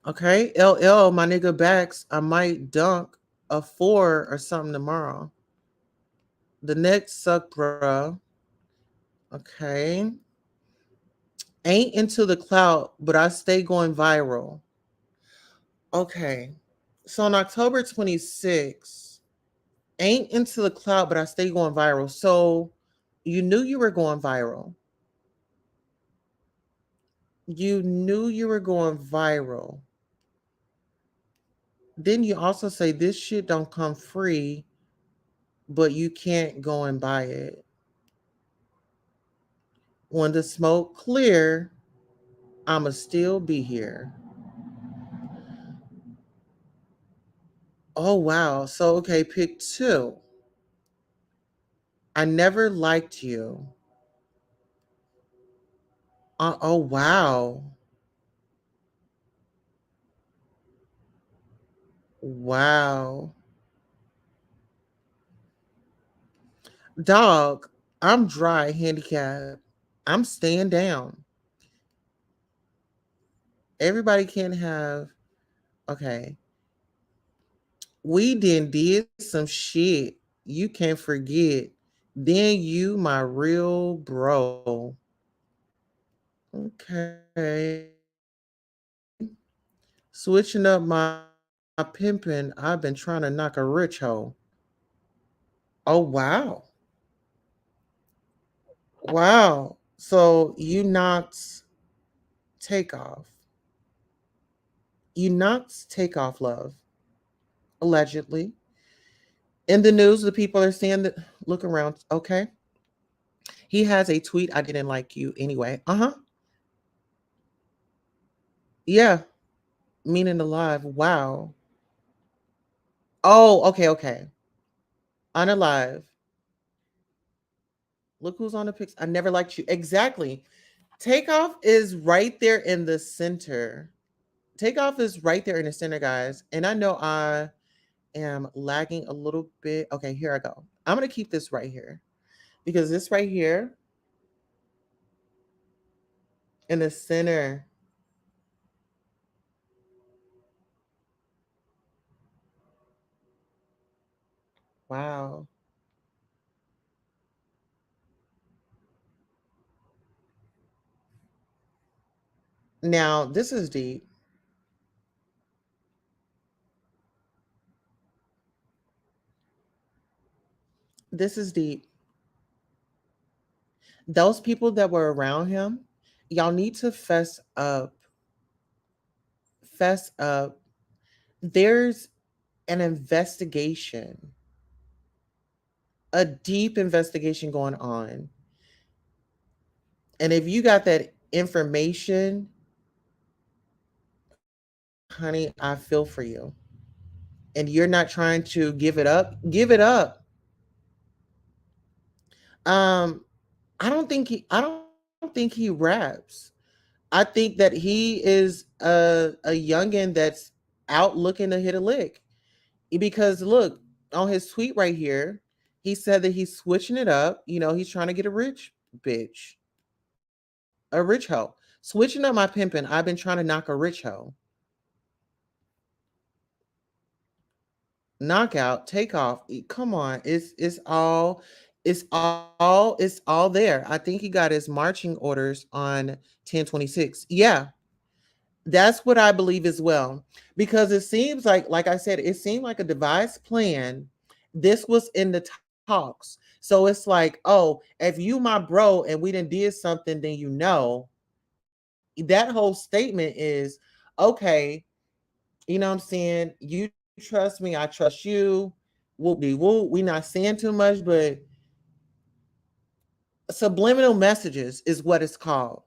Okay, LL, my nigga backs, I might dunk a 4 or something tomorrow. The next suck, bruh. Okay. Ain't into the clout, but I stay going viral. Okay. So on October 26th, ain't into the clout, but I stay going viral. So you knew you were going viral. You knew you were going viral. Then you also say this shit don't come free, but you can't go and buy it. When the smoke clear, I'ma still be here. Oh wow. So okay, pick 2. I never liked you. Oh wow. Wow. Dog, I'm dry, handicapped. I'm staying down. Everybody can have, okay. We did some shit you can't forget. Then you my real bro. Okay. Switching up my pimping, I've been trying to knock a rich hoe. Oh wow. Wow. So you knocked Takeoff. You knocked Takeoff, love, allegedly. In the news, the people are saying that look around. Okay. He has a tweet. I didn't like you anyway. Uh-huh. Yeah. Meaning alive. Wow. Oh, okay, okay. Unalive. Look who's on the pics. I never liked you. Exactly. Takeoff is right there in the center. Takeoff is right there in the center, guys. And I know I am lagging a little bit. Okay, here I go. I'm going to keep this right here because this right here in the center. Wow. Now, this is deep. This is deep. Those people that were around him, y'all need to fess up. Fess up. There's an investigation, a deep investigation going on. And if you got that information, honey, I feel for you. And you're not trying to give it up, give it up. Um, I don't think he raps. I think that he is a youngin that's out looking to hit a lick. Because look, on his tweet right here, he said that he's switching it up. You know, he's trying to get a rich bitch, a rich hoe. Switching up my pimping. I've been trying to knock a rich hoe. Knockout, take off. Come on, it's all. It's all there. I think he got his marching orders on 10/26. Yeah, that's what I believe as well. Because it seems like I said, it seemed like a devised plan. This was in the talks. So it's like, oh, if you my bro and we done did something, then you know. That whole statement is okay, you know what I'm saying? You trust me, I trust you. Whoop de whoop. We not saying too much, but subliminal messages is what it's called.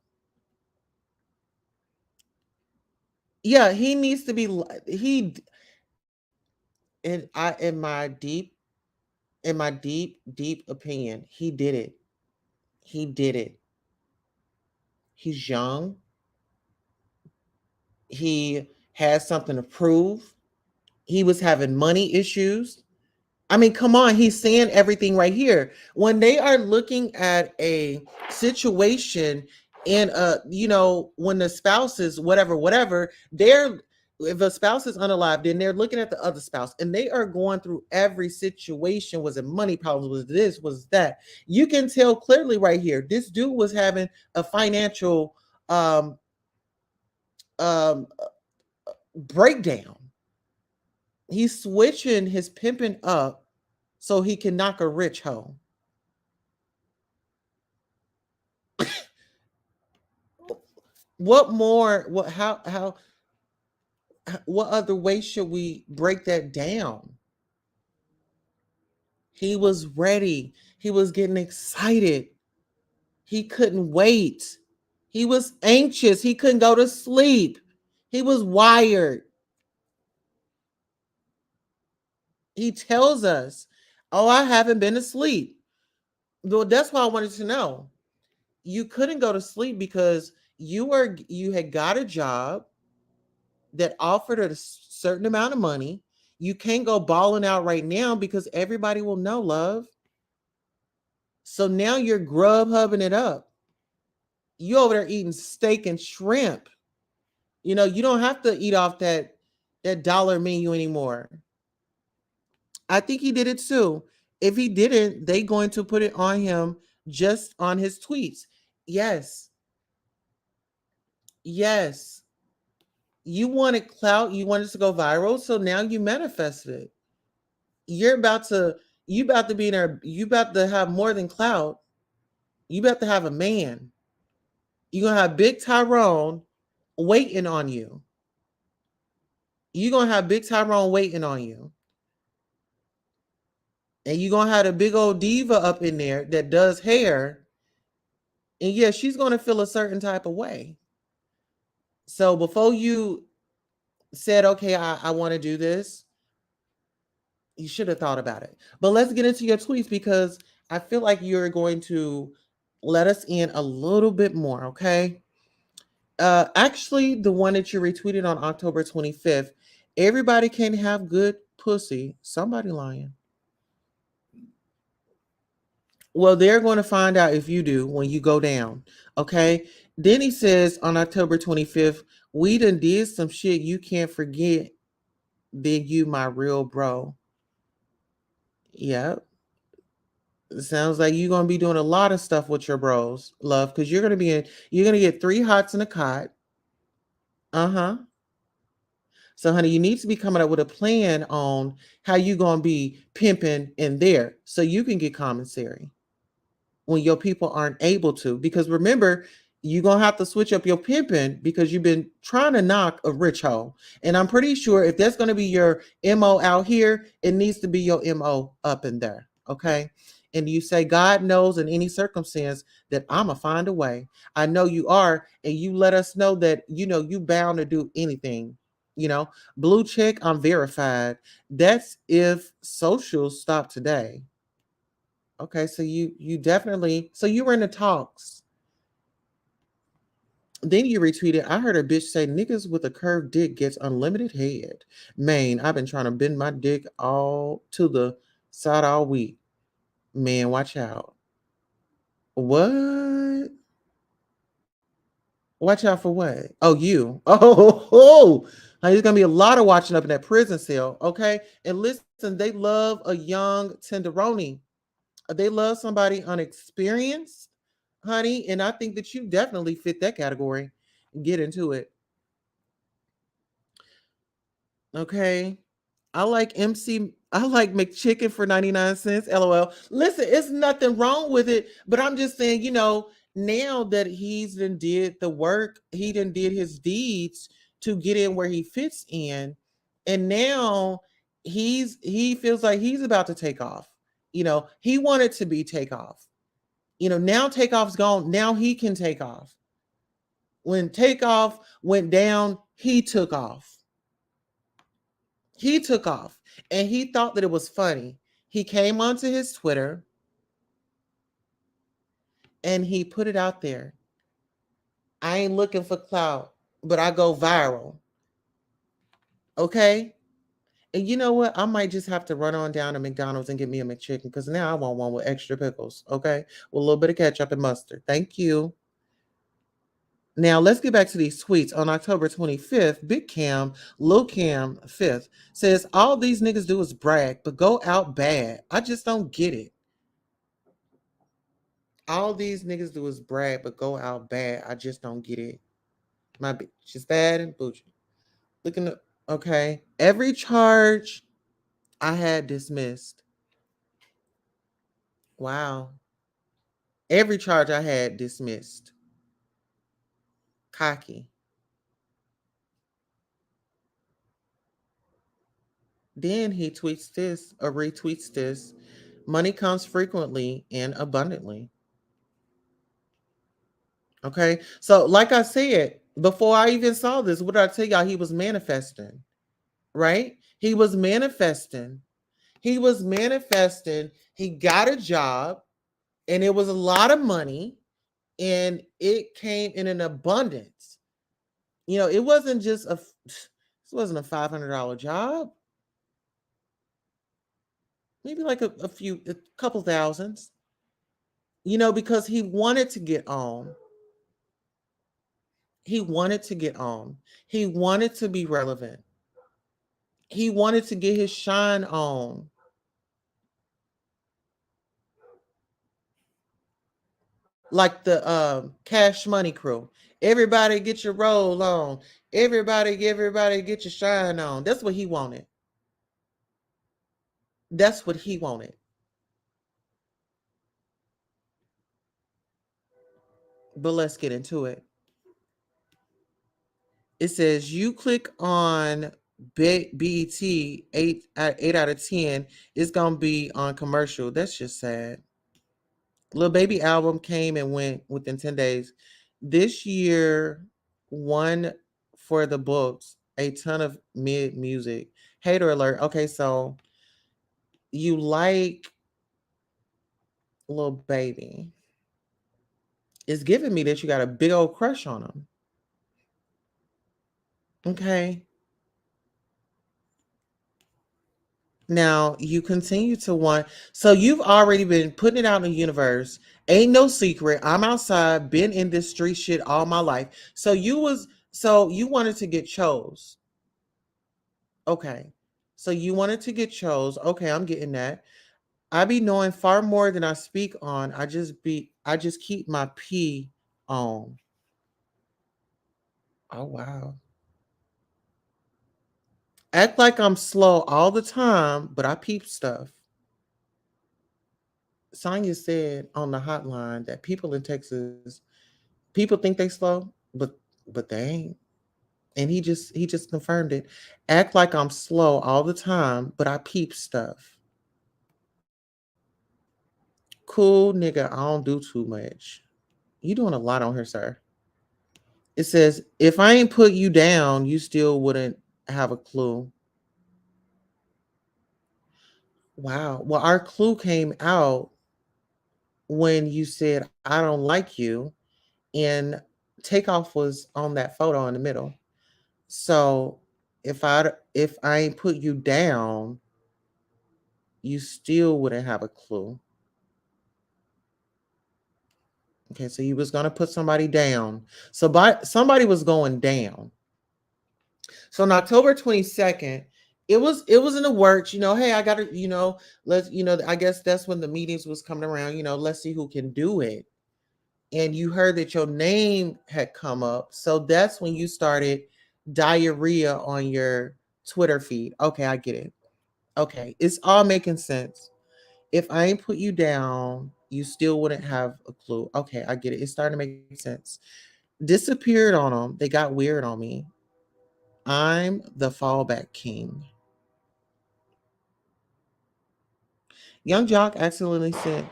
Yeah, he needs to be he in I in my deep opinion, he did it. He did it. He's young. He has something to prove. He was having money issues. I mean, come on, he's saying everything right here. When they are looking at a situation and you know, when the spouse is whatever, they're if a spouse is unalive, then they're looking at the other spouse and they are going through every situation. Was it money problems? Was this? Was that? You can tell clearly right here. This dude was having a financial um um breakdown. He's switching his pimping up so he can knock a rich hoe. What more? What other way should we break that down? He was ready. He was getting excited. He couldn't wait. He was anxious. He couldn't go to sleep. He was wired. He tells us, "Oh, I haven't been asleep." Well, that's why I wanted to know. You couldn't go to sleep because you had got a job that offered a certain amount of money. You can't go balling out right now because everybody will know, love. So now you're grub hubbing it up. You over there eating steak and shrimp. You know, you don't have to eat off that dollar menu anymore. I think he did it too. If he didn't, they going to put it on him just on his tweets. Yes. Yes. You wanted clout, you wanted to go viral, so now you manifested it. You're about to you about to be there, you about to have more than clout. You about to have a man. You're gonna have big Tyrone waiting on you. You're gonna have big Tyrone waiting on you. And you're gonna have a big old diva up in there that does hair. And yeah, she's gonna feel a certain type of way. So before you said, okay, I want to do this, you should have thought about it. But let's get into your tweets because I feel like you're going to let us in a little bit more, okay? Actually, the one that you retweeted on October 25th, everybody can have good pussy. Somebody lying. Well, they're going to find out if you do when you go down, okay? Then he says on October 25th, we done did some shit you can't forget. Then you my real bro. Yep. Sounds like you're gonna be doing a lot of stuff with your bros, love, because you're gonna get 3 hots in a cot. Uh-huh. So, honey, you need to be coming up with a plan on how you gonna be pimping in there so you can get commissary when your people aren't able to. Because remember, you're gonna have to switch up your pimping because you've been trying to knock a rich hoe. And I'm pretty sure if that's gonna be your MO out here, it needs to be your MO up in there. Okay. And you say, God knows in any circumstance that I'ma find a way. I know you are, and you let us know that you know you bound to do anything. You know, blue check, I'm verified. That's if socials stop today. Okay, so you definitely so you were in the talks. Then you retweeted, I heard a bitch say niggas with a curved dick gets unlimited head. Man, I've been trying to bend my dick all to the side all week. Man, watch out. What? Watch out for what? Oh, you. Oh. There's gonna be a lot of watching up in that prison cell. Okay. And listen, they love a young tenderoni. They love somebody unexperienced, honey, and I think that you definitely fit that category. Get into it. Okay. I like McChicken for 99 cents. LOL. Listen, it's nothing wrong with it, but I'm just saying, now that he's done did the work, he done did his deeds to get in where he fits in. And now he feels like he's about to take off. He wanted to be Takeoff. Now Takeoff's gone. Now he can take off. When Takeoff went down, he took off. He took off and he thought that it was funny. He came onto his Twitter and he put it out there. I ain't looking for clout, but I go viral. Okay? And you know what? I might just have to run on down to McDonald's and get me a McChicken because now I want one with extra pickles. Okay? With a little bit of ketchup and mustard. Thank you. Now, let's get back to these tweets. On October 25th, Big Cam, Lil Cam 5th, says, all these niggas do is brag, but go out bad. I just don't get it. All these niggas do is brag, but go out bad. I just don't get it. My bitch is bad and bougie. Looking up, okay. Every charge I had dismissed. Wow. Every charge I had dismissed. Cocky. Then he tweets this or retweets this. Money comes frequently and abundantly. Okay. So, like I said, before I even saw this, what did I tell y'all? He was manifesting, right? He was manifesting. He got a job and it was a lot of money and it came in an abundance. It wasn't just this wasn't a $500 job. Maybe like a couple thousands, because he wanted to get on. He wanted to get on. He wanted to be relevant. He wanted to get his shine on. Like the Cash Money crew. Everybody get your roll on. Everybody get your shine on. That's what he wanted. That's what he wanted. But let's get into it. It says you click on BET 8 out of 10, it's gonna be on commercial. That's just sad. Lil Baby album came and went within 10 days. This year, one for the books, a ton of mid music. Hater alert. Okay, so you like Lil Baby. It's giving me that you got a big old crush on him. Okay. Now you continue to want, so you've already been putting it out in the universe. Ain't no secret. I'm outside, been in this street shit all my life. So you wanted to get chose. Okay. So you wanted to get chose. Okay, I'm getting that. I be knowing far more than I speak on. I just keep my pee on. Oh wow. Act like I'm slow all the time, but I peep stuff. Sonya said on the hotline that people in Texas, people think they slow, but they ain't. And he just confirmed it. Act like I'm slow all the time, but I peep stuff. Cool nigga, I don't do too much. You doing a lot on her, sir. It says, if I ain't put you down, you still wouldn't have a clue. Wow. Well, our clue came out when you said, I don't like you. And Takeoff was on that photo in the middle. So if I ain't put you down, you still wouldn't have a clue. Okay, so you was going to put somebody down. So somebody was going down. So on October 22nd, it was in the works, hey, I gotta, let's, I guess that's when the meetings was coming around, let's see who can do it. And you heard that your name had come up. So that's when you started diarrhea on your Twitter feed. Okay, I get it. Okay, it's all making sense. If I ain't put you down, you still wouldn't have a clue. Okay, I get it. It's starting to make sense. Disappeared on them. They got weird on me. I'm the fallback king. Young Jock accidentally said,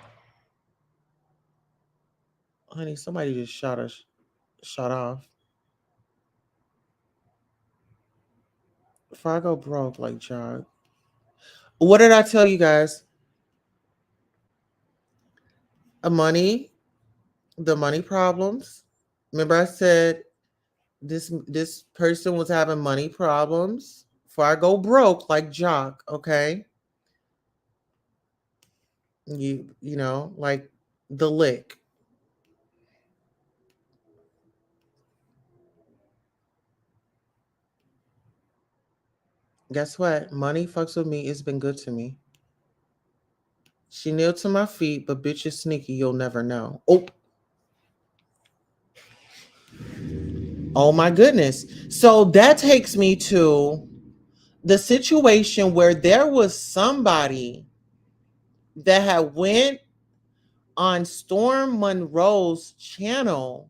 honey, somebody just shot off. If I go broke like Jock. What did I tell you guys? Money, the money problems. Remember I said this person was having money problems. Before I go broke like Jock, okay? Like the lick. Guess what? Money fucks with me. It's been good to me. She kneeled to my feet, but bitch is sneaky. You'll never know. Oh my goodness. So that takes me to the situation where there was somebody that had went on Storm Monroe's channel.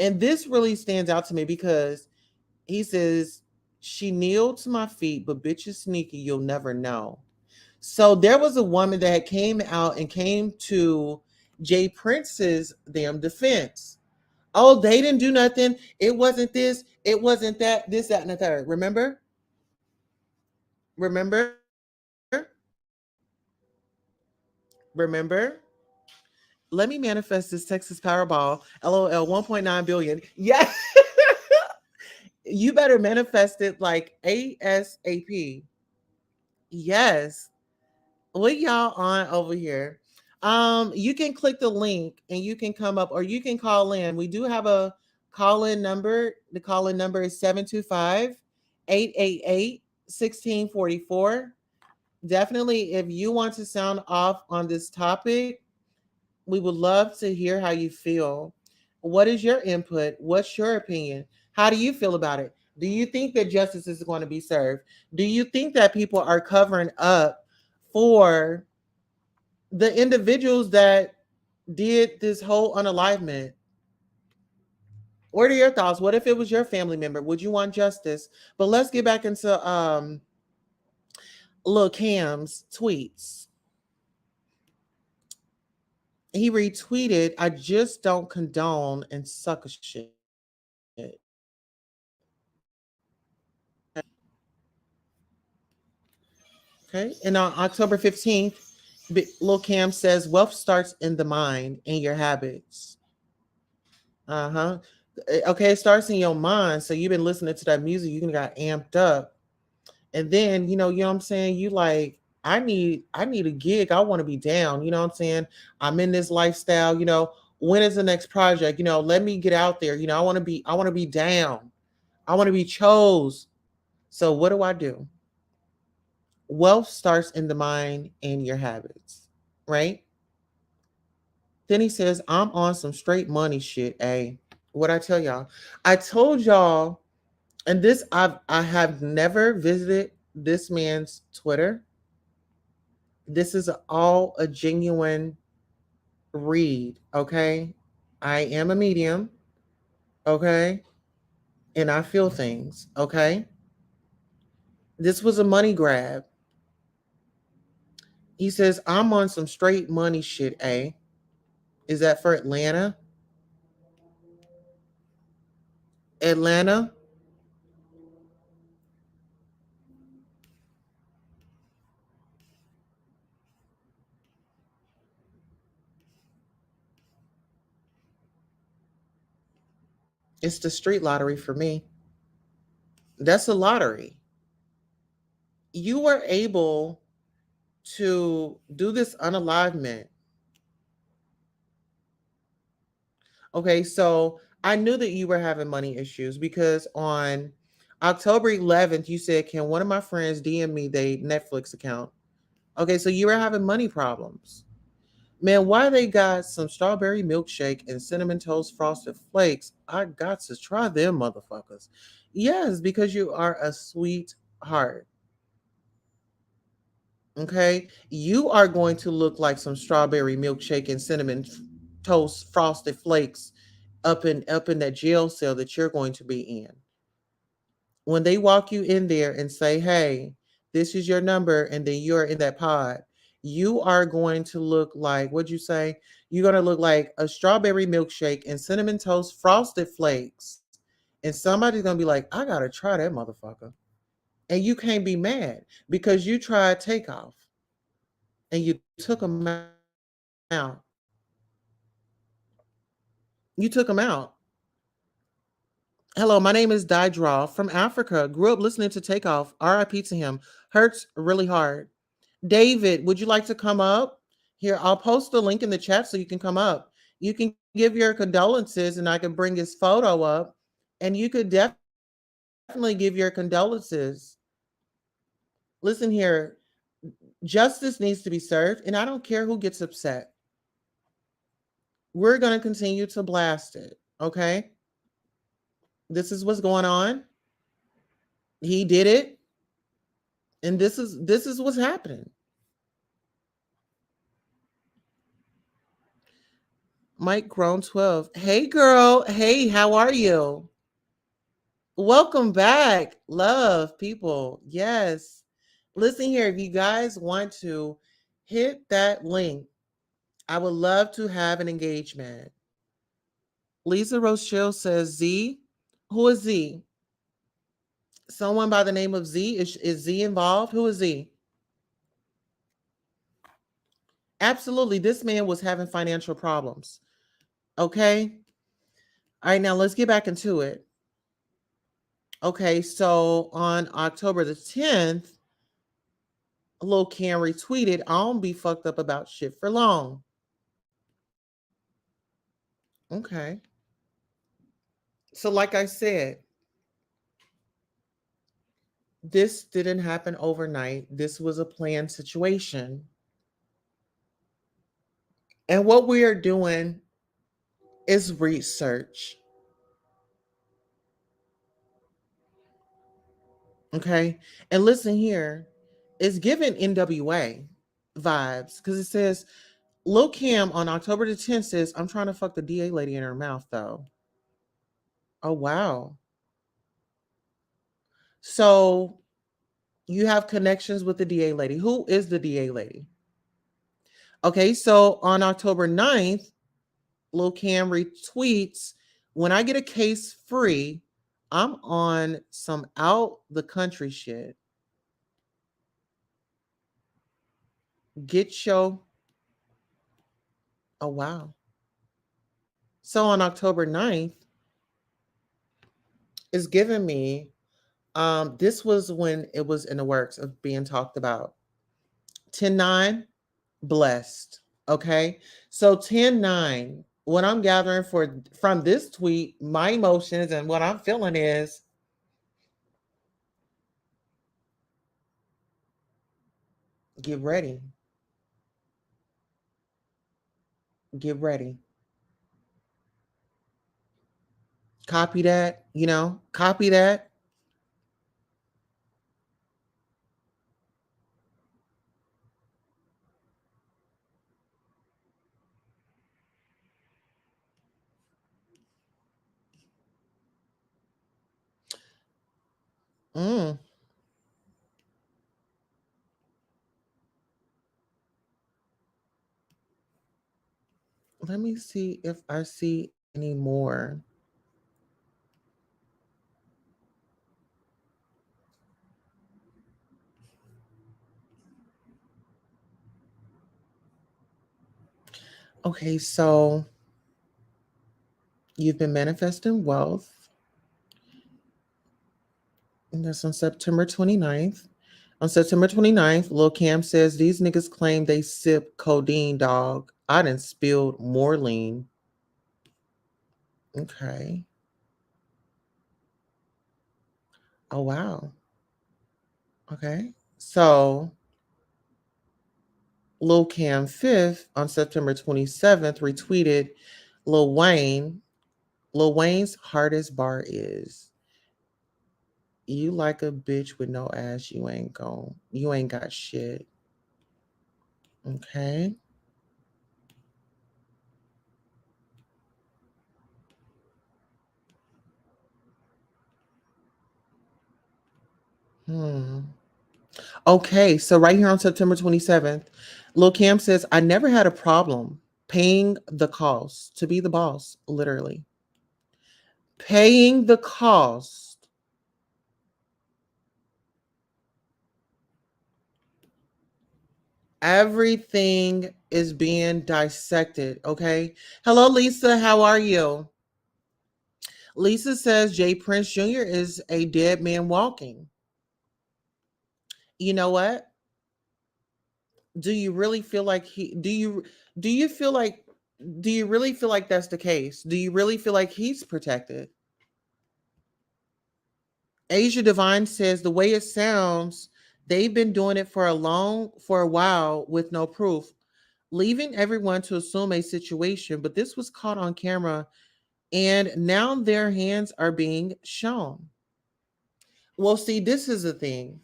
And this really stands out to me because he says, she kneeled to my feet, but bitch is sneaky. You'll never know. So there was a woman that came out and came to Jay Prince's damn defense. Oh, they didn't do nothing. It wasn't this. It wasn't that. This, that, and the third. Remember? Remember? Let me manifest this Texas Powerball. LOL 1.9 billion. Yeah. You better manifest it like ASAP. Yes. What y'all on over here? You can click the link and you can come up or you can call in. We do have a call-in number. The call-in number is 725-888-1644. Definitely, if you want to sound off on this topic, we would love to hear how you feel. What is your input? What's your opinion? How do you feel about it? Do you think that justice is going to be served? Do you think that people are covering up for the individuals that did this whole unalivement? What are your thoughts? What if it was your family member? Would you want justice? But let's get back into Lil Cam's tweets. He retweeted, I just don't condone and suck a shit. Okay. And on October 15th, Lil Cam says, wealth starts in the mind and your habits. Uh-huh. Okay, it starts in your mind. So you've been listening to that music, you got amped up. And then, you know what I'm saying? You like, I need a gig. I want to be down. You know what I'm saying? I'm in this lifestyle, when is the next project? Let me get out there. I want to be down. I want to be chose. So what do? Wealth starts in the mind and your habits, right? Then he says, I'm on some straight money shit. Hey, what I tell y'all? I told y'all, and this I have never visited this man's Twitter. This is all a genuine read, okay? I am a medium, okay? And I feel things, okay? This was a money grab. He says, I'm on some straight money shit, eh? Is that for Atlanta? Atlanta? It's the street lottery for me. That's a lottery. You were able to do this unalivement. Okay, so I knew that you were having money issues because on October 11th, you said, can one of my friends DM me their Netflix account? Okay, so you were having money problems. Man, why they got some strawberry milkshake and cinnamon toast frosted flakes? I got to try them motherfuckers. Yes, because you are a sweetheart. Okay? You are going to look like some strawberry milkshake and cinnamon toast frosted flakes up in that jail cell that you're going to be in. When they walk you in there and say, hey, this is your number, and then you're in that pod, you are going to look like, what'd you say? You're going to look like a strawberry milkshake and cinnamon toast frosted flakes. And somebody's going to be like, I got to try that motherfucker. And you can't be mad because you tried Takeoff and you took them out. You took them out. Hello, my name is Didraw from Africa. Grew up listening to Takeoff. RIP to him. Hurts really hard. David, would you like to come up? Here, I'll post the link in the chat so you can come up. You can give your condolences and I can bring his photo up. And you could definitely give your condolences. Listen here, justice needs to be served, and I don't care who gets upset. We're going to continue to blast it, okay? This is what's going on. He did it. And this is what's happening. Mike Grown 12. Hey girl. Hey, how are you? Welcome back. Love people. Yes. Listen here, if you guys want to hit that link, I would love to have an engagement. Lisa Rochelle says Z. Who is Z? Someone by the name of Z. Is Z involved? Who is Z? Absolutely. This man was having financial problems. Okay. All right. Now let's get back into it. Okay. So on October the 10th, Lil Cam retweeted, I don't be fucked up about shit for long. Okay. So like I said, this didn't happen overnight. This was a planned situation. And what we are doing is research. Okay. And listen here, it's giving NWA vibes because it says, Lil Cam on October the 10th says, I'm trying to fuck the DA lady in her mouth though. Oh, wow. So you have connections with the DA lady. Who is the DA lady? Okay, so on October 9th, Lil Cam retweets, when I get a case free, I'm on some out the country shit. Get your, oh wow. So on October 9th, it's giving me, this was when it was in the works of being talked about. 10-9, blessed. Okay. So 10-9, what I'm gathering from this tweet, my emotions and what I'm feeling is get ready. Get ready. Copy that, copy that. Mm. Let me see if I see any more. Okay, so you've been manifesting wealth. And that's on September 29th. On September 29th, Lil Cam says, these niggas claim they sip codeine, dog. I done spilled more lean. Okay. Oh, wow. Okay. So Lil Cam Fifth on September 27th retweeted Lil Wayne. Lil Wayne's hardest bar is, you like a bitch with no ass, you ain't got shit. Okay. Hmm. Okay, so right here on September 27th, Lil Cam says, I never had a problem paying the cost to be the boss, literally. Paying the cost. Everything is being dissected, okay? Hello, Lisa. How are you? Lisa says Jay Prince Jr. is a dead man walking. You know what? Do you really feel like do you feel like do you really feel like that's the case? Do you really feel like he's protected? Asia Divine says the way it sounds, they've been doing it for a while with no proof, leaving everyone to assume a situation, but this was caught on camera and now their hands are being shown. Well, see, this is the thing.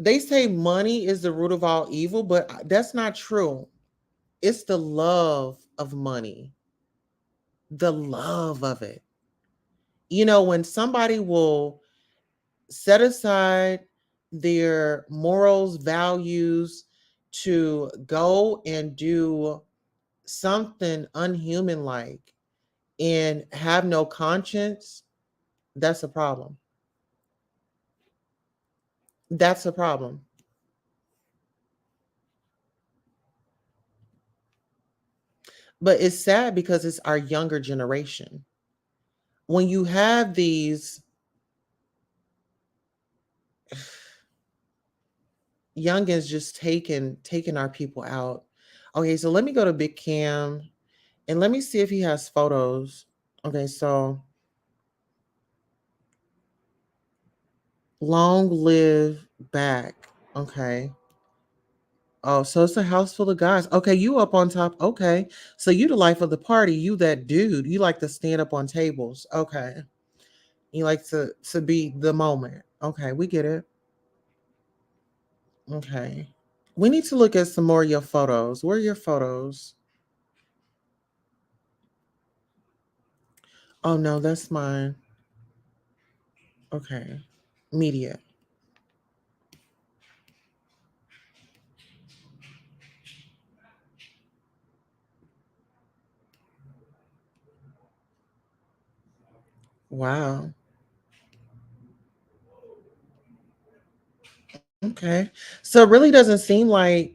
They say money is the root of all evil, but that's not true. It's the love of money, the love of it. You know, when somebody will set aside their morals, values to go and do something unhuman like and have no conscience, that's a problem. That's a problem. But it's sad because it's our younger generation. When you have these youngins just taking our people out. Okay, so let me go to Big Cam and let me see if he has photos. Okay, so long live back. Okay. Oh, so it's a house full of guys. Okay, you up on top. Okay. So you the life of the party. You that dude. You like to stand up on tables. Okay. You like to be the moment. Okay, we get it. Okay. We need to look at some more of your photos. Where are your photos? Oh no, that's mine. Okay. Media. Wow. Okay. So it really doesn't seem like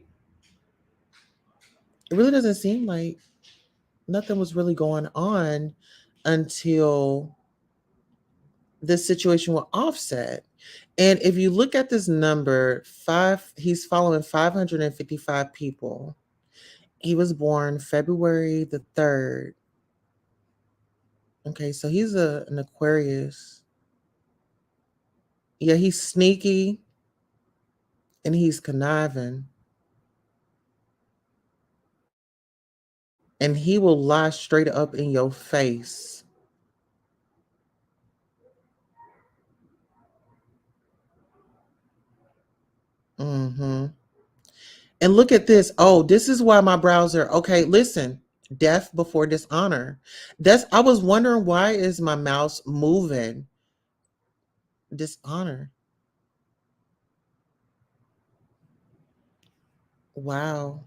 nothing was really going on until this situation with Offset. And if you look at this number, he's following 555 people. He was born February the 3rd. Okay, so he's an Aquarius. Yeah, he's sneaky and he's conniving. And he will lie straight up in your face. Mm-hmm. And look at this. Oh, this is why my browser. Okay, listen. Death before dishonor. I was wondering, why is my mouse moving? Dishonor. Wow.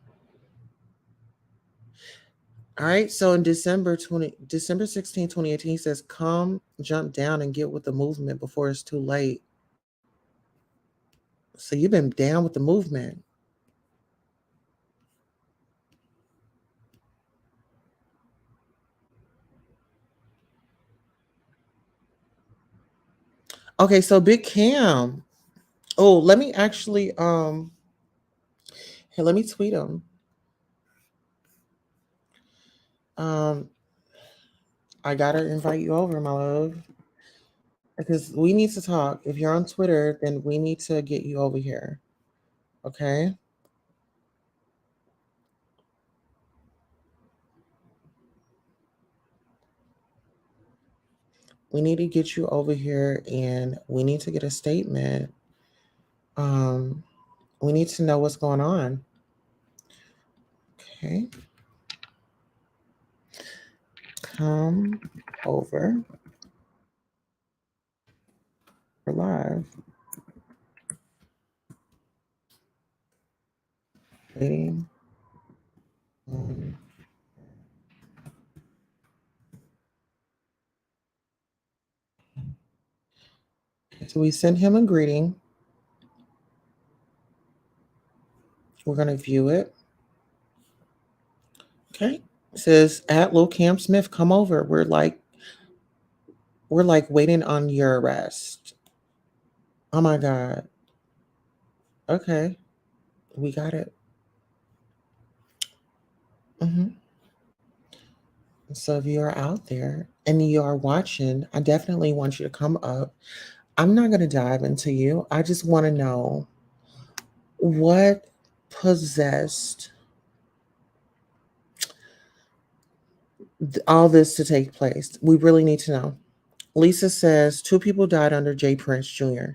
All right. So in December 16, 2018, he says, come jump down and get with the movement before it's too late. So you've been down with the movement. Okay, so Big Cam. Oh, let me actually here, let me tweet him. Um I gotta invite you over, my love. Because we need to talk. If you're on Twitter, then we need to get you over here. Okay? We need to get you over here and we need to get a statement. We need to know what's going on. Okay. Come over. We're live. Waiting. So we send him a greeting. We're going to view it. Okay. It says at Lil Cam Smith, come over. We're like waiting on your arrest. Oh my God. Okay. We got it. So if you're out there and you are watching, I definitely want you to come up. I'm not going to dive into you. I just want to know what possessed all this to take place. We really need to know. Lisa says 2 people died under J. Prince Jr.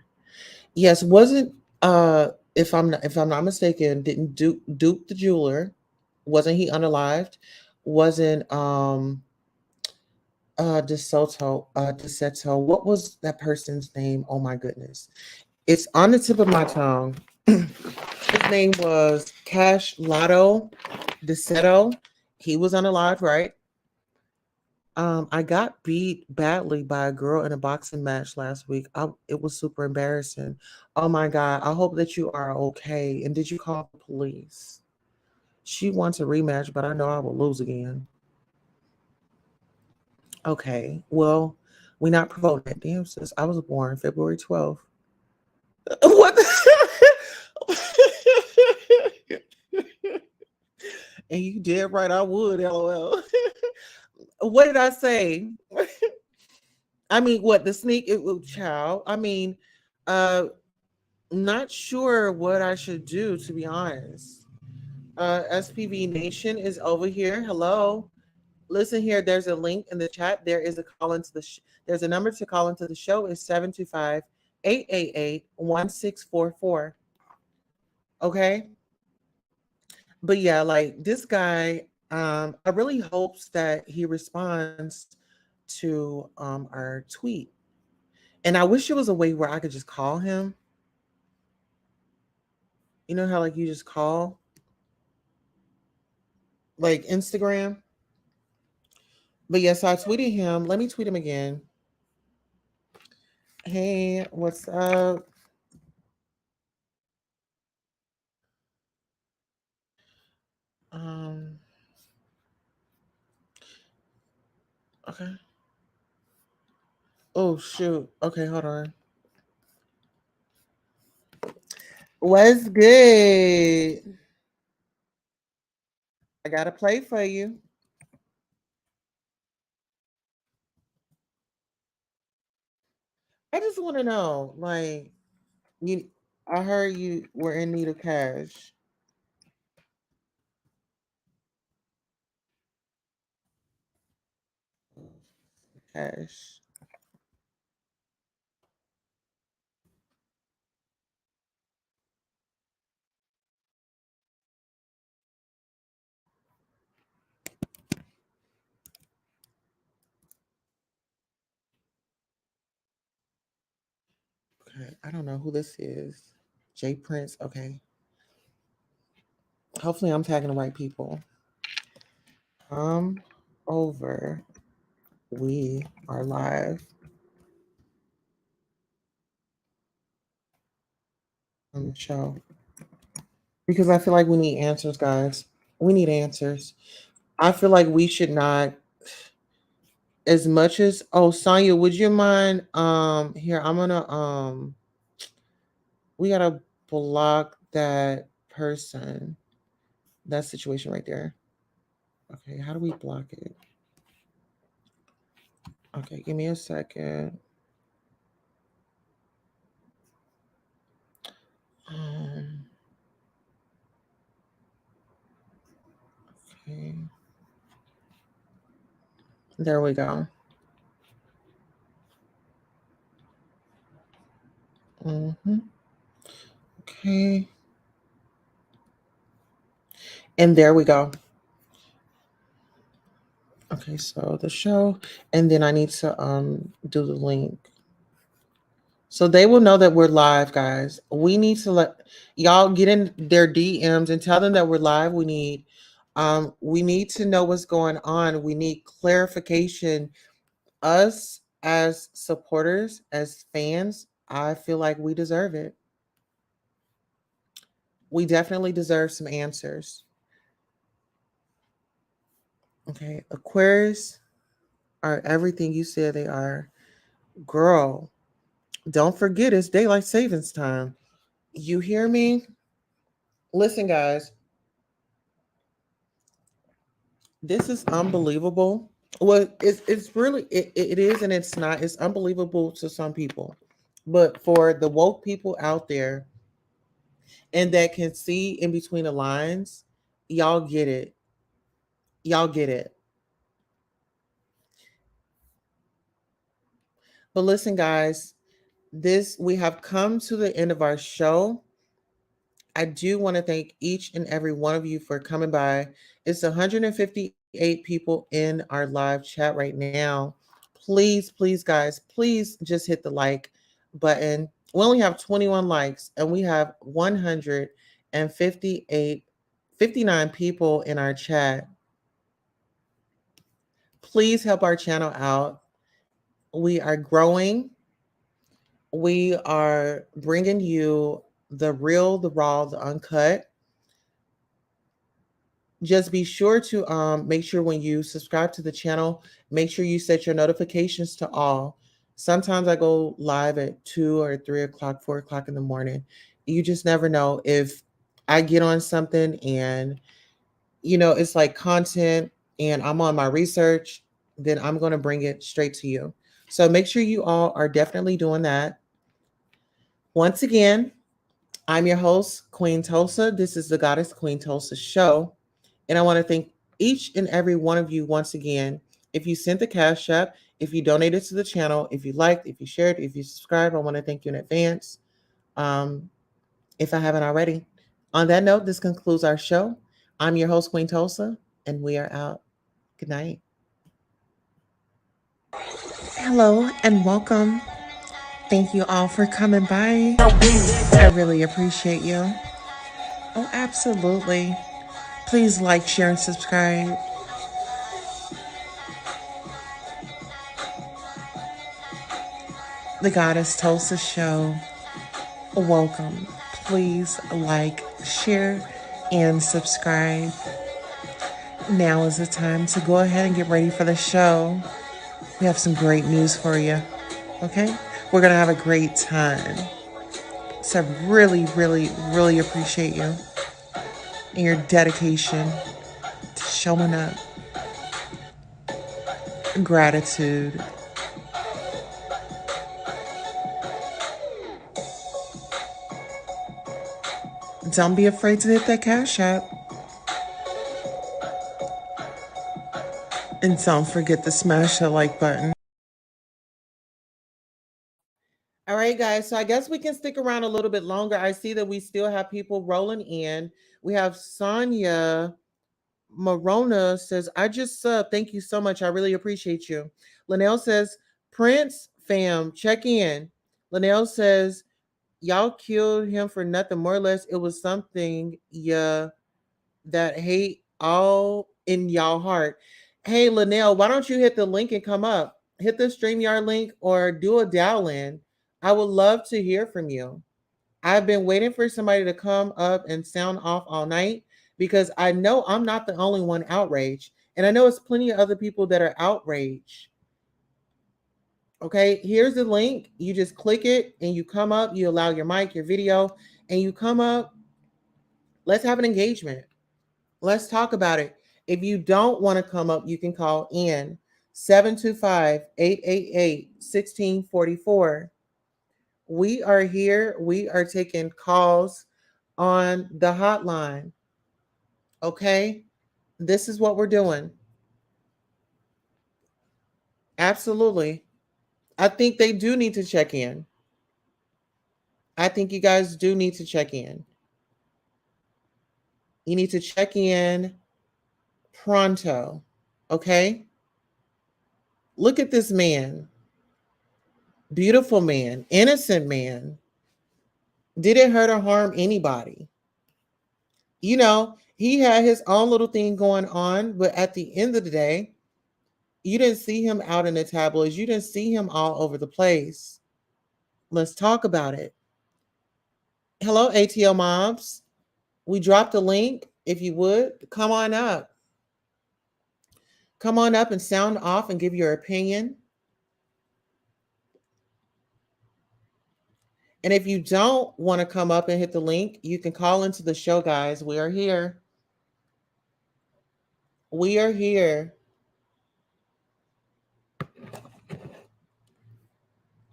Yes, wasn't if I'm not mistaken, didn't Duke the jeweler, wasn't he unalived? Wasn't DeSoto, what was that person's name? Oh my goodness. It's on the tip of my tongue. His name was Cash Lotto DeSoto. He was unalived, right? I got beat badly by a girl in a boxing match last week. It was super embarrassing. Oh my God. I hope that you are okay. And did you call the police? She wants a rematch, but I know I will lose again. Okay. Well, we're not promoting that. Damn, sis. I was born February 12th. What? And you did right. I would. LOL. What did I say? I mean, what the sneak? Child. I mean, not sure what I should do, to be honest. SPV Nation is over here. Hello. Listen here. There's a link in the chat. There is a call into the. There's a number to call into the show. Is 725-888-1644. Okay. But yeah, like this guy, I really hopes that he responds to our tweet. And I wish there was a way where I could just call him. You know how like you just call? Like Instagram. But yes, I tweeted him. Let me tweet him again. Hey, what's up? Okay. Oh shoot. Okay, hold on. What's good? I got to play for you. I just want to know, like, I heard you were in need of cash. Cash. Okay, I don't know who this is. Jay Prince. Okay. Hopefully, I'm tagging the right people. Come over. We are live on the show because I feel like we need answers, guys. We need answers. I feel like we should not, as much as Sonia, would you mind? Here I'm gonna we gotta block that person, that situation right there. Okay, how do we block it? Okay, give me a second. Um, okay. There we go. hmm Okay. And there we go. Okay, so the show, and then I need to do the link. So they will know that we're live, guys. We need to let y'all get in their DMs and tell them that we're live. We need to know what's going on. We need clarification. Us as supporters, as fans, I feel like we deserve it. We definitely deserve some answers. Okay, Aquarius are everything you said they are. Girl, don't forget it's daylight savings time. You hear me? Listen, guys, this is unbelievable. Well, it's really it is and it's not. It's unbelievable to some people, but for the woke people out there and that can see in between the lines, y'all get it. Y'all get it. But listen, guys, this we have come to the end of our show. I do want to thank each and every one of you for coming by. It's 158 people in our live chat right now. Please, please, guys, please just hit the like button. We only have 21 likes and we have 59 people in our chat. Please help our channel out. We are growing. We are bringing you the real, the raw, the uncut. Just be sure to make sure when you subscribe to the channel, make sure you set your notifications to all. Sometimes I go live at 2 or 3 o'clock, 4 o'clock in the morning. You just never know if I get on something and, it's like content and I'm on my research, then I'm going to bring it straight to you. So make sure you all are definitely doing that. Once again, I'm your host, Queen Tulsa. This is the Goddess Queen Tulsa show. And I want to thank each and every one of you once again. If you sent the Cash App, if you donated to the channel, if you liked, if you shared, if you subscribed, I want to thank you in advance. If I haven't already. On that note, this concludes our show. I'm your host, Queen Tulsa, and we are out. Good night. Hello and welcome. Thank you all for coming by. I really appreciate you. Oh, absolutely. Please like, share, and subscribe. The Goddess Tulsa Show. Welcome. Please like, share, and subscribe. Now is the time to go ahead and get ready for the show. We have some great news for you. Okay? We're going to have a great time. So I really, really, really appreciate you and your dedication to showing up. Gratitude. Don't be afraid to hit that Cash App. And don't forget to smash that like button. All right, guys. So I guess we can stick around a little bit longer. I see that we still have people rolling in. We have Sonia Morona says, I just subbed. Thank you so much. I really appreciate you. Linnell says, Prince fam, check in. Linnell says, y'all killed him for nothing. More or less, it was something, yeah, that hate all in y'all heart. Hey, Linnell, why don't you hit the link and come up? Hit the StreamYard link or do a dial in. I would love to hear from you. I've been waiting for somebody to come up and sound off all night because I know I'm not the only one outraged. And I know it's plenty of other people that are outraged. Okay, here's the link. You just click it and you come up, you allow your mic, your video, and you come up. Let's have an engagement. Let's talk about it. If you don't want to come up, you can call in. 725-888-1644. We are here. We are taking calls on the hotline. Okay? This is what we're doing. Absolutely. I think they do need to check in. I think you guys do need to check in. You need to check in pronto. Okay? Look at this man. Beautiful man, innocent man. Didn't hurt or harm anybody. He had his own little thing going on, but at the end of the day, you didn't see him out in the tabloids. You didn't see him all over the place. Let's talk about it. Hello, ATL mobs. We dropped a link. If you would, come on up. Come on up and sound off and give your opinion. And if you don't want to come up and hit the link, you can call into the show, guys. We are here. We are here.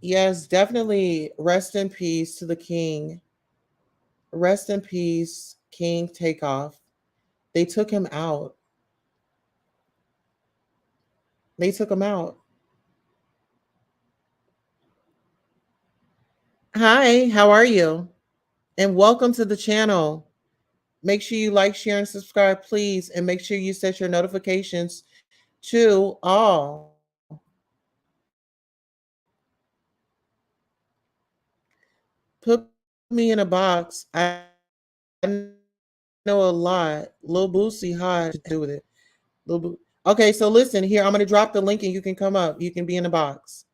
Yes, definitely. Rest in peace to the king. Rest in peace, King Takeoff. They took him out. They took him out. Hi, how are you? And welcome to the channel. Make sure you like, share, and subscribe, please. And make sure you set your notifications to all. Put me in a box. I know a lot. Lil Boosie hard to do with it. Okay, so listen here. I'm going to drop the link and you can come up. You can be in the box.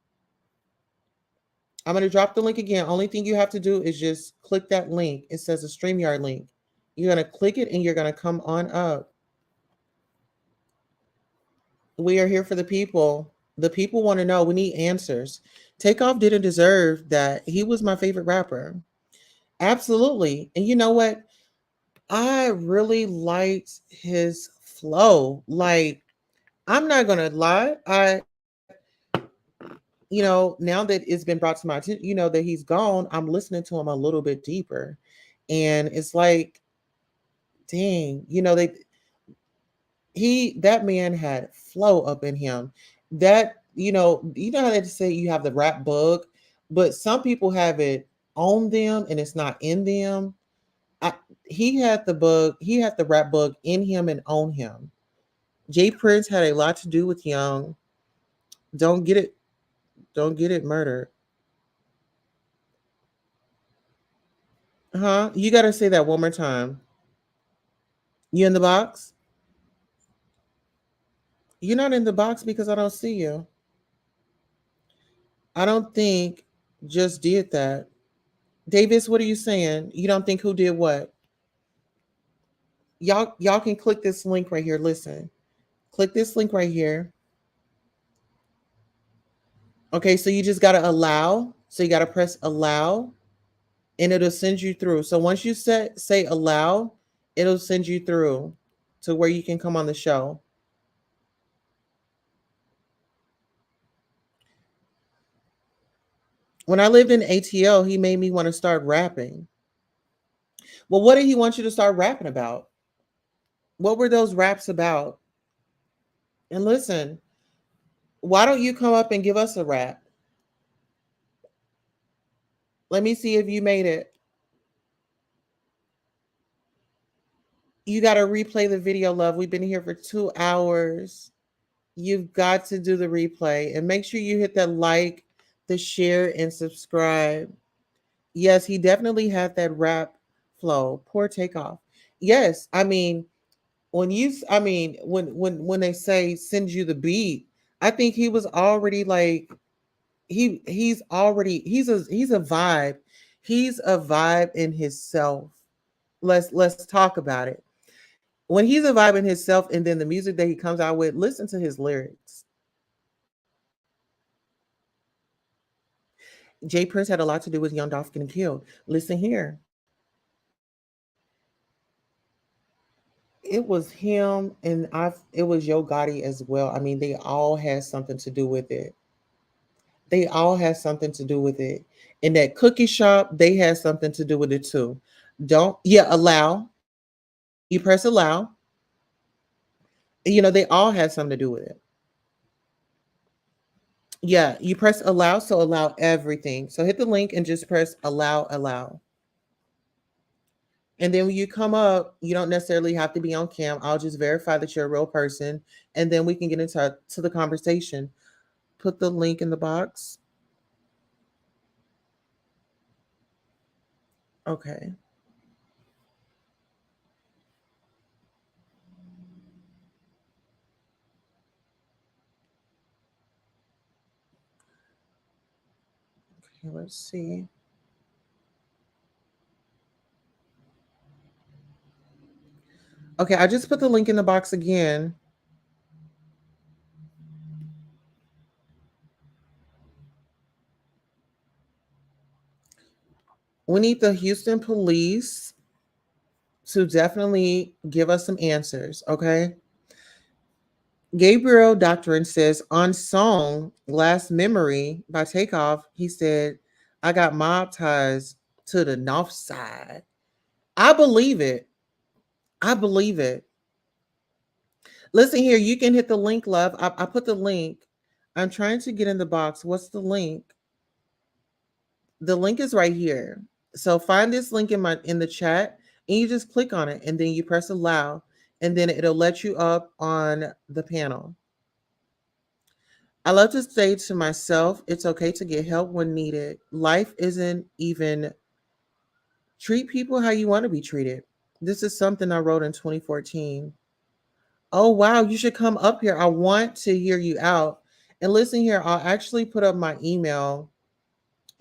I'm going to drop the link again. Only thing you have to do is just click that link. It says a StreamYard link. You're going to click it and you're going to come on up. We are here for the people. The people want to know. We need answers. Takeoff didn't deserve that. He was my favorite rapper. Absolutely. And you know what? I really liked his flow. Like, I'm not going to lie. Now that it's been brought to my attention, that he's gone, I'm listening to him a little bit deeper. And it's like, dang, that man had flow up in him. That, how they say you have the rap bug, but some people have it on them and it's not in them. He had the rap bug in him and on him. Jay Prince had a lot to do with Young. Don't get it murdered. Huh? You got to say that one more time. You in the box? You're not in the box because I don't see you. I don't think just did that. Davis, what are you saying? You don't think who did what? Y'all can click this link right here. Listen. Click this link right here. Okay, so you just got to allow. So you got to press allow and it'll send you through. So once you say allow, it'll send you through to where you can come on the show. When I lived in ATL, he made me want to start rapping. Well, what did he want you to start rapping about? What were those raps about? And listen, why don't you come up and give us a rap? Let me see if you made it. You got to replay the video, love. We've been here for 2 hours. You've got to do the replay and make sure you hit that like, the share, and subscribe. Yes, he definitely had that rap flow. Poor Takeoff. Yes, I mean, when they say send you the beat, I think he was already like he's a vibe. He's a vibe in himself. Let's talk about it. When he's a vibe in himself, and then the music that he comes out with, listen to his lyrics. Jay Prince had a lot to do with Young Dolph getting killed. Listen here. it was him, and it was Yo Gotti as well. I mean, they all had something to do with it. They all had something to do with it. In that cookie shop, they had something to do with it too. Don't, yeah, allow. You press allow. You know, they all had something to do with it. Yeah, you press allow, so allow everything. So hit the link and just press allow, allow. And then when you come up, you don't necessarily have to be on cam. I'll just verify that you're a real person, and then we can get into the conversation. Put the link in the box. Okay. Okay, let's see. Okay, I just put the link in the box again. We need the Houston police to definitely give us some answers, okay? Gabriel Doctrine says on song Last Memory by Takeoff, he said, I got mob ties to the north side. I believe it. I believe it. Listen here, you can hit the link, love. I put the link. I'm trying to get in the box. What's the link? The link is right here. So find this link in the chat, and you just click on it, and then you press allow, and then it'll let you up on the panel. I love to say to myself, it's okay to get help when needed. Life isn't even treat people how you want to be treated. This is something I wrote in 2014. Oh, wow. You should come up here. I want to hear you out. And listen here, I'll actually put up my email,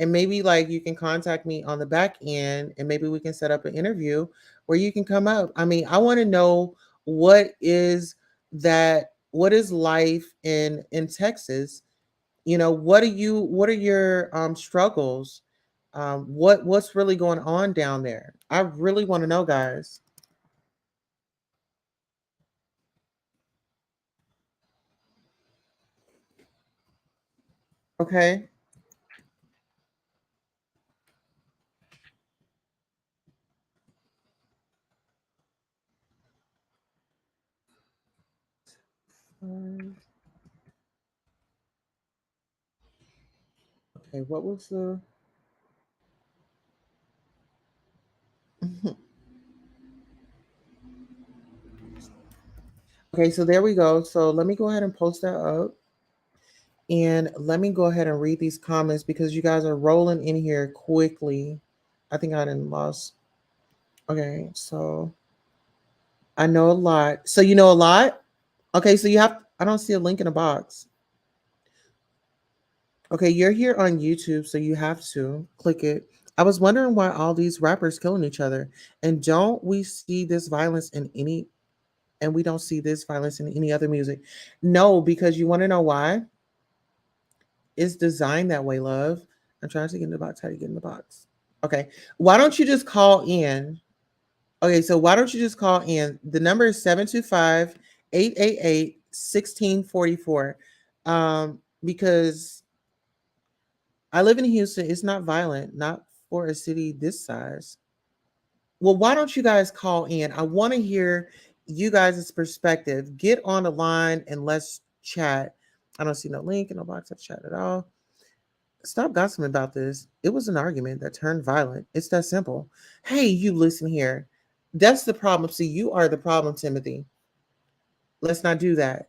and maybe like you can contact me on the back end, and maybe we can set up an interview where you can come up. I mean, I want to know what is life in Texas. You know, what are your struggles? What's really going on down there? I really want to know, guys. Okay. Okay, what was the Okay, so there we go. So let me go ahead and post that up. And let me go ahead and read these comments because you guys are rolling in here quickly. I think I didn't lost. Okay, so I know a lot. So you know a lot? Okay, so I don't see a link in a box. Okay, you're here on YouTube, so you have to click it. I was wondering why all these rappers killing each other. And don't we see this violence in any and we don't see this violence in any other music? No, because you want to know why? It's designed that way, love. I'm trying to get in the box. How do you get in the box? Okay. Why don't you just call in? Okay, so why don't you just call in? The number is 725-888-1644. Because I live in Houston. It's not violent, not for a city this size. Well, why don't you guys call in? I want to hear you guys' perspective. Get on the line and let's chat. I don't see no link in the box of chat at all. Stop gossiping about this. It was an argument that turned violent. It's that simple. Hey, you listen here. That's the problem. See, you are the problem, Timothy. Let's not do that.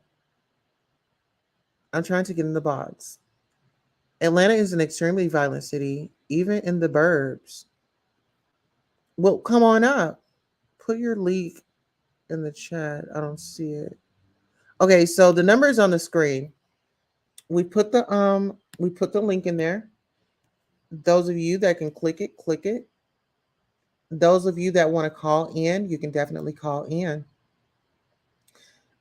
I'm trying to get in the box. Atlanta is an extremely violent city, even in the burbs. Well, come on up. Put your link in the chat. I don't see it. Okay, so the number is on the screen. We put the link in there. Those of you that can click it, click it. Those of you that want to call in, you can definitely call in.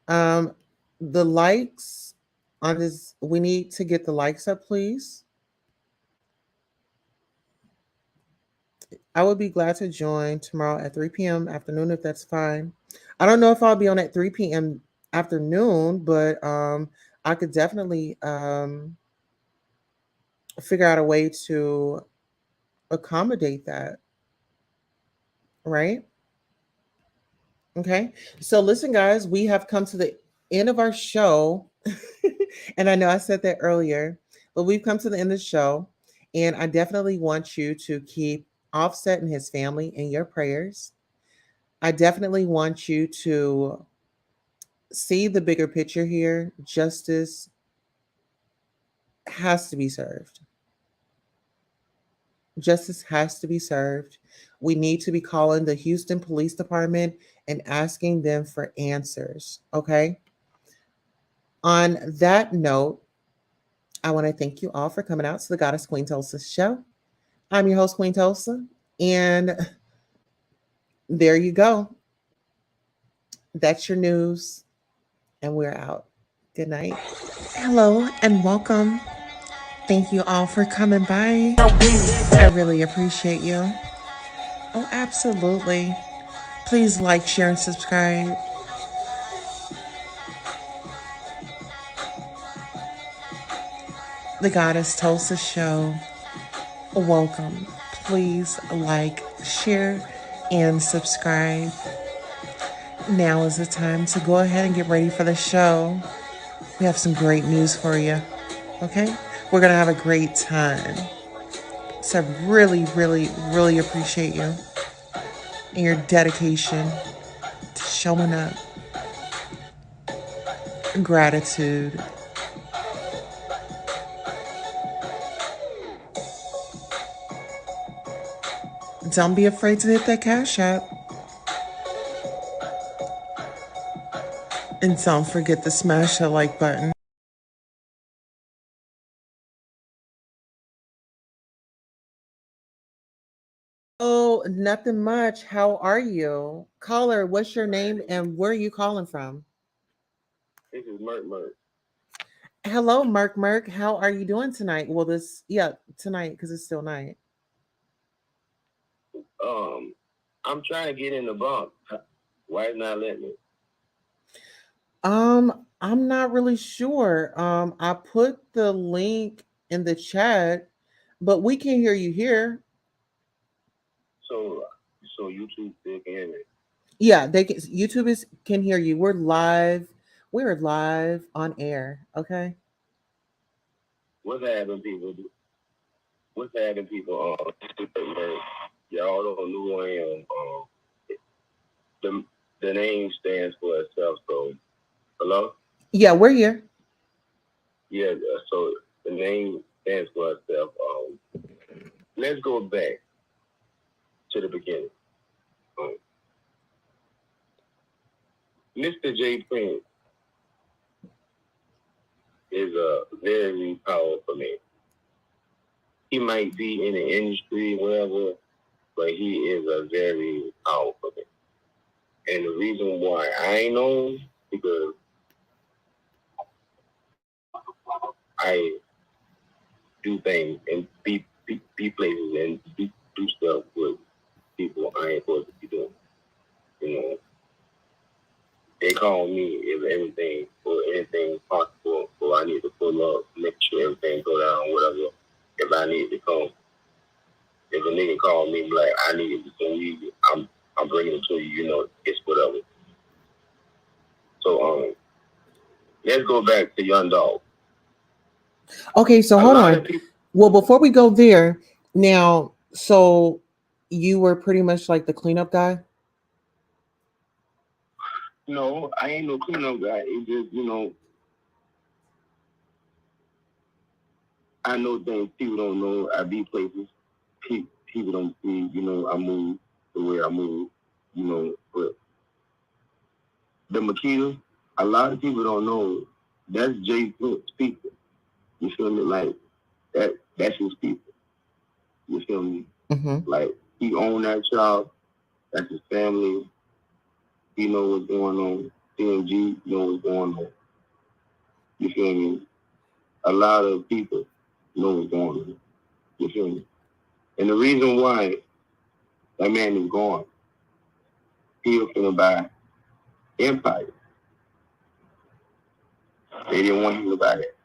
The likes on this, we need to get the likes up, please. I would be glad to join tomorrow at 3 p.m. afternoon if that's fine. I don't know if I'll be on at 3 p.m. afternoon, but I could definitely figure out a way to accommodate that, right? Okay. So listen, guys, we have come to the end of our show. And I know I said that earlier, but we've come to the end of the show. And I definitely want you to keep Offset and his family in your prayers. I definitely want you to see the bigger picture here. Justice has to be served. Justice has to be served. We need to be calling the Houston Police Department and asking them for answers. Okay. On that note, I want to thank you all for coming out to the Goddess Queen Tulsa show. I'm your host, Queen Tulsa. And there you go. That's your news. And we're out. Good night. Hello and welcome. Thank you all for coming by. I really appreciate you. Oh, absolutely. Please like, share, and subscribe. The Goddess Tulsa Show. Welcome. Please like, share, and subscribe. Now is the time to go ahead and get ready for the show. We have some great news for you. Okay? We're going to have a great time. So I really, really, really appreciate you and your dedication to showing up. Gratitude. Don't be afraid to hit that Cash App. And don't forget to smash that like button. Oh, nothing much. How are you? Caller, what's your name and where are you calling from? This is Merk Merk. Hello, Mark Merk. How are you doing tonight? Well, tonight because it's still night. I'm trying to get in the bunk. Why is not letting me? I'm not really sure. I put the link in the chat, but we can hear you here. So YouTube still can hear me. Yeah, they can. Can hear you. We're live. We're live on air. Okay. What's happening, people? What's happening, people? Y'all don't know who I am. The name stands for itself. So, hello. Yeah, we're here. Yeah. So the name stands for itself. Let's go back to the beginning. Mr. J. Prince is a very powerful man. He might be in the industry, whatever, but he is a very powerful man. And the reason why I know, because I do things and be places and do stuff with people I ain't supposed to be doing. You know, they call me if anything or anything possible, or I need to pull up, make sure everything go down, whatever. If I need to come, if a nigga call me like I need to send you, I'm bringing it to you. You know, it's whatever. So let's go back to Young Dog. Okay, so hold on. Well, before we go there, now, so you were pretty much like the cleanup guy? No, I ain't no cleanup guy. It's just, you know, I know things people don't know. I be places people don't see. You know, I move the way I move. You know, but the Makita, a lot of people don't know. That's Jay Prince's people. You feel me? Like that's his people. You feel me? Mm-hmm. Like he owned that child. That's his family. He know what's going on. CMG know what's going on. You feel me? A lot of people know what's going on. You feel me? And the reason why that man is gone, he was finna buy Empire. They didn't want to hear about it.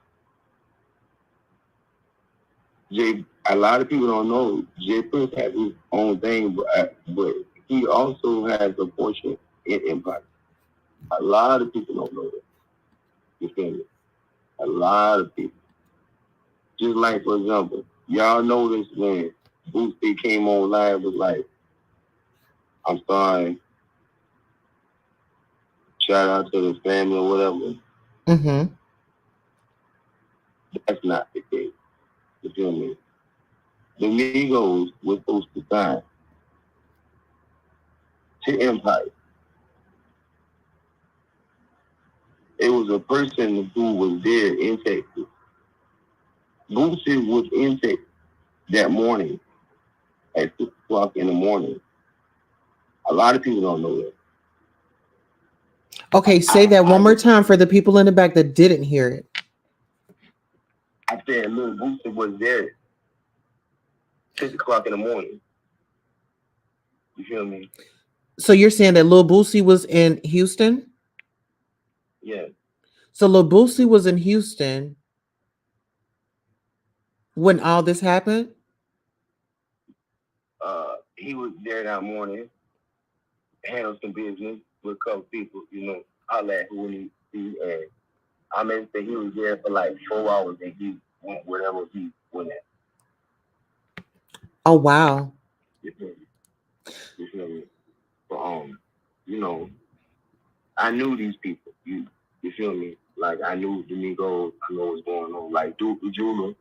A lot of people don't know Jay Prince has his own thing, but he also has a portion in Empire. A lot of people don't know that. You feel me? A lot of people. Just like, for example, y'all noticed when Boosie came on live was like, I'm sorry, shout out to the family or whatever. Mm-hmm. That's not the case. You feel me? The Migos were supposed to sign to Empire. It was a person who was there in Texas. Boosie was in Texas that morning at 6 o'clock in the morning. A lot of people don't know that. Okay, say that one more time for the people in the back that didn't hear it. I said, Lil Boosie was there 6 o'clock in the morning. You feel me? So you're saying that Lil Boosie was in Houston? Yeah. So Lil Boosie was in Houston when all this happened? He was there that morning, handled some business with a couple people, you know, holla at who he see, and I mean, say he was there for like 4 hours and he went wherever he went at. Oh, wow. You feel me? You feel me? But, you know, I knew these people. You feel me? Like, I knew the Migos, I know what's going on. Like, Duke the Jeweler,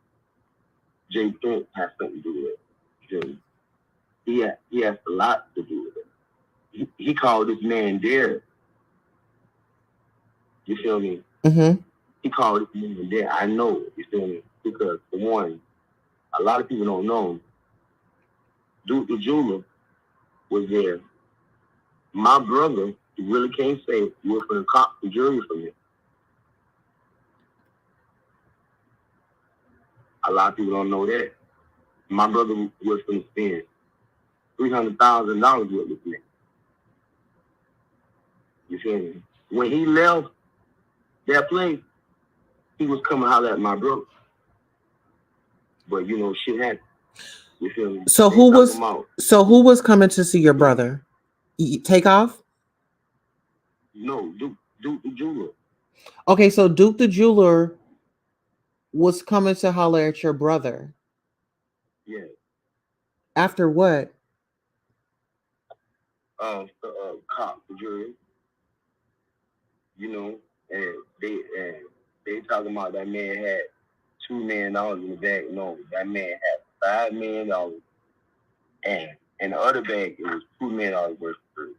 Jay Prince has something to do with it. You feel me? He has a lot to do with it. He called this man there. You feel me? Mm-hmm. He called this man there. I know, you feel me? Because, for one, a lot of people don't know, Duke the Jeweler was there. My brother, you really can't say, was for the cop the jury for me. A lot of people don't know that. My brother was going to spend $300,000 with me. You feel me? When he left that place, he was coming to holler at my brother. But you know, shit happened. You feel me? So who was coming to see your brother? Takeoff? No, Duke the Jeweler. Okay, so Duke the Jeweler was coming to holler at your brother. Yeah. After what? Cop the jury. You know, and they talking about that man had $2 million in the bag. No, that man had $5 million, and in the other bag it was $2 million worth of fruit.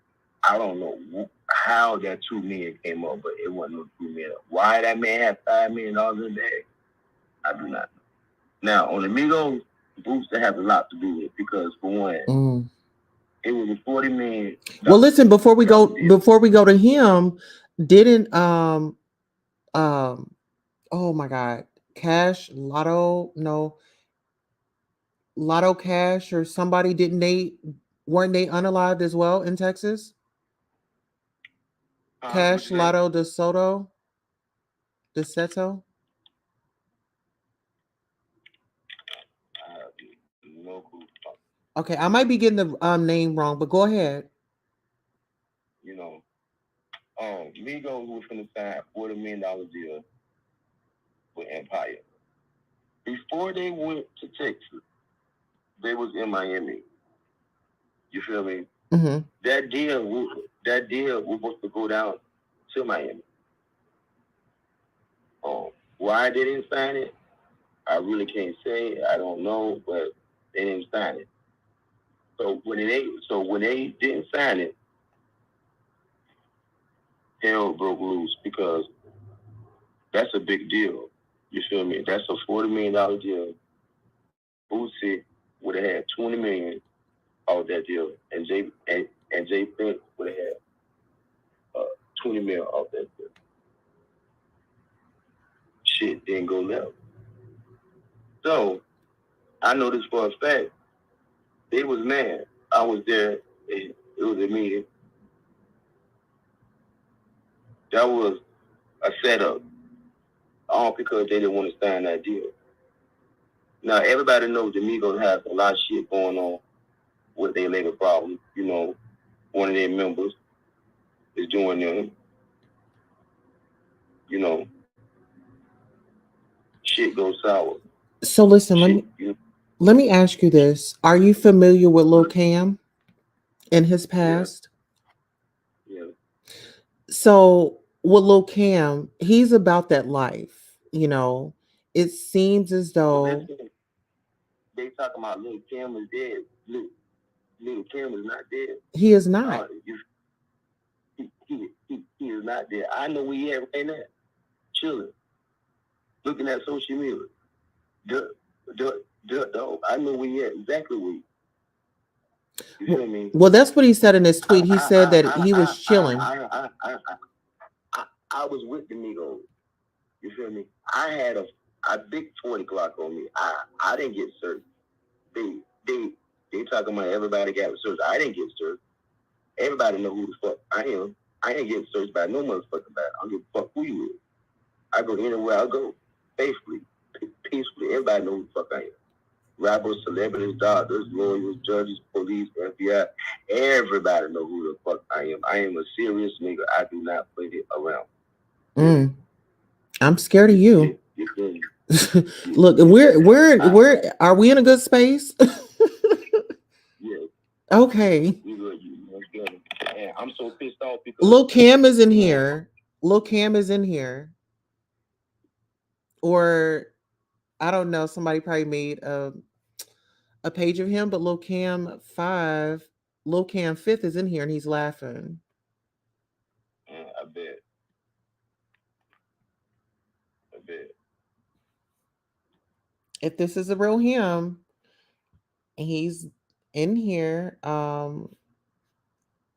I don't know how that $2 million came up, but it wasn't no $2 million. Why that man had $5 million in the bag, I do not know. Now on the Migos, Booster has a lot to do with it because for one, it was a $40 million. Well, listen, before we go to him, didn't oh my God, Lotto Cash or somebody, weren't they unalived as well in Texas? Cash, Lotto, DeSoto. Okay, I might be getting the name wrong, but go ahead. You know, Migos was going to sign $40 million deal with Empire. Before they went to Texas, they was in Miami. You feel me? Mm-hmm. That deal was supposed to go down to Miami. Why they didn't sign it, I really can't say. I don't know, but they didn't sign it. So when they didn't sign it, hell broke loose because that's a big deal. You feel me? That's a $40 million deal. Boosie would have had $20 million off that deal, and Jay Prince would have had $20 million off that deal. Shit didn't go left. So I know this for a fact. They was mad. I was there. It was a meeting. That was a setup. All because they didn't want to sign that deal. Now, everybody knows the Migos has a lot of shit going on with their labor problem. You know, one of their members is doing them. You know, shit goes sour. So listen, let me ask you this. Are you familiar with Lil Cam and his past? Yeah. So with Lil Cam, he's about that life. You know, it seems as though they talking about Lil Cam is dead. Lil Cam is not dead. He is not. He is not dead. I know where he at right now. Chilling. Looking at social media. I know where he at. Exactly where he. You feel me? Well, that's what he said in his tweet. He said that he was chilling. I was with the Migos. You feel me? I had a big 40 clock on me. I didn't get searched. They talking about everybody got searched. I didn't get searched. Everybody know who the fuck I am. I ain't getting searched by no motherfucking body. I don't give a fuck who you is. I go anywhere I go. Faithfully. Peacefully. Everybody know who the fuck I am. Rappers, celebrities, doctors, lawyers, judges, police, FBI. Everybody know who the fuck I am. I am a serious nigga. I do not play it around. I'm scared of you. Look, we're are we in a good space? Yeah. Okay. I'm so pissed off because Lil Cam is in here. Lil Cam is in here. Or I don't know, somebody probably made a page of him, but Lil Cam 5th is in here and he's laughing. I bet. If this is a real him, he's in here.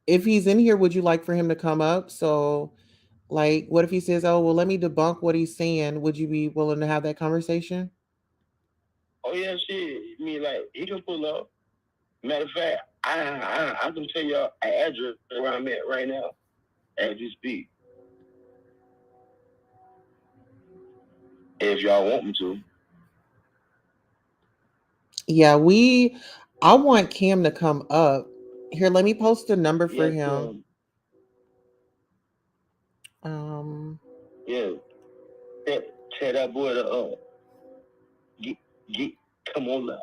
If he's in here, would you like for him to come up? So, like, what if he says, "Oh, well, let me debunk what he's saying"? Would you be willing to have that conversation? Oh yeah, shit. I mean, like, he can pull up. Matter of fact, I can tell y'all an address where I'm at right now as you speak. If y'all want me to. Yeah, I want Cam to come up. Here, let me post a number for him. Yeah. Tell that boy to come on live.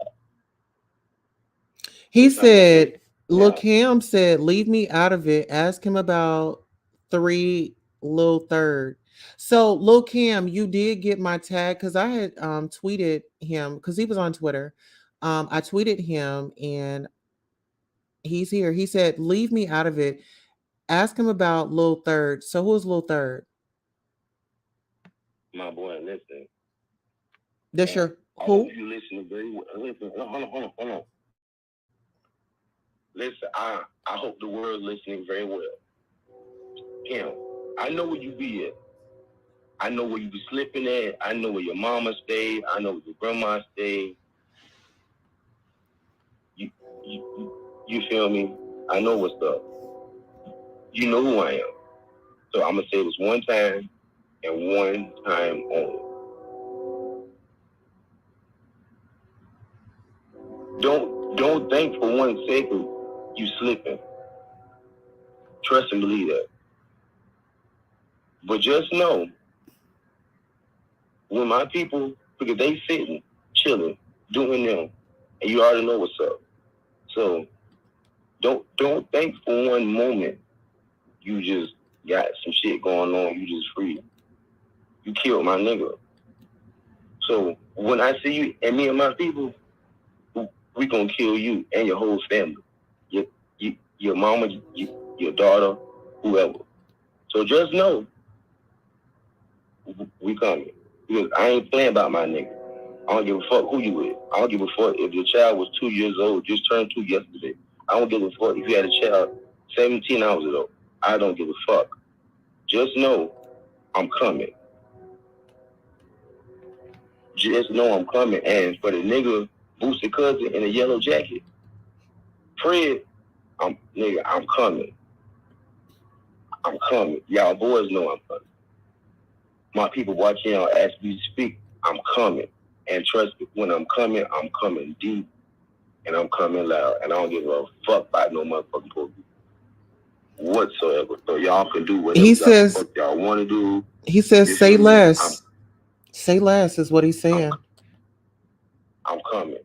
He said, Lil Cam said, leave me out of it. Ask him about 3 Lil Third. So Lil Cam, you did get my tag because I had tweeted him because he was on Twitter. I tweeted him and he's here. He said, leave me out of it. Ask him about Lil Third. So who's Lil Third? My boy, listen. That's your who? I hope you listening very well. Listen, hold on. Listen, I hope the world listening very well. Cam, I know where you be at. I know where you be slipping at. I know where your mama stay. I know where your grandma stay. You feel me? I know what's up. You know who I am. So I'm gonna say this one time and one time only. Don't think for 1 second you slipping. Trust and believe that. But just know, when my people, because they sitting, chilling, doing them, and you already know what's up. So don't think for one moment you just got some shit going on, you just free. You killed my nigga. So when I see you and me and my people, we gonna kill you and your whole family. Your mama, your daughter, whoever. So just know, we coming. Because I ain't playing about my nigga. I don't give a fuck who you with. I don't give a fuck if your child was 2 years old, just turned 2 yesterday. I don't give a fuck if you had a child 17 hours ago. I don't give a fuck. Just know I'm coming. Just know I'm coming. And for the nigga, Boosted Cousin in a yellow jacket, Fred, I'm coming. I'm coming. Y'all boys know I'm coming. My people watching y'all as we speak, I'm coming. And trust me, when I'm coming deep and I'm coming loud. And I don't give a fuck about no motherfucking police whatsoever. So y'all can do whatever He says, y'all want to do. he says, say less. Say less is what he's saying. I'm coming.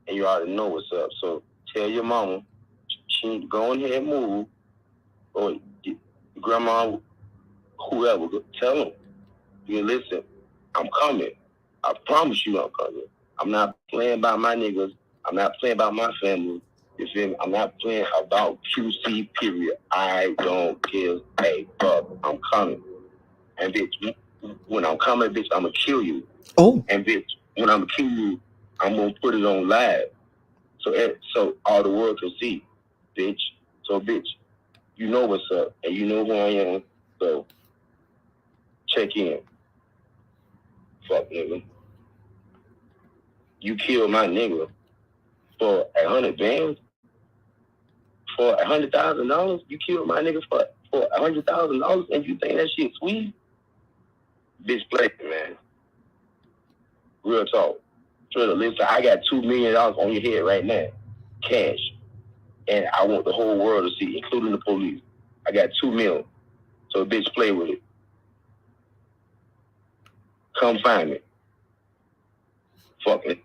And you already know what's up. So tell your mama, she need to go in here and move. Or grandma, whoever, tell them. You listen, I'm coming. I promise you I'm coming. I'm not playing by my niggas. I'm not playing about my family. You feel me? I'm not playing about QC, period. I don't give a fuck. I'm coming. And bitch, when I'm coming, bitch, I'm gonna kill you. Oh. And bitch, when I'm gonna kill you, I'm gonna put it on live. So all the world can see, bitch. So bitch, you know what's up. And you know who I am. So check in. Fuck nigga. You killed my nigga for 100 bands? For $100,000? You killed my nigga for $100,000 and you think that shit sweet? Bitch, play, man. Real talk. Twitter, listen, I got $2 million on your head right now. Cash. And I want the whole world to see, including the police. I got $2 million. So bitch, play with it. Come find me. Fuck it.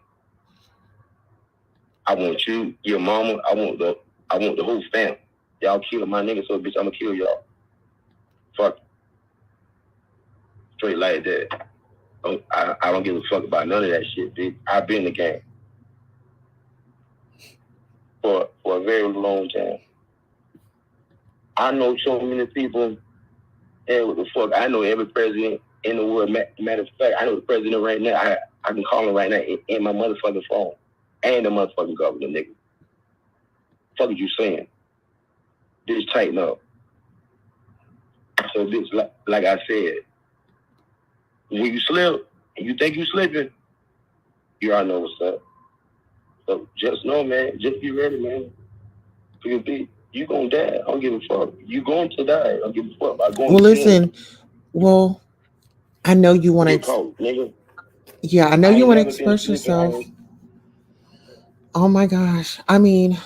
I want you, your mama, I want the whole fam. Y'all killing my nigga, so bitch, I'ma kill y'all. Fuck. Straight like that. I don't give a fuck about none of that shit, bitch. I've been in the game for a very long time. I know so many people, and what the fuck, I know every president in the world. Matter of fact, I know the president right now. I can call him right now in my motherfucking phone. And the motherfucking governor, nigga. Fuck what you saying? Bitch, tighten up. So bitch, like I said, when you slip and you think you slipping, you already know what's up. So just know, man, just be ready, man. You gonna die. I don't give a fuck. You going to die. I don't give a fuck about going Well, to listen. Well, I know you want to. Yeah, I know you want to express yourself. Oh my gosh. I mean,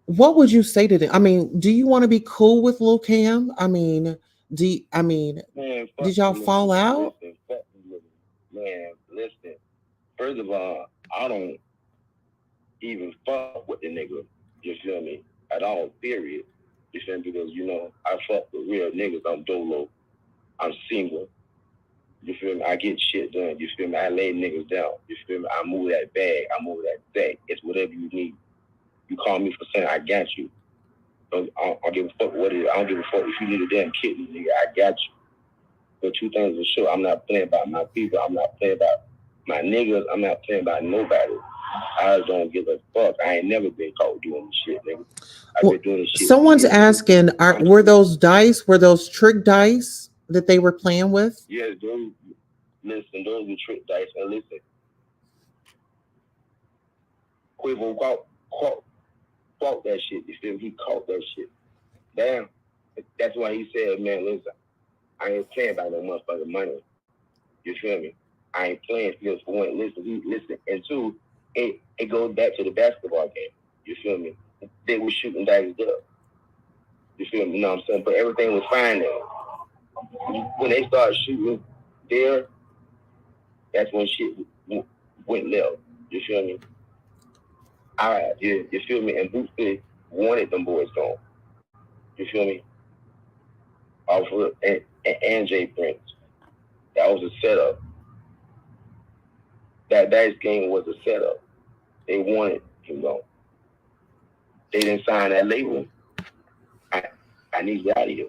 what would you say to them? I mean, do you want to be cool with Lil Cam? I mean, man, did y'all fall out? Man, listen. First of all, I don't even fuck with the nigga. You feel me? At all, period. You feel me? Because, you know, I fuck with real niggas. I'm dolo. I'm single. You feel me? I get shit done. You feel me? I lay niggas down. You feel me? I move that bag. I move that bag. It's whatever you need. You call me for saying I got you. I don't give a fuck what it is. I don't give a fuck if you need a damn kidney, nigga. I got you. But two things for sure. I'm not playing about my people. I'm not playing about my niggas. I'm not playing about nobody. I don't give a fuck. I ain't never been caught doing this shit, nigga. I've been doing this shit. Someone's asking, were those trick dice that they were playing with? Yes, those were trick dice. And listen, Quavo caught that shit. You feel me? He caught that shit. Damn. That's why he said, man, listen, I ain't playing about no motherfucking money. You feel me? I ain't playing for one. Listen. And two, it goes back to the basketball game. You feel me? They were shooting dice up. You feel me? You know what I'm saying? But everything was fine there. When they started shooting there, that's when shit went left. You feel me? All right, you feel me? And Bootsy wanted them boys gone. You feel me? Off of and Jay Prince. That was a setup. That dice game was a setup. They wanted him gone. They didn't sign that label. I need you out of here.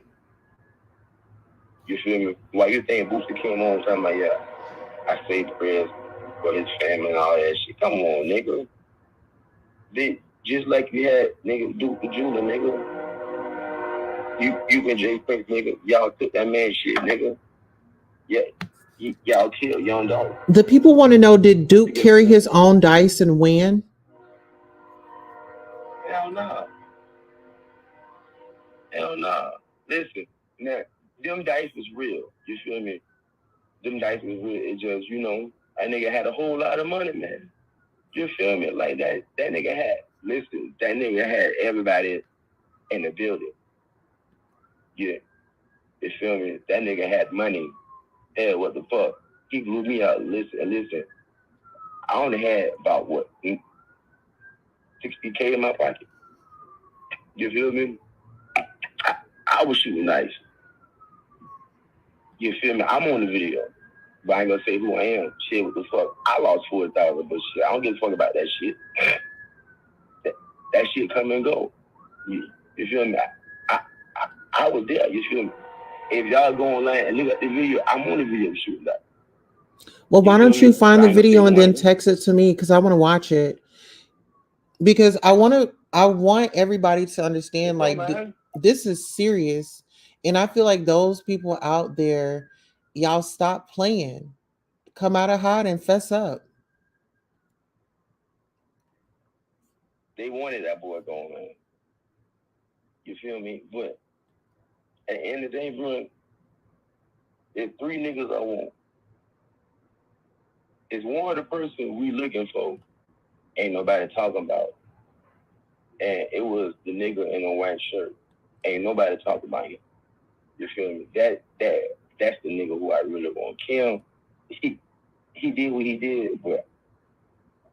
You feel me? Why you think Bootsy came on talking about, yeah, I saved prayers for his family and all that shit. Come on, nigga. Just like you had nigga Duke the Jeweler, nigga. You and Jay Prince, nigga, y'all took that man shit, nigga. Yeah, y'all killed Young Dog. The people want to know, did Duke carry his own dice and win? Hell no. Hell no. listen, now, them dice was real. You feel me? Them dice was real. It just, that nigga had a whole lot of money, man. You feel me? Like that nigga had, listen, that nigga had everybody in the building. Yeah. You feel me? That nigga had money. Hell, what the fuck? He blew me out. Listen. I only had about, 60K in my pocket. You feel me? I was shooting nice. You feel me? I'm on the video. But I ain't gonna say who I am. Shit, what the fuck? I lost 40,000, but shit, I don't give a fuck about that shit. That shit come and go. You feel me? I was there. You feel me? If y'all go online and look at the video, I'm on the video shooting that. Well, why don't you find the video and then text it to me? Because I want to watch it. Because I want everybody to understand, like, this is serious. And I feel like those people out there, y'all stop playing. Come out of hide and fess up. They wanted that boy going, man. You feel me? But at the end of the day, bro, there's 3 niggas I want. It's one of the person we looking for ain't nobody talking about. And it was the nigga in a white shirt. Ain't nobody talking about him. You feel me? That's the nigga who I really want. Kim, he did what he did, but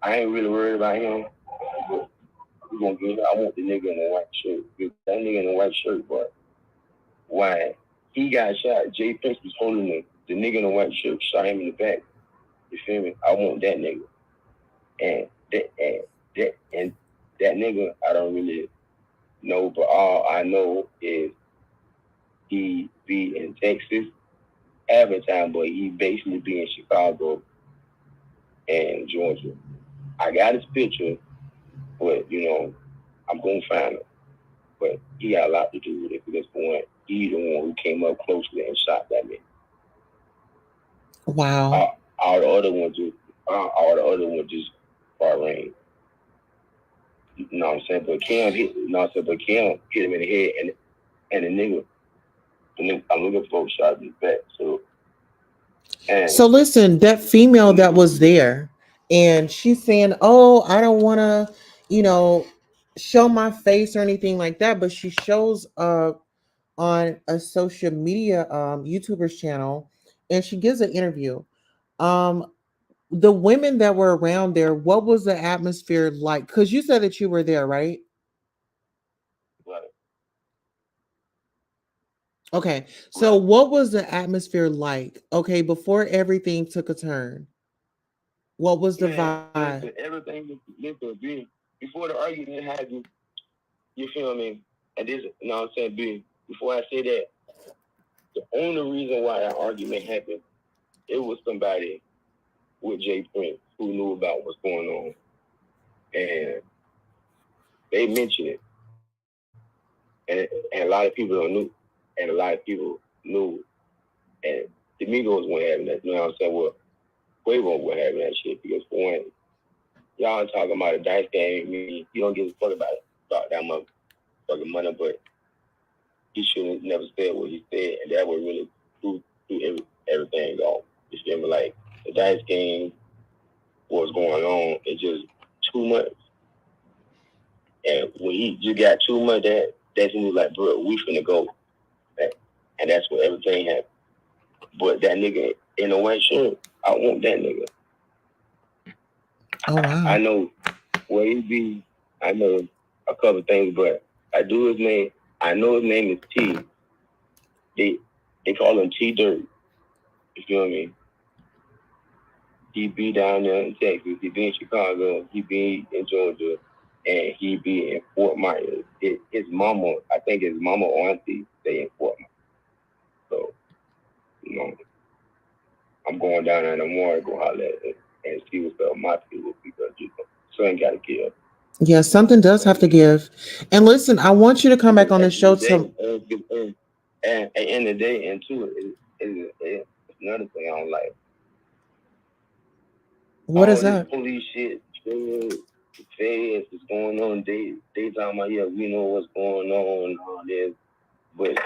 I ain't really worried about him. But we gonna get it. I want the nigga in the white shirt. That nigga in the white shirt, but why he got shot, Jay Prince was holding him. The nigga in the white shirt shot him in the back. You feel me? I want that nigga. And that nigga I don't really know, but all I know is he be in Texas every time, but he basically be in Chicago and Georgia. I got his picture, but I'm gonna find him. But he got a lot to do with it because he the one who came up closely and shot that man. Wow. All the other ones just far range. You know what I'm saying? But Kim hit him in the head, and the nigga I'm looking for shot in the back. So listen, that female that was there, and she's saying, "Oh, I don't want to, show my face or anything like that," but she shows up on a social media YouTuber's channel, and she gives an interview. Um, the women that were around there, what was the atmosphere like? Because you said that you were there, right? Right. Okay, so what was the atmosphere like? Okay, before everything took a turn, what was the vibe? Listen, everything before the argument happened. You feel me? And this, you know what I'm saying, B. Before I say that, the only reason why that argument happened, it was somebody with Jay Prince who knew about what's going on, and they mentioned it, and a lot of people don't know, and a lot of people knew, and the Migos weren't having that. You know what I'm saying? Well, Quavo wasn't having that shit because for one, y'all talking about a dice game. I mean, you don't give a fuck about that motherfucking money, but he should have never said what he said, and that would really threw everything off. You feel me? Like the dice game, what's going on, it's just too much. And when he just got too much, that's when he was like, bro, we finna go. And that's what everything happened. But that nigga in a white shirt, I want that nigga. Oh wow. I know where he be. I know a couple things, but I know his name is T. They call him T Dirt. You feel me? He be down there in Texas. He be in Chicago. He be in Georgia. And he be in Fort Myers. His mama, I think his mama or auntie, stay in Fort Myers. So, I'm going down there in the morning, go holler at it and see what's up with my people because, son got to give. Yeah, something does have to give. And listen, I want you to come back on the show to. And at the end of the day, and too, it's another thing I don't like. What is that? Police shit, the feds is going on. They talking about, yeah, we know what's going on and all this. But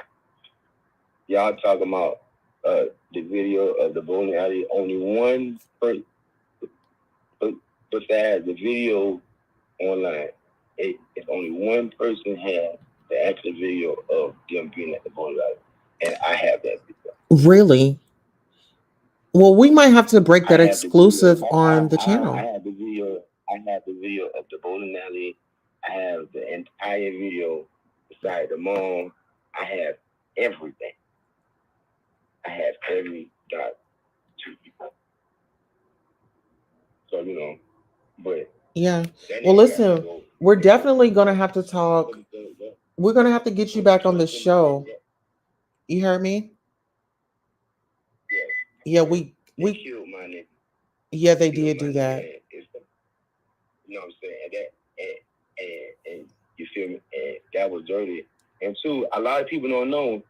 y'all talking about the video of the bowling alley. Only one person, besides the video online, it's only one person had the actual video of them being at the bowling alley, and I have that video. Really? Well, we might have to break that exclusive on the channel. I have the video. I have the video of the bowling alley. I have the entire video beside the mall. I have everything. I have every dot to people. So, you know, but yeah. Well, listen, we're definitely gonna have to talk. We're gonna have to get you back on the show. You heard me? Yeah, we killed my nigga. Yeah, they did do that. You know what I'm saying? And you feel me? And that was dirty. And two, a lot of people don't know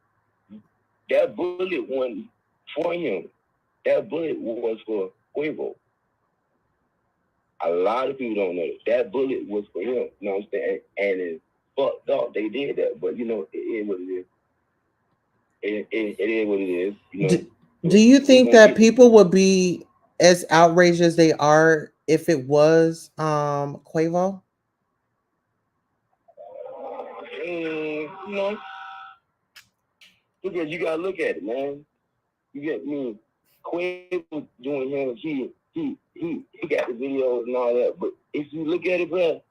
that bullet wasn't for him. That bullet was for Quavo. A lot of people don't know that bullet was for him. You know what I'm saying? And it's fucked up. They did that, but you know, it is what it is. It is what it is. You know. Do you think that people would be as outraged as they are if it was Quavo? You know, because you gotta look at it, man. You get me. Quavo doing him. He got the videos and all that. But if you look at it, bro,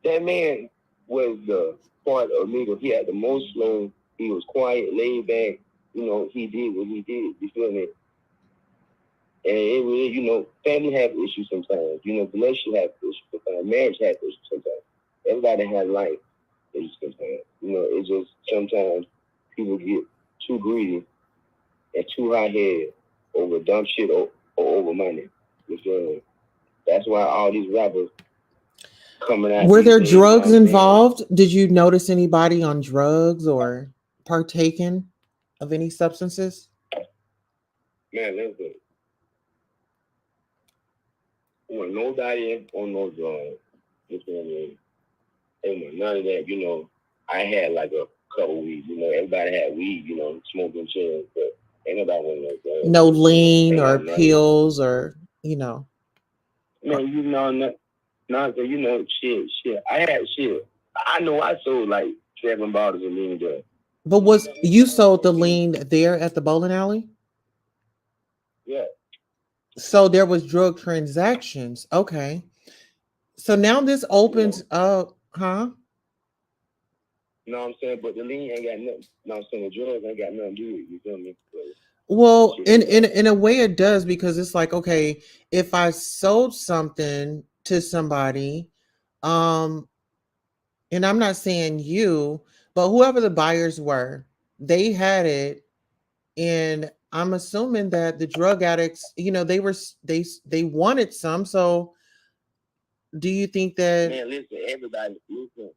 that man was the part of Migos. He had the most flow. He was quiet, laid back. You know, he did what he did. You feel me? And it really, you know, family have issues sometimes. You know, relationship have issues sometimes. Marriage have issues sometimes. Everybody has life issues sometimes. You know, it's just sometimes people get too greedy and too high-headed over dumb shit or over money. You feel me? That's why all these rappers coming out. Were there drugs involved? Did you notice anybody on drugs or partaking of any substances? Man, listen. When nobody on no drugs, you feel me? And none of that, you know, I had like a couple weeds. You know, everybody had weed, you know, smoking chills, but ain't nobody want no drugs. No lean or pills or, you know. Man, you know, you know, shit. I had shit. I know I sold like 7 bottles of lean drugs. But you sold the lean there at the bowling alley? Yeah. So there was drug transactions. Okay. So now this opens up, huh? You know what I'm saying? But the lean ain't got nothing. You know what I'm saying? The drugs ain't got nothing to do with it. You feel me? Well, in a way it does, because it's like, okay, if I sold something to somebody, and I'm not saying you, but whoever the buyers were, they had it, and I'm assuming that the drug addicts, you know, they wanted some. So do you think that? Man, listen, everybody, listen.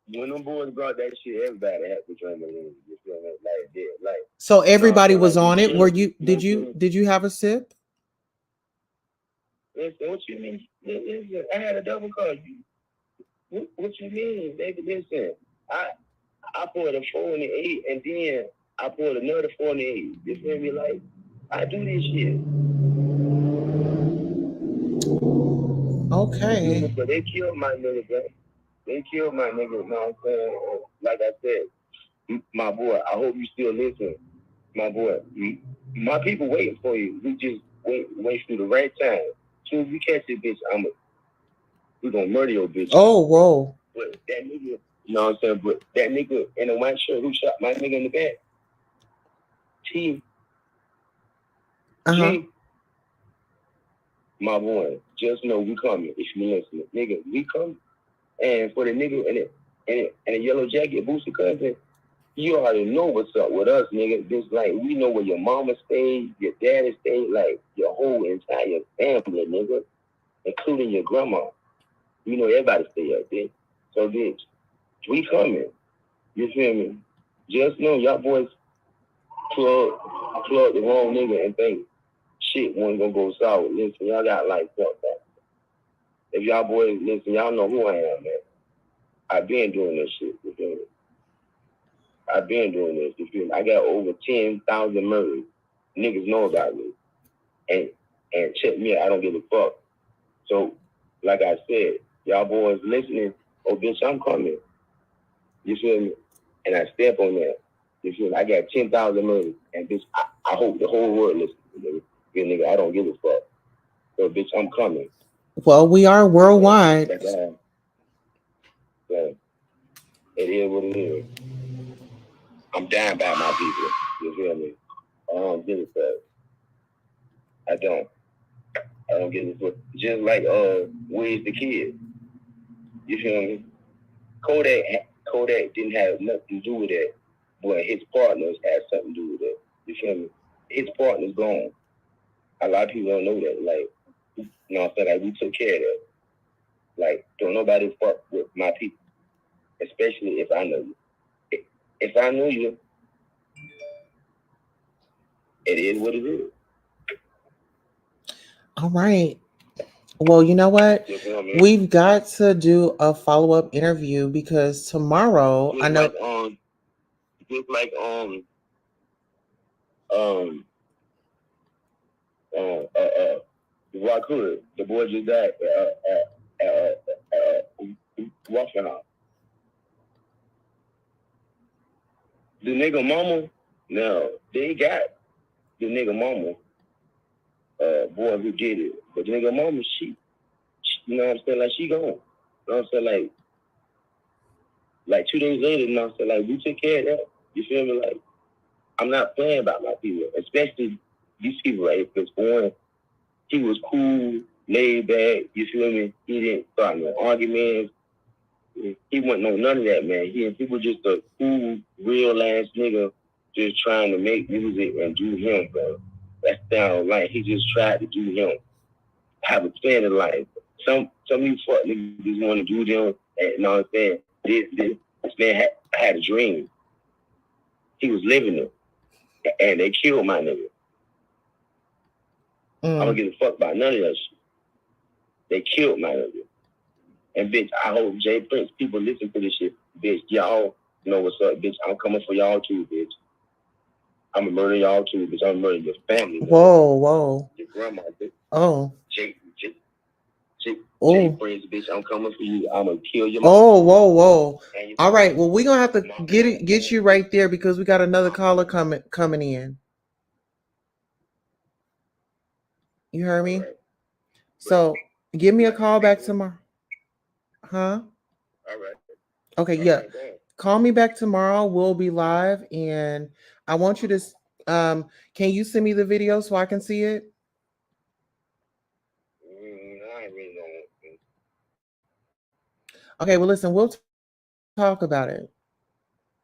When them boys brought that shit, everybody had to drink the lean. You feel me? Like. So everybody was on it. Were you? Did you have a sip? Listen, what you mean? Listen, I had a double card. What you mean, baby? Listen, I poured a 4 and an 8, and then I poured another 4 and an 8. You feel me? Like, I do this shit. Okay. But they killed my nigga, bro. They killed my nigga. You know what I'm saying? Like I said, my boy, I hope you still listen. My boy, my people waiting for you. We just wait through the right time. Soon as we catch this bitch, we gonna murder your bitch. Oh, whoa. But that nigga, you know what I'm saying? But that nigga in a white shirt who shot my nigga in the back, T. G, my boy, just know we coming. If you listen, nigga, we coming. And for the nigga in a yellow jacket, Booster cousin, you already know what's up with us, nigga. Just like we know where your mama stayed, your daddy stayed, like your whole entire family, nigga, including your grandma. You know everybody stay up there. So bitch, we coming. You feel me? Just know y'all boys plug the wrong nigga and think shit wasn't gonna go sour. Listen, y'all got like fuck that. If y'all boys listen, y'all know who I am, man. I've been doing this shit. You feel me? I've been doing this. You feel me? I got over 10,000 murders. Niggas know about me. And check me out. I don't give a fuck. So, like I said, y'all boys listening, oh, bitch, I'm coming. You feel me? And I step on that. You feel me? I got 10,000 murders. And, bitch, I hope the whole world listens to me. Nigga, I don't give a fuck. So, bitch, I'm coming. Well, we are worldwide. So, it is what it is. I'm dying by my people. You feel me? I don't give a fuck. I don't give a fuck. Just like Where's the Kid? You feel me? Kodak didn't have nothing to do with that, but his partners had something to do with it. You feel me? His partner's gone. A lot of people don't know that. Like, you know what I'm saying? Like, we took care of that. Like, don't nobody fuck with my people, especially if I know you. If I know you, it is what it is. All right. Well, you know what? You feel me? We've got to do a follow-up interview because tomorrow Just I know like Rock Hood, the boy just died watching her. The nigga mama, no, they got the nigga mama, boy who did it. But the nigga mama, she you know what I'm saying, like she gone. You know what I'm saying, like 2 days later, you know what I'm saying, like we took care of that. You feel me? Like, I'm not playing about my people, especially these people, right? Because one, he was cool, laid back, you feel me? He didn't start no arguments. He wasn't no none of that, man. He was just a cool, real ass nigga just trying to make music and do him, bro. That's down like he just tried to do him. Have a plan in life. Some of these fuck niggas just want to do them, and you know what I'm saying? This man had a dream. He was living it. And they killed my nigga. I don't give a fuck about none of that shit. They killed my nigga. And bitch, I hope Jay Prince people listen to this shit. Bitch, y'all know what's up, bitch. I'm coming for y'all too, bitch. I'm gonna murder y'all too, bitch. I'm gonna murder your family. Whoa. Your grandma, bitch. Oh. Jay Prince, bitch. I'm coming for you. I'm gonna kill your mom. Whoa. All right. Well, we're gonna have to get you right there because we got another caller coming in. You heard me? Right. So give me a call back tomorrow. Huh? All right. Okay, yeah. Call me back tomorrow. We'll be live, and I want you to can you send me the video so I can see it? I really don't want to. Okay, well listen, we'll talk about it.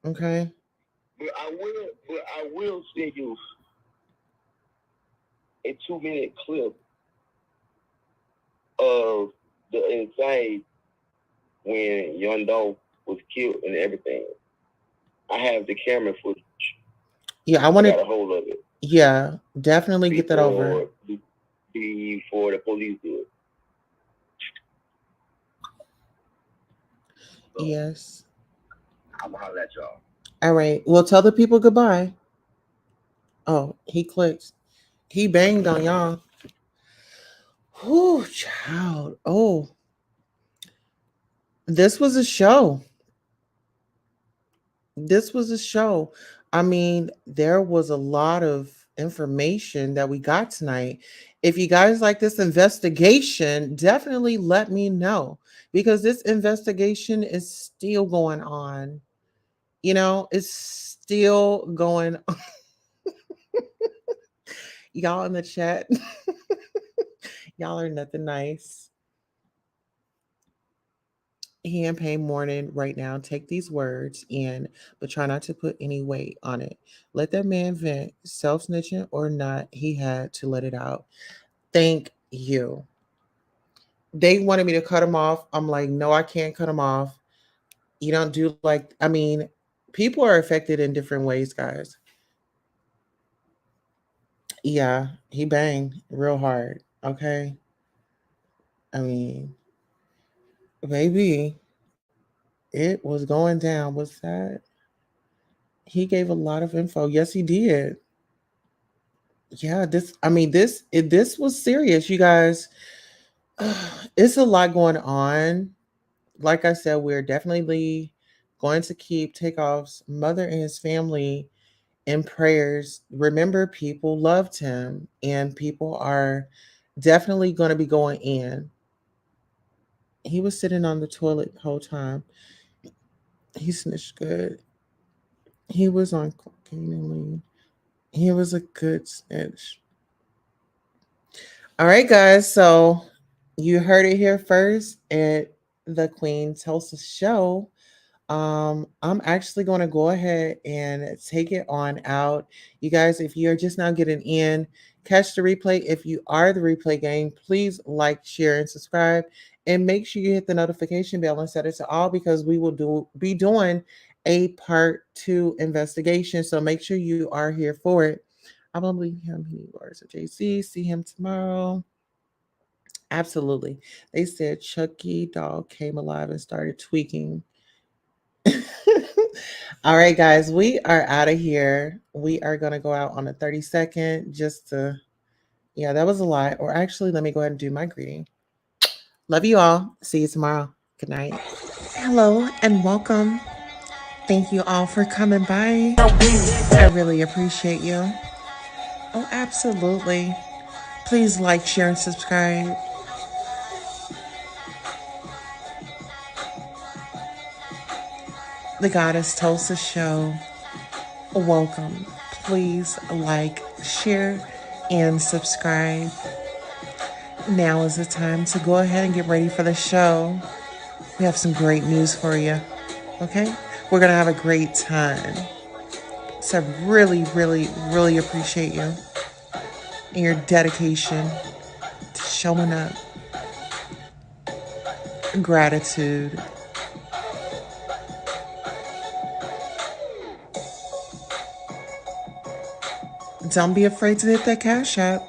Okay. But I will send you a 2-minute clip of the inside when Young Dolph was killed and everything. I have the camera footage. Yeah, I want to got a hold of it. Yeah, definitely get that over. Before the police do it. So, yes. I'm gonna holler at y'all. All right. Well, tell the people goodbye. Oh, he clicked. He banged on y'all. Whew, child. Oh. This was a show. I mean, there was a lot of information that we got tonight. If you guys like this investigation, definitely let me know because this investigation is still going on. You know, it's still going on. Y'all in the chat. Y'all are nothing nice. Campaign morning right now. Take these words in, but try not to put any weight on it. Let that man vent, self-snitching or not, he had to let it out. Thank you. They wanted me to cut him off. I'm like, no, I can't cut him off. You don't do like, I mean, people are affected in different ways, guys. Yeah, he banged real hard. Okay. I mean, baby, it was going down. What's that? He gave a lot of info. Yes, he did. Yeah, this was serious, you guys. It's a lot going on. Like I said, we're definitely going to keep Takeoff's mother and his family in prayers. Remember, people loved him, and people are definitely going to be going in. He was sitting on the toilet the whole time. He snitched good. He was on cocaine and lean. He was a good snitch. All right, guys. So you heard it here first at the Queen Tulsa show. I'm actually going to go ahead and take it on out. You guys, if you're just now getting in, catch the replay. If you are the replay gang, please like, share, and subscribe. And make sure you hit the notification bell and set it to all because we will be doing a part 2 investigation. So make sure you are here for it. I believe him. He works at JC. See him tomorrow. Absolutely. They said Chucky Dog came alive and started tweaking. All right, guys, we are out of here. We are going to go out on a 30-second just to, yeah, that was a lot. Or actually, let me go ahead and do my greeting. Love you all. See you tomorrow. Good night. Hello and welcome. Thank you all for coming by. I really appreciate you. Oh, absolutely. Please like, share, and subscribe. The Goddess Tulsa Show. Welcome. Please like, share, and subscribe. Now is the time to go ahead and get ready for the show. We have some great news for you. Okay? We're going to have a great time. So I really, really, really appreciate you and your dedication to showing up. Gratitude. Don't be afraid to hit that Cash App.